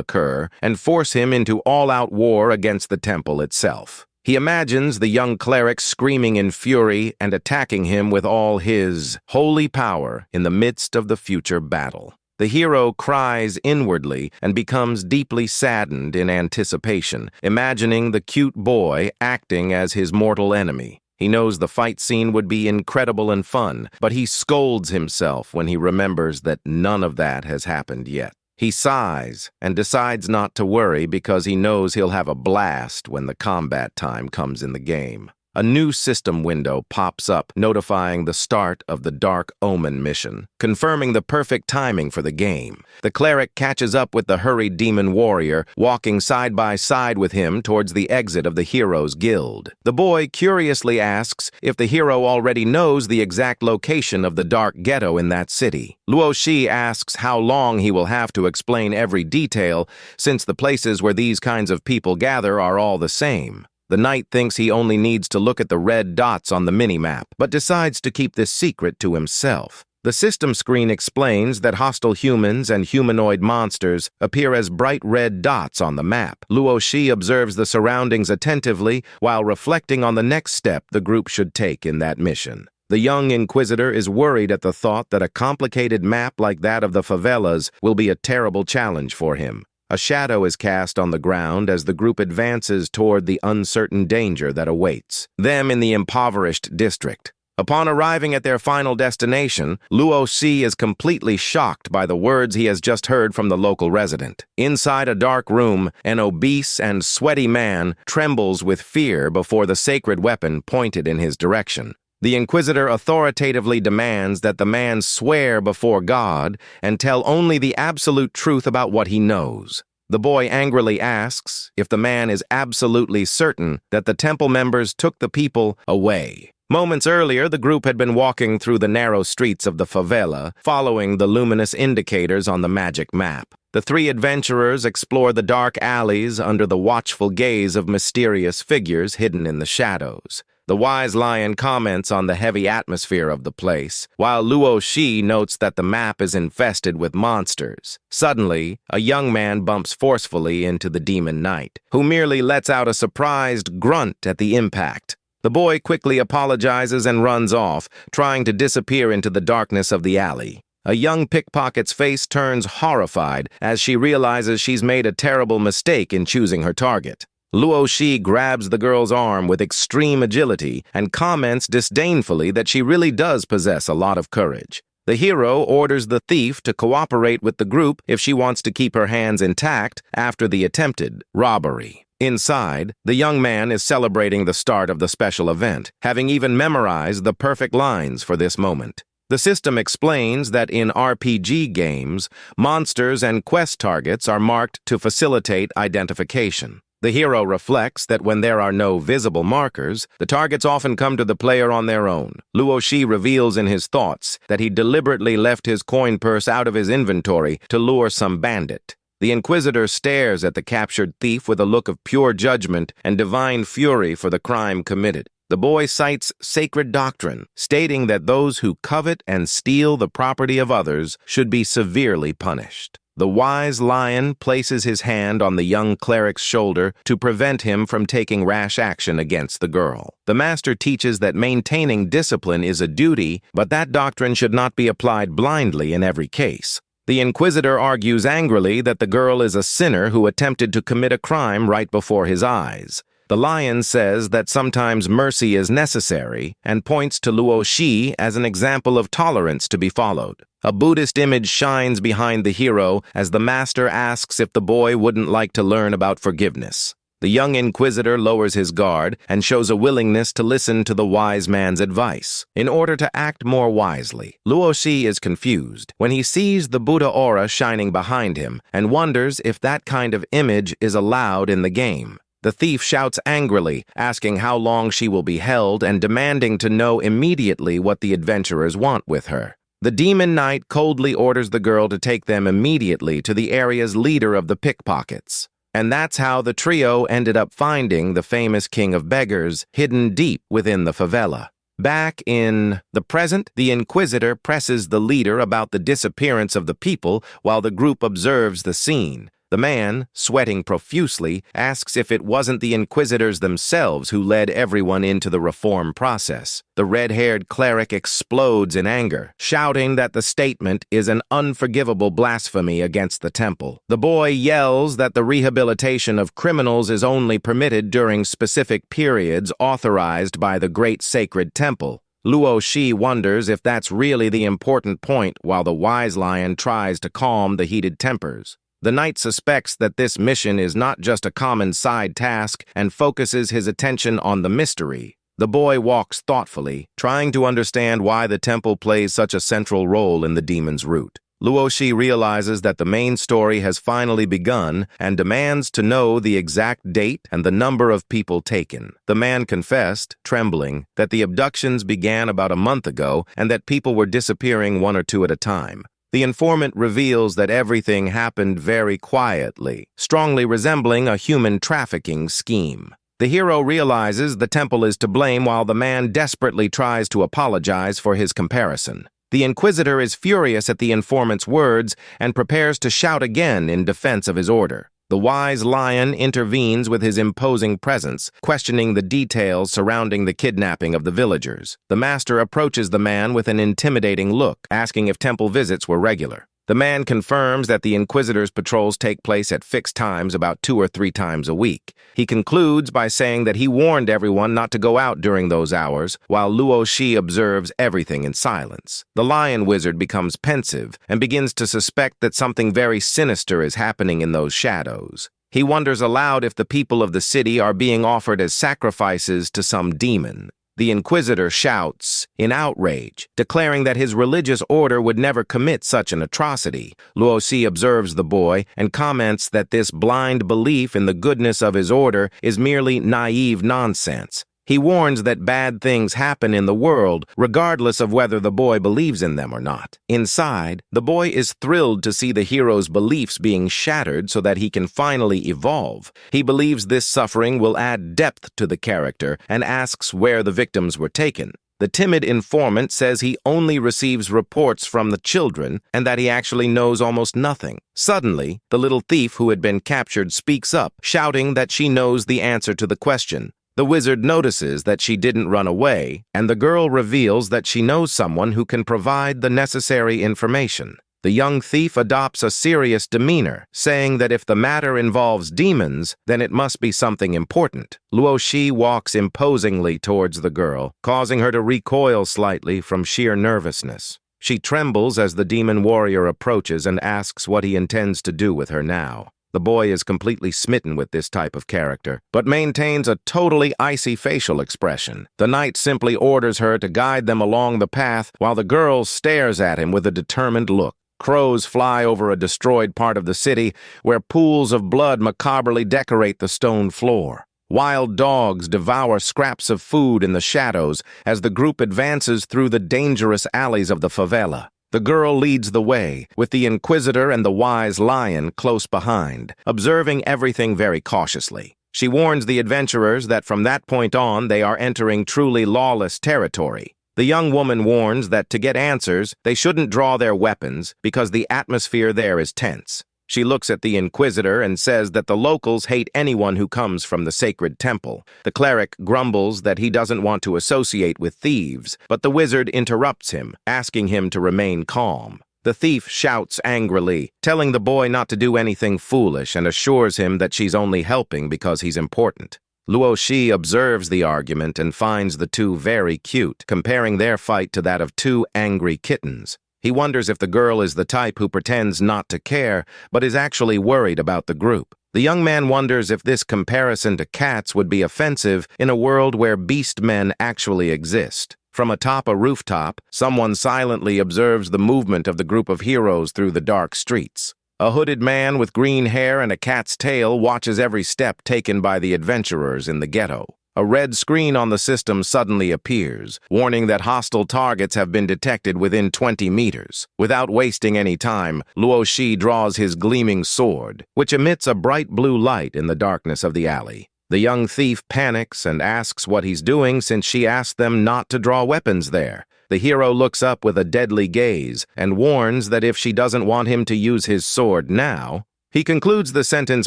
occur and force him into all-out war against the temple itself. He imagines the young cleric screaming in fury and attacking him with all his holy power in the midst of the future battle. The hero cries inwardly and becomes deeply saddened in anticipation, imagining the cute boy acting as his mortal enemy. He knows the fight scene would be incredible and fun, but he scolds himself when he remembers that none of that has happened yet. He sighs and decides not to worry because he knows he'll have a blast when the combat time comes in the game. A new system window pops up, notifying the start of the Dark Omen mission, confirming the perfect timing for the game. The cleric catches up with the hurried demon warrior, walking side by side with him towards the exit of the hero's guild. The boy curiously asks if the hero already knows the exact location of the dark ghetto in that city. Luo Shi asks how long he will have to explain every detail, since the places where these kinds of people gather are all the same. The knight thinks he only needs to look at the red dots on the minimap, but decides to keep this secret to himself. The system screen explains that hostile humans and humanoid monsters appear as bright red dots on the map. Luo Shi observes the surroundings attentively while reflecting on the next step the group should take in that mission. The young inquisitor is worried at the thought that a complicated map like that of the favelas will be a terrible challenge for him. A shadow is cast on the ground as the group advances toward the uncertain danger that awaits them in the impoverished district. Upon arriving at their final destination, Luo Shi is completely shocked by the words he has just heard from the local resident. Inside a dark room, an obese and sweaty man trembles with fear before the sacred weapon pointed in his direction. The Inquisitor authoritatively demands that the man swear before God and tell only the absolute truth about what he knows. The boy angrily asks if the man is absolutely certain that the temple members took the people away. Moments earlier, the group had been walking through the narrow streets of the favela, following the luminous indicators on the magic map. The three adventurers explore the dark alleys under the watchful gaze of mysterious figures hidden in the shadows. The wise lion comments on the heavy atmosphere of the place, while Luo Shi notes that the map is infested with monsters. Suddenly, a young man bumps forcefully into the demon knight, who merely lets out a surprised grunt at the impact. The boy quickly apologizes and runs off, trying to disappear into the darkness of the alley. A young pickpocket's face turns horrified as she realizes she's made a terrible mistake in choosing her target. Luo Shi grabs the girl's arm with extreme agility and comments disdainfully that she really does possess a lot of courage. The hero orders the thief to cooperate with the group if she wants to keep her hands intact after the attempted robbery. Inside, the young man is celebrating the start of the special event, having even memorized the perfect lines for this moment. The system explains that in RPG games, monsters and quest targets are marked to facilitate identification. The hero reflects that when there are no visible markers, the targets often come to the player on their own. Luo Shi reveals in his thoughts that he deliberately left his coin purse out of his inventory to lure some bandit. The Inquisitor stares at the captured thief with a look of pure judgment and divine fury for the crime committed. The boy cites sacred doctrine, stating that those who covet and steal the property of others should be severely punished. The wise lion places his hand on the young cleric's shoulder to prevent him from taking rash action against the girl. The master teaches that maintaining discipline is a duty, but that doctrine should not be applied blindly in every case. The Inquisitor argues angrily that the girl is a sinner who attempted to commit a crime right before his eyes. The lion says that sometimes mercy is necessary and points to Luo Shi as an example of tolerance to be followed. A Buddhist image shines behind the hero as the master asks if the boy wouldn't like to learn about forgiveness. The young inquisitor lowers his guard and shows a willingness to listen to the wise man's advice. In order to act more wisely, Luo Shi is confused when he sees the Buddha aura shining behind him and wonders if that kind of image is allowed in the game. The thief shouts angrily, asking how long she will be held and demanding to know immediately what the adventurers want with her. The demon knight coldly orders the girl to take them immediately to the area's leader of the pickpockets. And that's how the trio ended up finding the famous king of beggars hidden deep within the favela. Back in the present, the Inquisitor presses the leader about the disappearance of the people while the group observes the scene. The man, sweating profusely, asks if it wasn't the Inquisitors themselves who led everyone into the reform process. The red-haired cleric explodes in anger, shouting that the statement is an unforgivable blasphemy against the temple. The boy yells that the rehabilitation of criminals is only permitted during specific periods authorized by the Great Sacred Temple. Luo Shi wonders if that's really the important point while the wise lion tries to calm the heated tempers. The knight suspects that this mission is not just a common side task and focuses his attention on the mystery. The boy walks thoughtfully, trying to understand why the temple plays such a central role in the demon's root. Luo Shi realizes that the main story has finally begun and demands to know the exact date and the number of people taken. The man confessed, trembling, that the abductions began about a month ago and that people were disappearing one or two at a time. The informant reveals that everything happened very quietly, strongly resembling a human trafficking scheme. The hero realizes the temple is to blame while the man desperately tries to apologize for his comparison. The Inquisitor is furious at the informant's words and prepares to shout again in defense of his order. The wise lion intervenes with his imposing presence, questioning the details surrounding the kidnapping of the villagers. The master approaches the man with an intimidating look, asking if temple visits were regular. The man confirms that the Inquisitor's patrols take place at fixed times about 2 or 3 times a week. He concludes by saying that he warned everyone not to go out during those hours, while Luo Shi observes everything in silence. The lion wizard becomes pensive and begins to suspect that something very sinister is happening in those shadows. He wonders aloud if the people of the city are being offered as sacrifices to some demon. The Inquisitor shouts in outrage, declaring that his religious order would never commit such an atrocity. Luo Shi observes the boy and comments that this blind belief in the goodness of his order is merely naive nonsense. He warns that bad things happen in the world, regardless of whether the boy believes in them or not. Inside, the boy is thrilled to see the hero's beliefs being shattered so that he can finally evolve. He believes this suffering will add depth to the character and asks where the victims were taken. The timid informant says he only receives reports from the children and that he actually knows almost nothing. Suddenly, the little thief who had been captured speaks up, shouting that she knows the answer to the question. The wizard notices that she didn't run away, and the girl reveals that she knows someone who can provide the necessary information. The young thief adopts a serious demeanor, saying that if the matter involves demons, then it must be something important. Luo Shi walks imposingly towards the girl, causing her to recoil slightly from sheer nervousness. She trembles as the demon warrior approaches and asks what he intends to do with her now. The boy is completely smitten with this type of character, but maintains a totally icy facial expression. The knight simply orders her to guide them along the path while the girl stares at him with a determined look. Crows fly over a destroyed part of the city where pools of blood macabrely decorate the stone floor. Wild dogs devour scraps of food in the shadows as the group advances through the dangerous alleys of the favela. The girl leads the way, with the Inquisitor and the wise lion close behind, observing everything very cautiously. She warns the adventurers that from that point on they are entering truly lawless territory. The young woman warns that to get answers, they shouldn't draw their weapons because the atmosphere there is tense. She looks at the Inquisitor and says that the locals hate anyone who comes from the sacred temple. The cleric grumbles that he doesn't want to associate with thieves, but the wizard interrupts him, asking him to remain calm. The thief shouts angrily, telling the boy not to do anything foolish and assures him that she's only helping because he's important. Luo Shi observes the argument and finds the two very cute, comparing their fight to that of 2 angry kittens. He wonders if the girl is the type who pretends not to care, but is actually worried about the group. The young man wonders if this comparison to cats would be offensive in a world where beast men actually exist. From atop a rooftop, someone silently observes the movement of the group of heroes through the dark streets. A hooded man with green hair and a cat's tail watches every step taken by the adventurers in the ghetto. A red screen on the system suddenly appears, warning that hostile targets have been detected within 20 meters. Without wasting any time, Luo Shi draws his gleaming sword, which emits a bright blue light in the darkness of the alley. The young thief panics and asks what he's doing since she asked them not to draw weapons there. The hero looks up with a deadly gaze and warns that if she doesn't want him to use his sword now, he concludes the sentence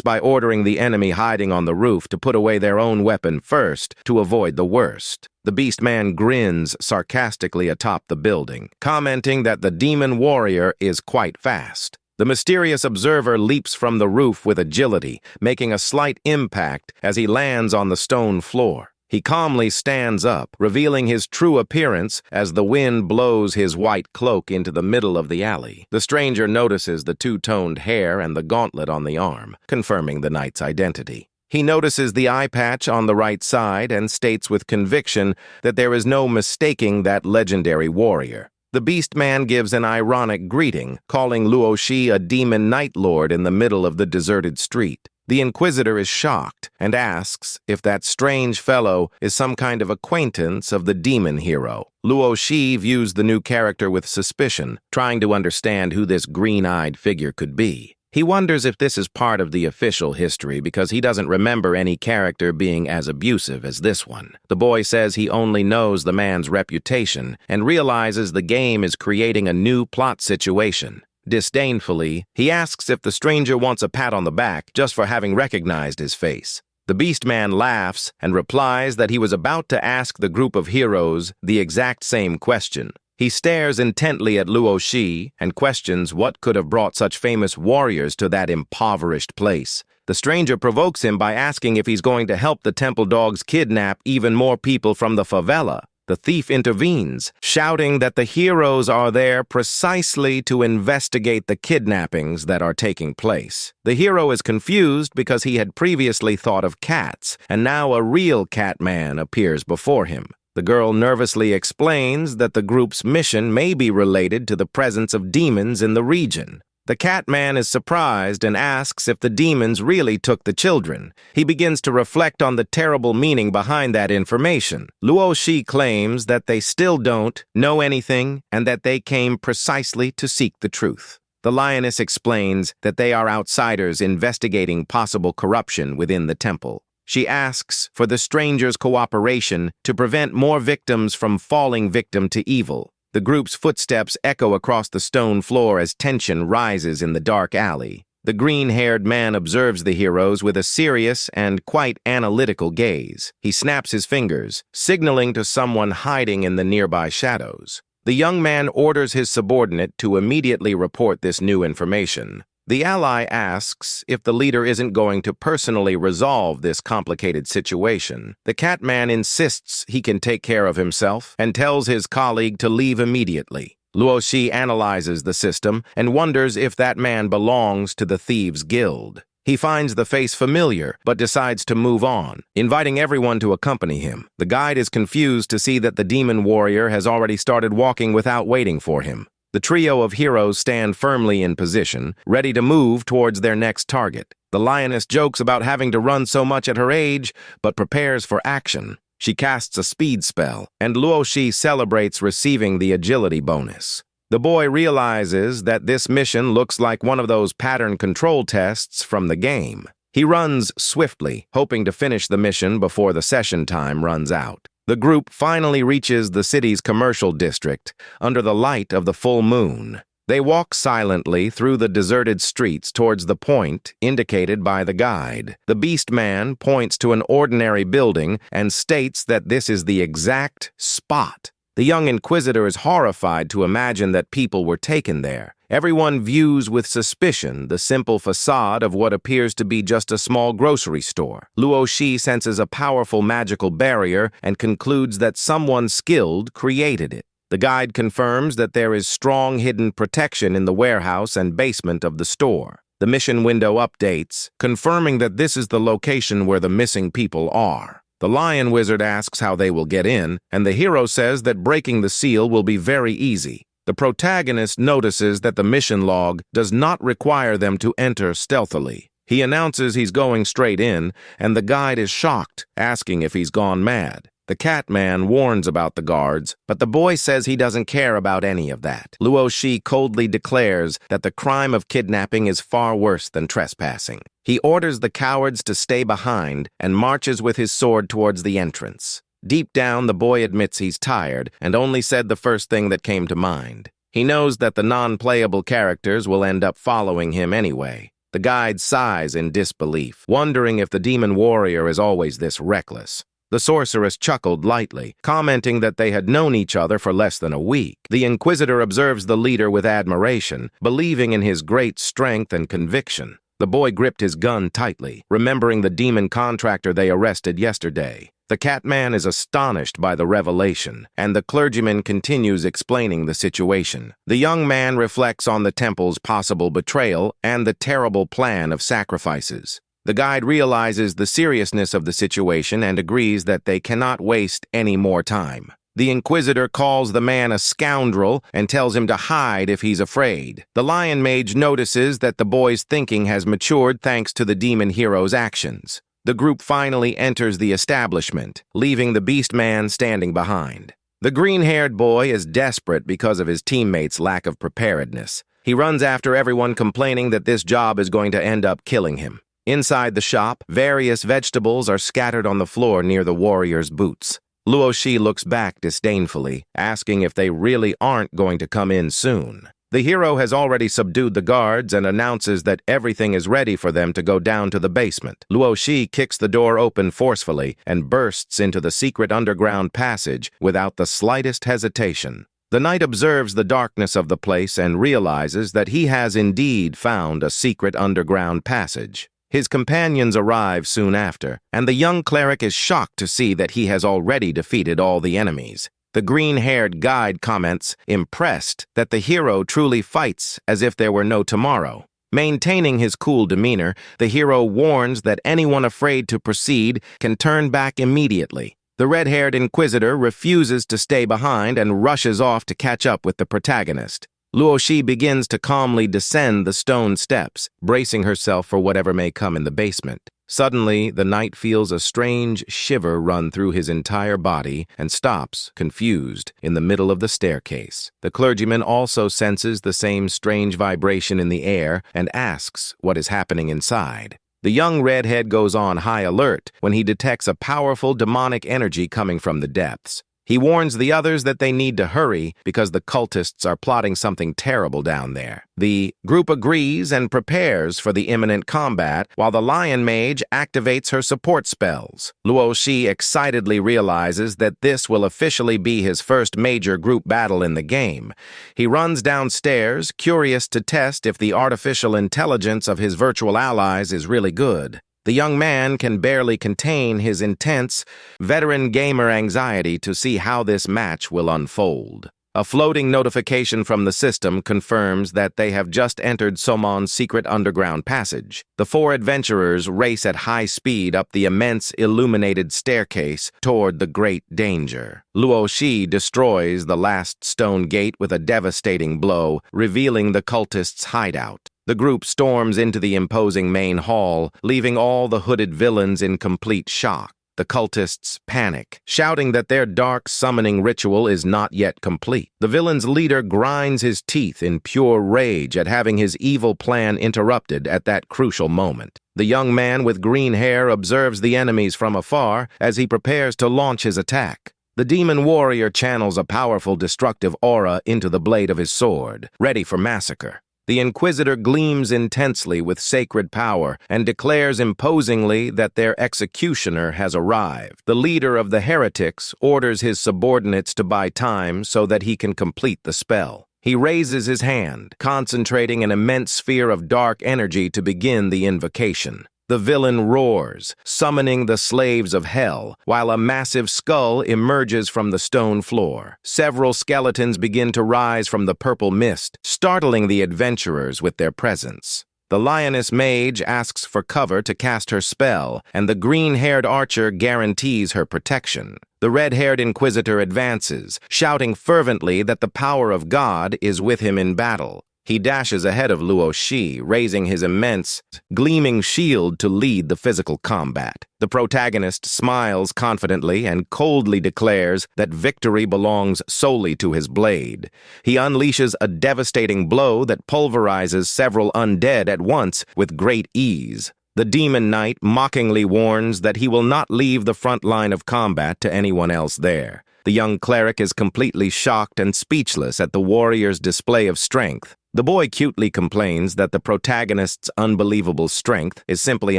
by ordering the enemy hiding on the roof to put away their own weapon first to avoid the worst. The beast man grins sarcastically atop the building, commenting that the demon warrior is quite fast. The mysterious observer leaps from the roof with agility, making a slight impact as he lands on the stone floor. He calmly stands up, revealing his true appearance as the wind blows his white cloak into the middle of the alley. The stranger notices the two-toned hair and the gauntlet on the arm, confirming the knight's identity. He notices the eye patch on the right side and states with conviction that there is no mistaking that legendary warrior. The beast man gives an ironic greeting, calling Luo Shi a demon night lord in the middle of the deserted street. The Inquisitor is shocked and asks if that strange fellow is some kind of acquaintance of the demon hero. Luo Shi views the new character with suspicion, trying to understand who this green-eyed figure could be. He wonders if this is part of the official history because he doesn't remember any character being as abusive as this one. The boy says he only knows the man's reputation and realizes the game is creating a new plot situation. Disdainfully, he asks if the stranger wants a pat on the back just for having recognized his face. The beast man laughs and replies that he was about to ask the group of heroes the exact same question. He stares intently at Luo Shi and questions what could have brought such famous warriors to that impoverished place. The stranger provokes him by asking if he's going to help the temple dogs kidnap even more people from the favela. The thief intervenes, shouting that the heroes are there precisely to investigate the kidnappings that are taking place. The hero is confused because he had previously thought of cats, and now a real cat man appears before him. The girl nervously explains that the group's mission may be related to the presence of demons in the region. The cat man is surprised and asks if the demons really took the children. He begins to reflect on the terrible meaning behind that information. Luo Shi claims that they still don't know anything and that they came precisely to seek the truth. The lioness explains that they are outsiders investigating possible corruption within the temple. She asks for the stranger's cooperation to prevent more victims from falling victim to evil. The group's footsteps echo across the stone floor as tension rises in the dark alley. The green-haired man observes the heroes with a serious and quite analytical gaze. He snaps his fingers, signaling to someone hiding in the nearby shadows. The young man orders his subordinate to immediately report this new information. The ally asks if the leader isn't going to personally resolve this complicated situation. The Catman insists he can take care of himself and tells his colleague to leave immediately. Luo Shi analyzes the system and wonders if that man belongs to the Thieves' Guild. He finds the face familiar, but decides to move on, inviting everyone to accompany him. The guide is confused to see that the demon warrior has already started walking without waiting for him. The trio of heroes stand firmly in position, ready to move towards their next target. The lioness jokes about having to run so much at her age, but prepares for action. She casts a speed spell, and Luo Shi celebrates receiving the agility bonus. The boy realizes that this mission looks like one of those pattern control tests from the game. He runs swiftly, hoping to finish the mission before the session time runs out. The group finally reaches the city's commercial district under the light of the full moon. They walk silently through the deserted streets towards the point indicated by the guide. The beast man points to an ordinary building and states that this is the exact spot. The young inquisitor is horrified to imagine that people were taken there. Everyone views with suspicion the simple facade of what appears to be just a small grocery store. Luo Shi senses a powerful magical barrier and concludes that someone skilled created it. The guide confirms that there is strong hidden protection in the warehouse and basement of the store. The mission window updates, confirming that this is the location where the missing people are. The lion wizard asks how they will get in, and the hero says that breaking the seal will be very easy. The protagonist notices that the mission log does not require them to enter stealthily. He announces he's going straight in, and the guide is shocked, asking if he's gone mad. The Catman warns about the guards, but the boy says he doesn't care about any of that. Luo Shi coldly declares that the crime of kidnapping is far worse than trespassing. He orders the cowards to stay behind and marches with his sword towards the entrance. Deep down, the boy admits he's tired and only said the first thing that came to mind. He knows that the non-playable characters will end up following him anyway. The guide sighs in disbelief, wondering if the demon warrior is always this reckless. The sorceress chuckled lightly, commenting that they had known each other for less than a week. The inquisitor observes the leader with admiration, believing in his great strength and conviction. The boy gripped his gun tightly, remembering the demon contractor they arrested yesterday. The Catman is astonished by the revelation, and the clergyman continues explaining the situation. The young man reflects on the temple's possible betrayal and the terrible plan of sacrifices. The guide realizes the seriousness of the situation and agrees that they cannot waste any more time. The Inquisitor calls the man a scoundrel and tells him to hide if he's afraid. The Lion Mage notices that the boy's thinking has matured thanks to the demon hero's actions. The group finally enters the establishment, leaving the Beast Man standing behind. The green-haired boy is desperate because of his teammates' lack of preparedness. He runs after everyone, complaining that this job is going to end up killing him. Inside the shop, various vegetables are scattered on the floor near the warrior's boots. Luo Shi looks back disdainfully, asking if they really aren't going to come in soon. The hero has already subdued the guards and announces that everything is ready for them to go down to the basement. Luo Shi kicks the door open forcefully and bursts into the secret underground passage without the slightest hesitation. The knight observes the darkness of the place and realizes that he has indeed found a secret underground passage. His companions arrive soon after, and the young cleric is shocked to see that he has already defeated all the enemies. The green-haired guide comments, impressed, that the hero truly fights as if there were no tomorrow. Maintaining his cool demeanor, the hero warns that anyone afraid to proceed can turn back immediately. The red-haired inquisitor refuses to stay behind and rushes off to catch up with the protagonist. Luo Shi begins to calmly descend the stone steps, bracing herself for whatever may come in the basement. Suddenly, the knight feels a strange shiver run through his entire body and stops, confused, in the middle of the staircase. The clergyman also senses the same strange vibration in the air and asks what is happening inside. The young redhead goes on high alert when he detects a powerful demonic energy coming from the depths. He warns the others that they need to hurry because the cultists are plotting something terrible down there. The group agrees and prepares for the imminent combat while the lion mage activates her support spells. Luo Shi excitedly realizes that this will officially be his first major group battle in the game. He runs downstairs, curious to test if the artificial intelligence of his virtual allies is really good. The young man can barely contain his intense, veteran gamer anxiety to see how this match will unfold. A floating notification from the system confirms that they have just entered Somon's secret underground passage. The four adventurers race at high speed up the immense illuminated staircase toward the great danger. Luo Shi destroys the last stone gate with a devastating blow, revealing the cultists' hideout. The group storms into the imposing main hall, leaving all the hooded villains in complete shock. The cultists panic, shouting that their dark summoning ritual is not yet complete. The villain's leader grinds his teeth in pure rage at having his evil plan interrupted at that crucial moment. The young man with green hair observes the enemies from afar as he prepares to launch his attack. The demon warrior channels a powerful destructive aura into the blade of his sword, ready for massacre. The Inquisitor gleams intensely with sacred power and declares imposingly that their executioner has arrived. The leader of the heretics orders his subordinates to buy time so that he can complete the spell. He raises his hand, concentrating an immense sphere of dark energy to begin the invocation. The villain roars, summoning the slaves of hell, while a massive skull emerges from the stone floor. Several skeletons begin to rise from the purple mist, startling the adventurers with their presence. The lioness mage asks for cover to cast her spell, and the green-haired archer guarantees her protection. The red-haired inquisitor advances, shouting fervently that the power of God is with him in battle. He dashes ahead of Luo Shi, raising his immense, gleaming shield to lead the physical combat. The protagonist smiles confidently and coldly declares that victory belongs solely to his blade. He unleashes a devastating blow that pulverizes several undead at once with great ease. The demon knight mockingly warns that he will not leave the front line of combat to anyone else there. The young cleric is completely shocked and speechless at the warrior's display of strength. The boy cutely complains that the protagonist's unbelievable strength is simply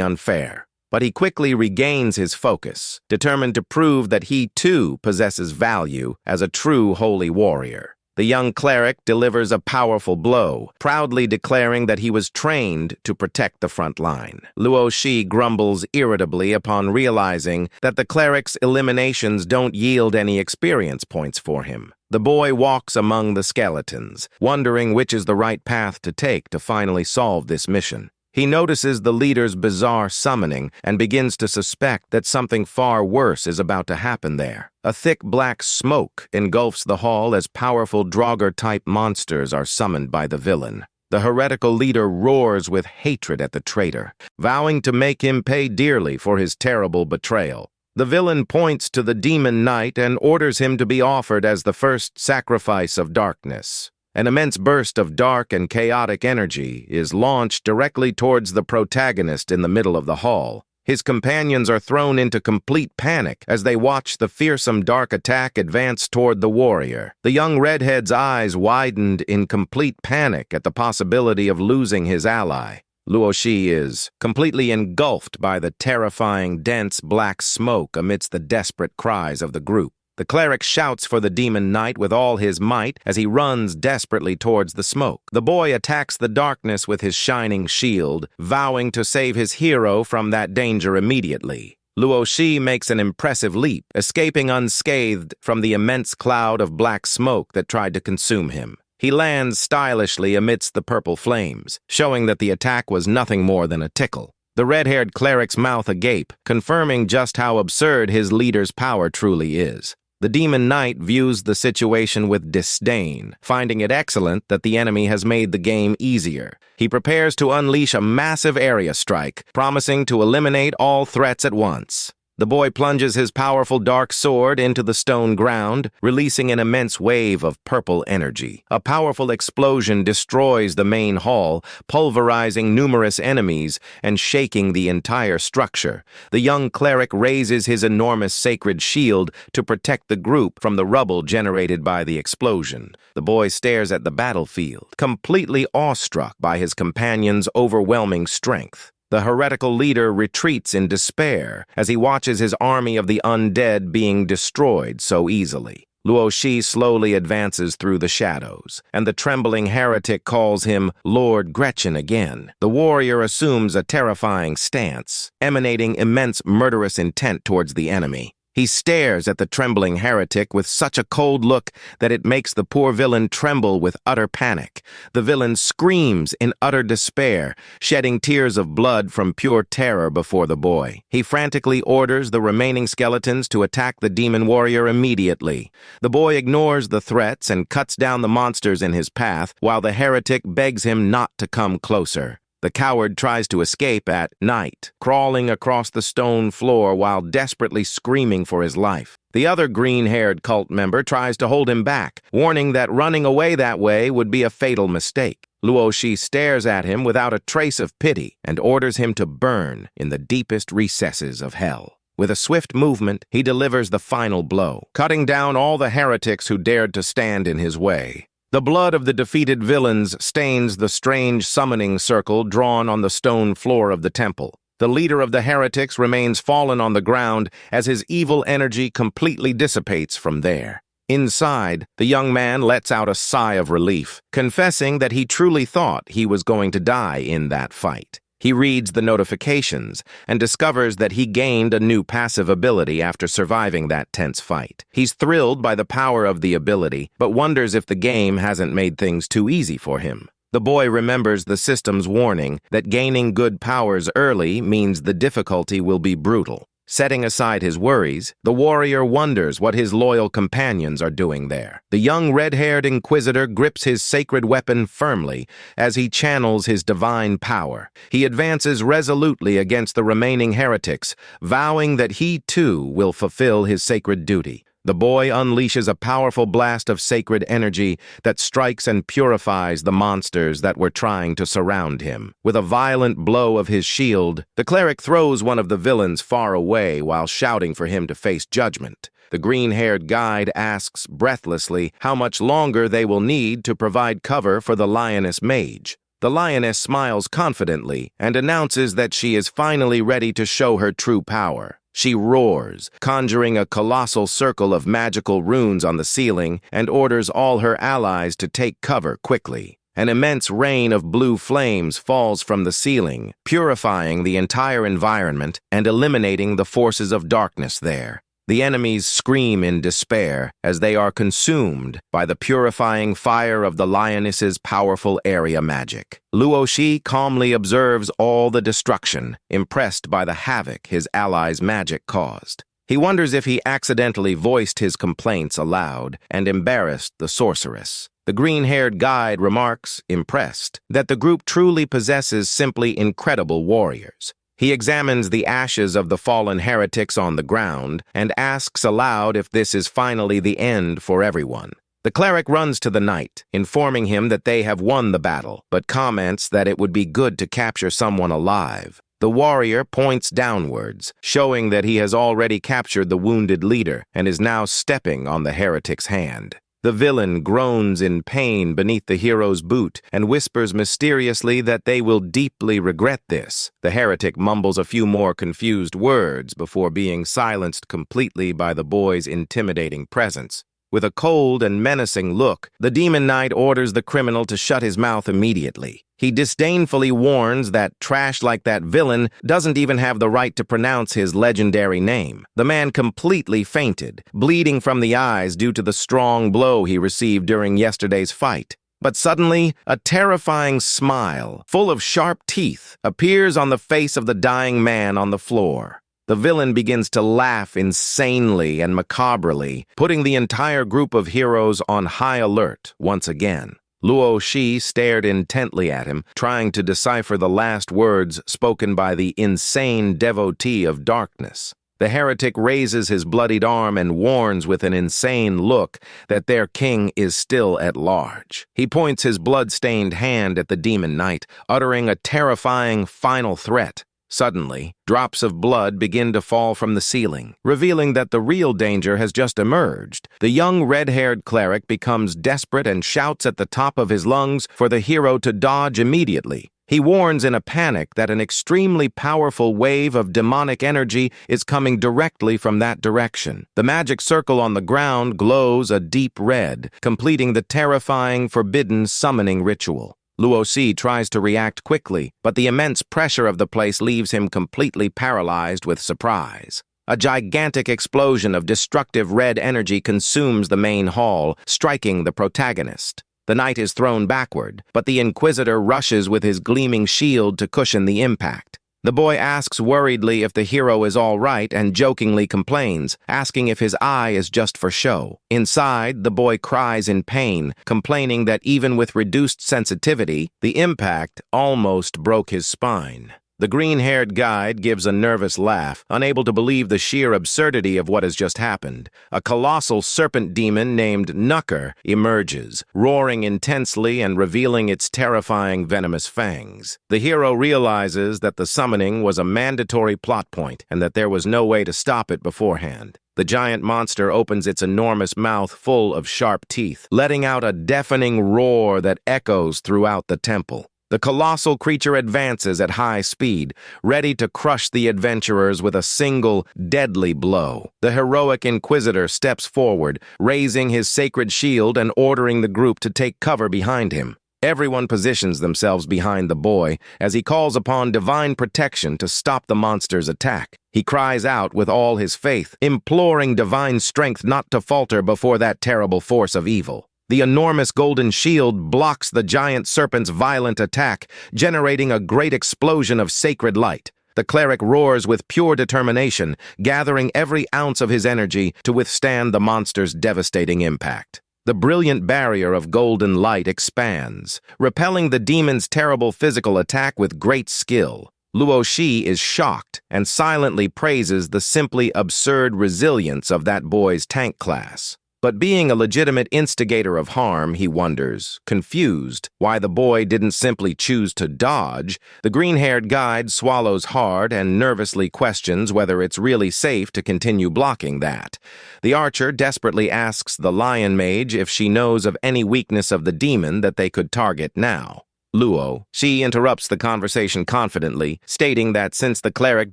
unfair, but he quickly regains his focus, determined to prove that he too possesses value as a true holy warrior. The young cleric delivers a powerful blow, proudly declaring that he was trained to protect the front line. Luo Shi grumbles irritably upon realizing that the cleric's eliminations don't yield any experience points for him. The boy walks among the skeletons, wondering which is the right path to take to finally solve this mission. He notices the leader's bizarre summoning and begins to suspect that something far worse is about to happen there. A thick black smoke engulfs the hall as powerful Draugr-type monsters are summoned by the villain. The heretical leader roars with hatred at the traitor, vowing to make him pay dearly for his terrible betrayal. The villain points to the demon knight and orders him to be offered as the first sacrifice of darkness. An immense burst of dark and chaotic energy is launched directly towards the protagonist in the middle of the hall. His companions are thrown into complete panic as they watch the fearsome dark attack advance toward the warrior. The young redhead's eyes widened in complete panic at the possibility of losing his ally. Luoshi is completely engulfed by the terrifying, dense black smoke amidst the desperate cries of the group. The cleric shouts for the demon knight with all his might as he runs desperately towards the smoke. The boy attacks the darkness with his shining shield, vowing to save his hero from that danger immediately. Luoshi makes an impressive leap, escaping unscathed from the immense cloud of black smoke that tried to consume him. He lands stylishly amidst the purple flames, showing that the attack was nothing more than a tickle. The red-haired cleric's mouth agape, confirming just how absurd his leader's power truly is. The demon knight views the situation with disdain, finding it excellent that the enemy has made the game easier. He prepares to unleash a massive area strike, promising to eliminate all threats at once. The boy plunges his powerful dark sword into the stone ground, releasing an immense wave of purple energy. A powerful explosion destroys the main hall, pulverizing numerous enemies and shaking the entire structure. The young cleric raises his enormous sacred shield to protect the group from the rubble generated by the explosion. The boy stares at the battlefield, completely awestruck by his companion's overwhelming strength. The heretical leader retreats in despair as he watches his army of the undead being destroyed so easily. Luoshi slowly advances through the shadows, and the trembling heretic calls him Lord Gretchen again. The warrior assumes a terrifying stance, emanating immense murderous intent towards the enemy. He stares at the trembling heretic with such a cold look that it makes the poor villain tremble with utter panic. The villain screams in utter despair, shedding tears of blood from pure terror before the boy. He frantically orders the remaining skeletons to attack the demon warrior immediately. The boy ignores the threats and cuts down the monsters in his path, while the heretic begs him not to come closer. The coward tries to escape at night, crawling across the stone floor while desperately screaming for his life. The other green-haired cult member tries to hold him back, warning that running away that way would be a fatal mistake. Luoshi stares at him without a trace of pity and orders him to burn in the deepest recesses of hell. With a swift movement, he delivers the final blow, cutting down all the heretics who dared to stand in his way. The blood of the defeated villains stains the strange summoning circle drawn on the stone floor of the temple. The leader of the heretics remains fallen on the ground as his evil energy completely dissipates from there. Inside, the young man lets out a sigh of relief, confessing that he truly thought he was going to die in that fight. He reads the notifications and discovers that he gained a new passive ability after surviving that tense fight. He's thrilled by the power of the ability, but wonders if the game hasn't made things too easy for him. The boy remembers the system's warning that gaining good powers early means the difficulty will be brutal. Setting aside his worries, the warrior wonders what his loyal companions are doing there. The young red-haired inquisitor grips his sacred weapon firmly as he channels his divine power. He advances resolutely against the remaining heretics, vowing that he too will fulfill his sacred duty. The boy unleashes a powerful blast of sacred energy that strikes and purifies the monsters that were trying to surround him. With a violent blow of his shield, the cleric throws one of the villains far away while shouting for him to face judgment. The green-haired guide asks breathlessly how much longer they will need to provide cover for the lioness mage. The lioness smiles confidently and announces that she is finally ready to show her true power. She roars, conjuring a colossal circle of magical runes on the ceiling, and orders all her allies to take cover quickly. An immense rain of blue flames falls from the ceiling, purifying the entire environment and eliminating the forces of darkness there. The enemies scream in despair as they are consumed by the purifying fire of the lioness's powerful area magic. Luoshi calmly observes all the destruction, impressed by the havoc his allies' magic caused. He wonders if he accidentally voiced his complaints aloud and embarrassed the sorceress. The green-haired guide remarks, impressed, that the group truly possesses simply incredible warriors. He examines the ashes of the fallen heretics on the ground and asks aloud if this is finally the end for everyone. The cleric runs to the knight, informing him that they have won the battle, but comments that it would be good to capture someone alive. The warrior points downwards, showing that he has already captured the wounded leader and is now stepping on the heretic's hand. The villain groans in pain beneath the hero's boot and whispers mysteriously that they will deeply regret this. The heretic mumbles a few more confused words before being silenced completely by the boy's intimidating presence. With a cold and menacing look, the demon knight orders the criminal to shut his mouth immediately. He disdainfully warns that trash like that villain doesn't even have the right to pronounce his legendary name. The man completely fainted, bleeding from the eyes due to the strong blow he received during yesterday's fight. But suddenly, a terrifying smile, full of sharp teeth, appears on the face of the dying man on the floor. The villain begins to laugh insanely and macabrely, putting the entire group of heroes on high alert once again. Luo Shi stared intently at him, trying to decipher the last words spoken by the insane devotee of darkness. The heretic raises his bloodied arm and warns with an insane look that their king is still at large. He points his blood-stained hand at the demon knight, uttering a terrifying final threat. Suddenly, drops of blood begin to fall from the ceiling, revealing that the real danger has just emerged. The young red-haired cleric becomes desperate and shouts at the top of his lungs for the hero to dodge immediately. He warns in a panic that an extremely powerful wave of demonic energy is coming directly from that direction. The magic circle on the ground glows a deep red, completing the terrifying, forbidden summoning ritual. Luo Shi tries to react quickly, but the immense pressure of the place leaves him completely paralyzed with surprise. A gigantic explosion of destructive red energy consumes the main hall, striking the protagonist. The knight is thrown backward, but the Inquisitor rushes with his gleaming shield to cushion the impact. The boy asks worriedly if the hero is all right and jokingly complains, asking if his eye is just for show. Inside, the boy cries in pain, complaining that even with reduced sensitivity, the impact almost broke his spine. The green-haired guide gives a nervous laugh, unable to believe the sheer absurdity of what has just happened. A colossal serpent demon named Nucker emerges, roaring intensely and revealing its terrifying venomous fangs. The hero realizes that the summoning was a mandatory plot point and that there was no way to stop it beforehand. The giant monster opens its enormous mouth full of sharp teeth, letting out a deafening roar that echoes throughout the temple. The colossal creature advances at high speed, ready to crush the adventurers with a single, deadly blow. The heroic Inquisitor steps forward, raising his sacred shield and ordering the group to take cover behind him. Everyone positions themselves behind the boy as he calls upon divine protection to stop the monster's attack. He cries out with all his faith, imploring divine strength not to falter before that terrible force of evil. The enormous golden shield blocks the giant serpent's violent attack, generating a great explosion of sacred light. The cleric roars with pure determination, gathering every ounce of his energy to withstand the monster's devastating impact. The brilliant barrier of golden light expands, repelling the demon's terrible physical attack with great skill. Luo Shi is shocked and silently praises the simply absurd resilience of that boy's tank class. But being a legitimate instigator of harm, he wonders, confused, why the boy didn't simply choose to dodge. The green-haired guide swallows hard and nervously questions whether it's really safe to continue blocking that. The archer desperately asks the lion mage if she knows of any weakness of the demon that they could target now. Luo Shi interrupts the conversation confidently, stating that since the cleric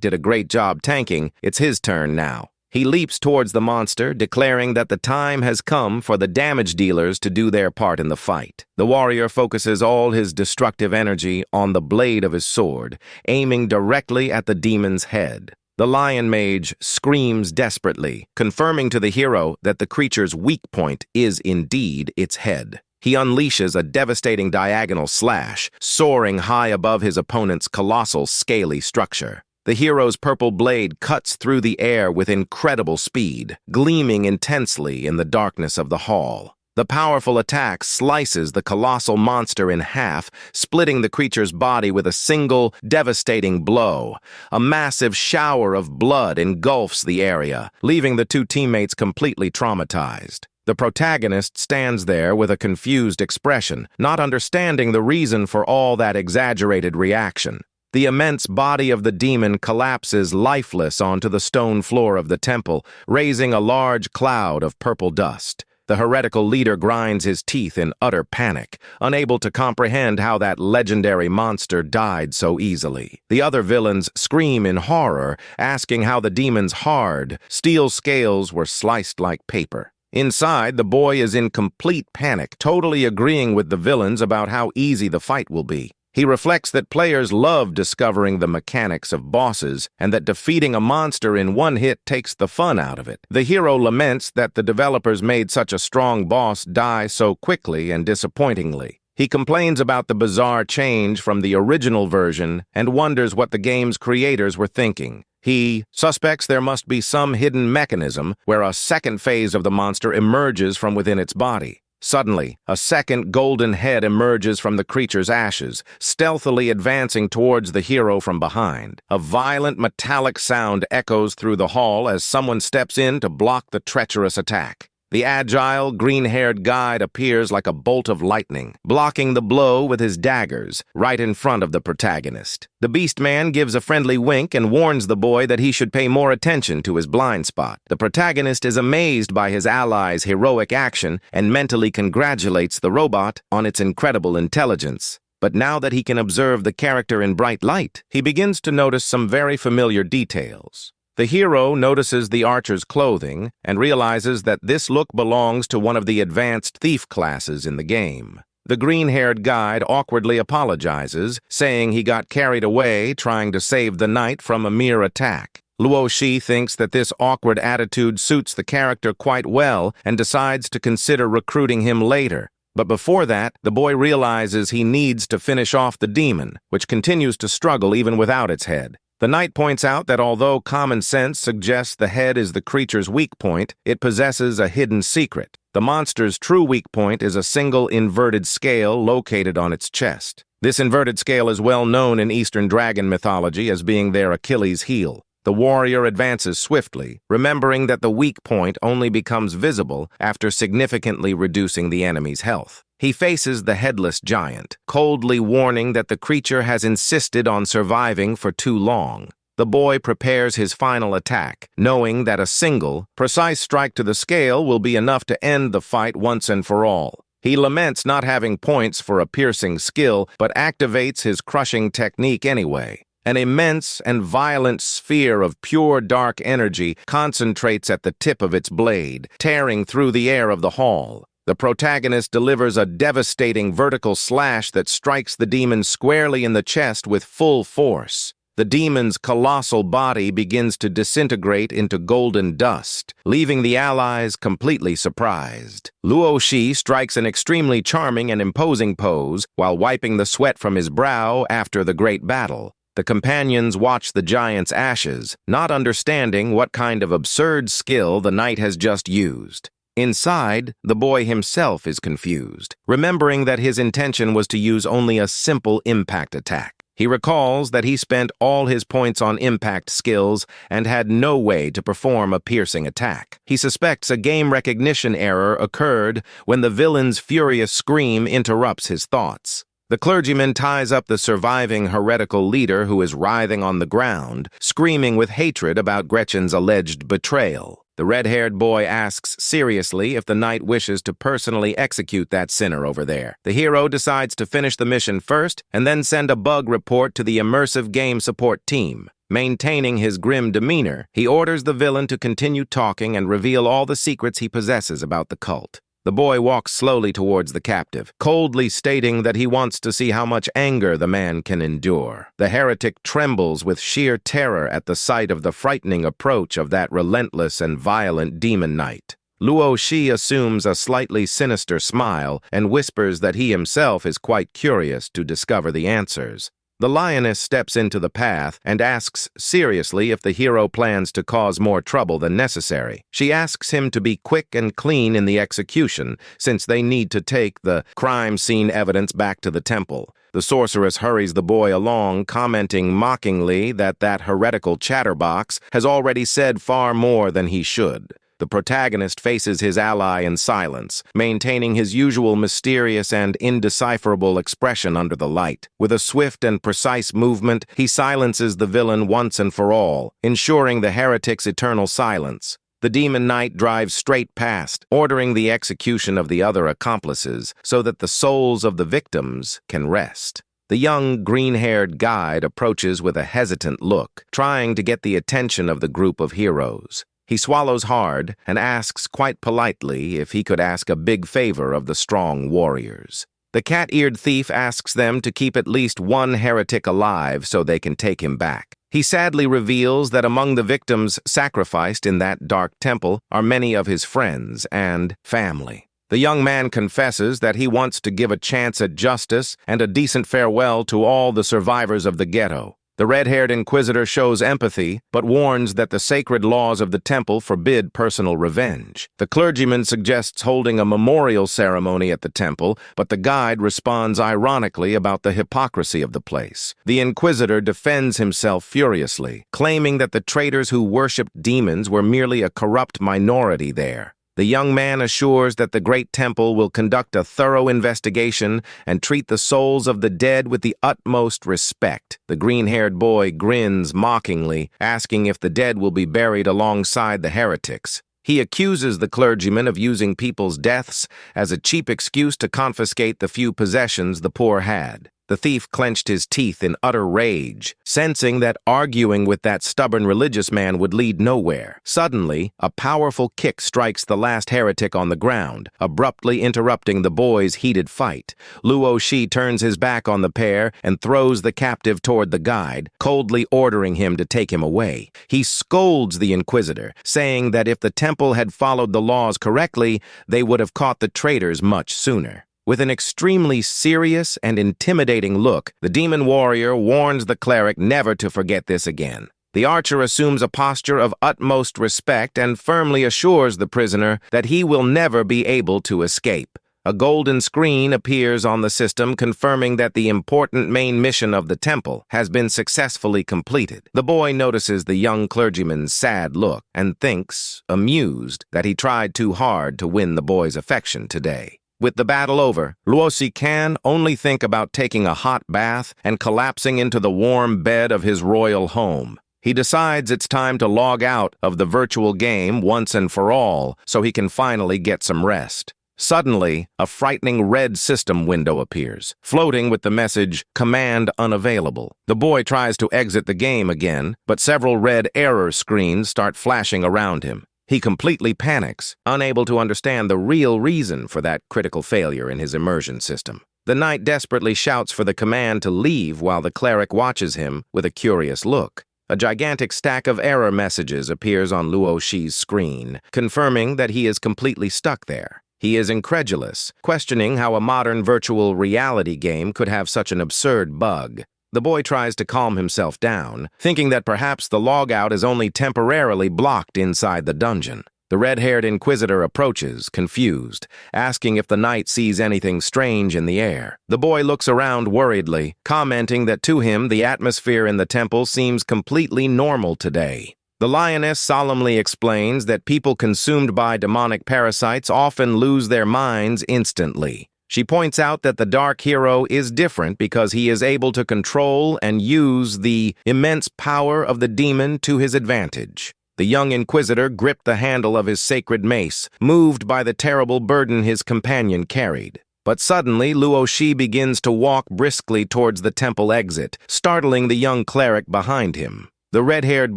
did a great job tanking, it's his turn now. He leaps towards the monster, declaring that the time has come for the damage dealers to do their part in the fight. The warrior focuses all his destructive energy on the blade of his sword, aiming directly at the demon's head. The lion mage screams desperately, confirming to the hero that the creature's weak point is indeed its head. He unleashes a devastating diagonal slash, soaring high above his opponent's colossal, scaly structure. The hero's purple blade cuts through the air with incredible speed, gleaming intensely in the darkness of the hall. The powerful attack slices the colossal monster in half, splitting the creature's body with a single, devastating blow. A massive shower of blood engulfs the area, leaving the two teammates completely traumatized. The protagonist stands there with a confused expression, not understanding the reason for all that exaggerated reaction. The immense body of the demon collapses lifeless onto the stone floor of the temple, raising a large cloud of purple dust. The heretical leader grinds his teeth in utter panic, unable to comprehend how that legendary monster died so easily. The other villains scream in horror, asking how the demon's hard, steel scales were sliced like paper. Inside, the boy is in complete panic, totally agreeing with the villains about how easy the fight will be. He reflects that players love discovering the mechanics of bosses and that defeating a monster in one hit takes the fun out of it. The hero laments that the developers made such a strong boss die so quickly and disappointingly. He complains about the bizarre change from the original version and wonders what the game's creators were thinking. He suspects there must be some hidden mechanism where a second phase of the monster emerges from within its body. Suddenly, a second golden head emerges from the creature's ashes, stealthily advancing towards the hero from behind. A violent metallic sound echoes through the hall as someone steps in to block the treacherous attack. The agile, green-haired guide appears like a bolt of lightning, blocking the blow with his daggers, right in front of the protagonist. The beast man gives a friendly wink and warns the boy that he should pay more attention to his blind spot. The protagonist is amazed by his ally's heroic action and mentally congratulates the robot on its incredible intelligence. But now that he can observe the character in bright light, he begins to notice some very familiar details. The hero notices the archer's clothing and realizes that this look belongs to one of the advanced thief classes in the game. The green-haired guide awkwardly apologizes, saying he got carried away trying to save the knight from a mere attack. Luo Shi thinks that this awkward attitude suits the character quite well and decides to consider recruiting him later. But before that, the boy realizes he needs to finish off the demon, which continues to struggle even without its head. The knight points out that although common sense suggests the head is the creature's weak point, it possesses a hidden secret. The monster's true weak point is a single inverted scale located on its chest. This inverted scale is well known in Eastern dragon mythology as being their Achilles' heel. The warrior advances swiftly, remembering that the weak point only becomes visible after significantly reducing the enemy's health. He faces the headless giant, coldly warning that the creature has insisted on surviving for too long. The boy prepares his final attack, knowing that a single, precise strike to the scale will be enough to end the fight once and for all. He laments not having points for a piercing skill, but activates his crushing technique anyway. An immense and violent sphere of pure dark energy concentrates at the tip of its blade, tearing through the air of the hall. The protagonist delivers a devastating vertical slash that strikes the demon squarely in the chest with full force. The demon's colossal body begins to disintegrate into golden dust, leaving the allies completely surprised. Luo Shi strikes an extremely charming and imposing pose while wiping the sweat from his brow after the great battle. The companions watch the giant's ashes, not understanding what kind of absurd skill the knight has just used. Inside, the boy himself is confused, remembering that his intention was to use only a simple impact attack. He recalls that he spent all his points on impact skills and had no way to perform a piercing attack. He suspects a game recognition error occurred when the villain's furious scream interrupts his thoughts. The clergyman ties up the surviving heretical leader who is writhing on the ground, screaming with hatred about Gretchen's alleged betrayal. The red-haired boy asks seriously if the knight wishes to personally execute that sinner over there. The hero decides to finish the mission first and then send a bug report to the immersive game support team. Maintaining his grim demeanor, he orders the villain to continue talking and reveal all the secrets he possesses about the cult. The boy walks slowly towards the captive, coldly stating that he wants to see how much anger the man can endure. The heretic trembles with sheer terror at the sight of the frightening approach of that relentless and violent demon knight. Luo Shi assumes a slightly sinister smile and whispers that he himself is quite curious to discover the answers. The lioness steps into the path and asks seriously if the hero plans to cause more trouble than necessary. She asks him to be quick and clean in the execution, since they need to take the crime scene evidence back to the temple. The sorceress hurries the boy along, commenting mockingly that heretical chatterbox has already said far more than he should. The protagonist faces his ally in silence, maintaining his usual mysterious and indecipherable expression under the light. With a swift and precise movement, he silences the villain once and for all, ensuring the heretic's eternal silence. The demon knight drives straight past, ordering the execution of the other accomplices so that the souls of the victims can rest. The young, green-haired guide approaches with a hesitant look, trying to get the attention of the group of heroes. He swallows hard and asks quite politely if he could ask a big favor of the strong warriors. The cat-eared thief asks them to keep at least one heretic alive so they can take him back. He sadly reveals that among the victims sacrificed in that dark temple are many of his friends and family. The young man confesses that he wants to give a chance at justice and a decent farewell to all the survivors of the ghetto. The red-haired inquisitor shows empathy, but warns that the sacred laws of the temple forbid personal revenge. The clergyman suggests holding a memorial ceremony at the temple, but the guide responds ironically about the hypocrisy of the place. The inquisitor defends himself furiously, claiming that the traitors who worshipped demons were merely a corrupt minority there. The young man assures that the great temple will conduct a thorough investigation and treat the souls of the dead with the utmost respect. The green-haired boy grins mockingly, asking if the dead will be buried alongside the heretics. He accuses the clergyman of using people's deaths as a cheap excuse to confiscate the few possessions the poor had. The thief clenched his teeth in utter rage, sensing that arguing with that stubborn religious man would lead nowhere. Suddenly, a powerful kick strikes the last heretic on the ground, abruptly interrupting the boys' heated fight. Luo Shi turns his back on the pair and throws the captive toward the guide, coldly ordering him to take him away. He scolds the inquisitor, saying that if the temple had followed the laws correctly, they would have caught the traitors much sooner. With an extremely serious and intimidating look, the demon warrior warns the cleric never to forget this again. The archer assumes a posture of utmost respect and firmly assures the prisoner that he will never be able to escape. A golden screen appears on the system confirming that the important main mission of the temple has been successfully completed. The boy notices the young clergyman's sad look and thinks, amused, that he tried too hard to win the boy's affection today. With the battle over, Luosi can only think about taking a hot bath and collapsing into the warm bed of his royal home. He decides it's time to log out of the virtual game once and for all so he can finally get some rest. Suddenly, a frightening red system window appears, floating with the message, "Command unavailable." The boy tries to exit the game again, but several red error screens start flashing around him. He completely panics, unable to understand the real reason for that critical failure in his immersion system. The knight desperately shouts for the command to leave while the cleric watches him with a curious look. A gigantic stack of error messages appears on Luo Shi's screen, confirming that he is completely stuck there. He is incredulous, questioning how a modern virtual reality game could have such an absurd bug. The boy tries to calm himself down, thinking that perhaps the logout is only temporarily blocked inside the dungeon. The red-haired inquisitor approaches, confused, asking if the knight sees anything strange in the air. The boy looks around worriedly, commenting that to him the atmosphere in the temple seems completely normal today. The lioness solemnly explains that people consumed by demonic parasites often lose their minds instantly. She points out that the dark hero is different because he is able to control and use the immense power of the demon to his advantage. The young inquisitor gripped the handle of his sacred mace, moved by the terrible burden his companion carried. But suddenly, Luo Shi begins to walk briskly towards the temple exit, startling the young cleric behind him. The red-haired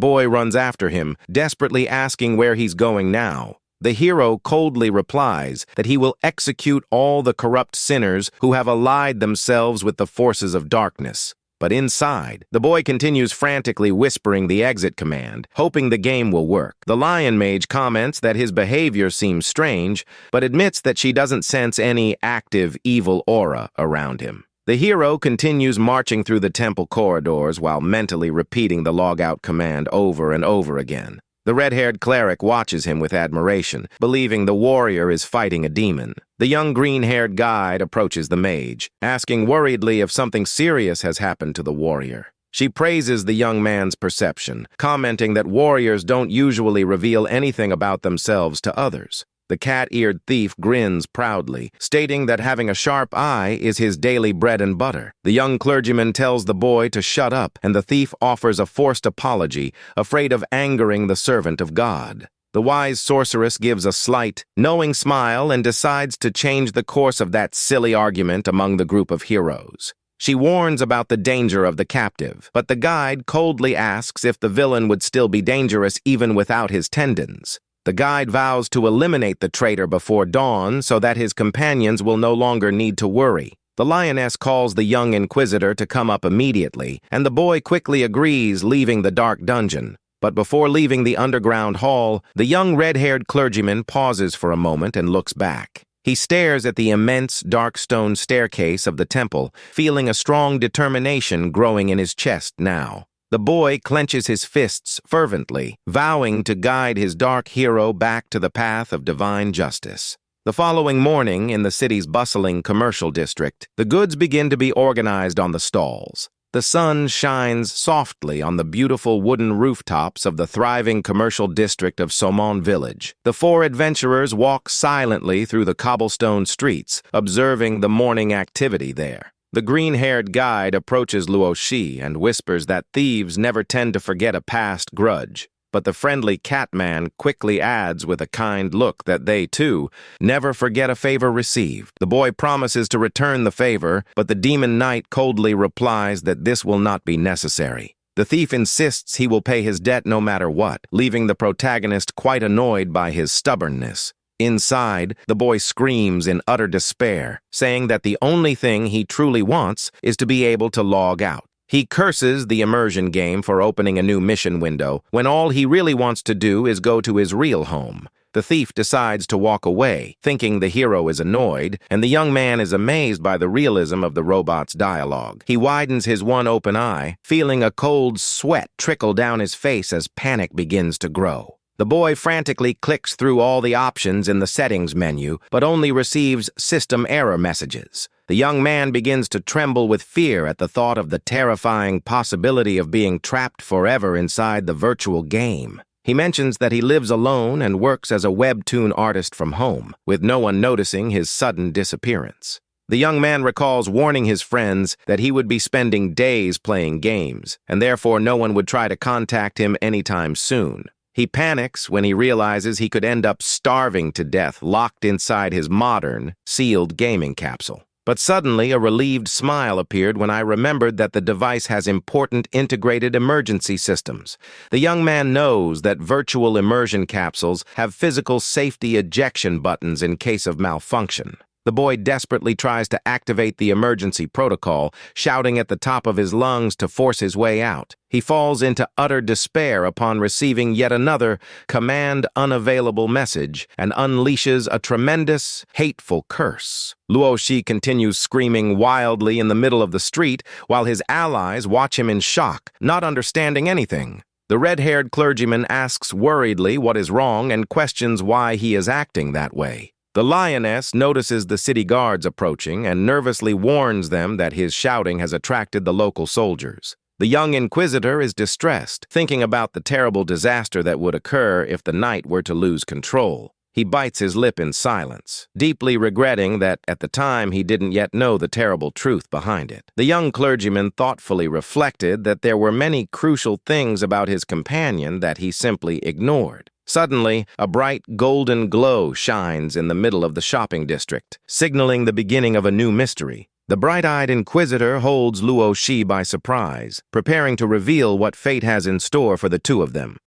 boy runs after him, desperately asking where he's going now. The hero coldly replies that he will execute all the corrupt sinners who have allied themselves with the forces of darkness. But inside, the boy continues frantically whispering the exit command, hoping the game will work. The lion mage comments that his behavior seems strange, but admits that she doesn't sense any active evil aura around him. The hero continues marching through the temple corridors while mentally repeating the logout command over and over again. The red-haired cleric watches him with admiration, believing the warrior is fighting a demon. The young green-haired guide approaches the mage, asking worriedly if something serious has happened to the warrior. She praises the young man's perception, commenting that warriors don't usually reveal anything about themselves to others. The cat-eared thief grins proudly, stating that having a sharp eye is his daily bread and butter. The young clergyman tells the boy to shut up, and the thief offers a forced apology, afraid of angering the servant of God. The wise sorceress gives a slight, knowing smile and decides to change the course of that silly argument among the group of heroes. She warns about the danger of the captive, but the guide coldly asks if the villain would still be dangerous even without his tendons. The guide vows to eliminate the traitor before dawn so that his companions will no longer need to worry. The lioness calls the young inquisitor to come up immediately, and the boy quickly agrees, leaving the dark dungeon. But before leaving the underground hall, the young red-haired clergyman pauses for a moment and looks back. He stares at the immense dark stone staircase of the temple, feeling a strong determination growing in his chest now. The boy clenches his fists fervently, vowing to guide his dark hero back to the path of divine justice. The following morning, in the city's bustling commercial district, the goods begin to be organized on the stalls. The sun shines softly on the beautiful wooden rooftops of the thriving commercial district of Somon Village. The four adventurers walk silently through the cobblestone streets, observing the morning activity there. The green-haired guide approaches Luo Shi and whispers that thieves never tend to forget a past grudge. But the friendly Catman quickly adds with a kind look that they, too, never forget a favor received. The boy promises to return the favor, but the demon knight coldly replies that this will not be necessary. The thief insists he will pay his debt no matter what, leaving the protagonist quite annoyed by his stubbornness. Inside, the boy screams in utter despair, saying that the only thing he truly wants is to be able to log out. He curses the immersion game for opening a new mission window, when all he really wants to do is go to his real home. The thief decides to walk away, thinking the hero is annoyed, and the young man is amazed by the realism of the robot's dialogue. He widens his one open eye, feeling a cold sweat trickle down his face as panic begins to grow. The boy frantically clicks through all the options in the settings menu, but only receives system error messages. The young man begins to tremble with fear at the thought of the terrifying possibility of being trapped forever inside the virtual game. He mentions that he lives alone and works as a webtoon artist from home, with no one noticing his sudden disappearance. The young man recalls warning his friends that he would be spending days playing games, and therefore no one would try to contact him anytime soon. He panics when he realizes he could end up starving to death locked inside his modern, sealed gaming capsule. But suddenly a relieved smile appeared when I remembered that the device has important integrated emergency systems. The young man knows that virtual immersion capsules have physical safety ejection buttons in case of malfunction. The boy desperately tries to activate the emergency protocol, shouting at the top of his lungs to force his way out. He falls into utter despair upon receiving yet another command unavailable message and unleashes a tremendous, hateful curse. Luo Shi continues screaming wildly in the middle of the street while his allies watch him in shock, not understanding anything. The red-haired clergyman asks worriedly what is wrong and questions why he is acting that way. The lioness notices the city guards approaching and nervously warns them that his shouting has attracted the local soldiers. The young inquisitor is distressed, thinking about the terrible disaster that would occur if the knight were to lose control. He bites his lip in silence, deeply regretting that at the time he didn't yet know the terrible truth behind it. The young clergyman thoughtfully reflected that there were many crucial things about his companion that he simply ignored. Suddenly, a bright golden glow shines in the middle of the shopping district, signaling the beginning of a new mystery. The bright-eyed inquisitor holds Luo Shi by surprise, preparing to reveal what fate has in store for the two of them.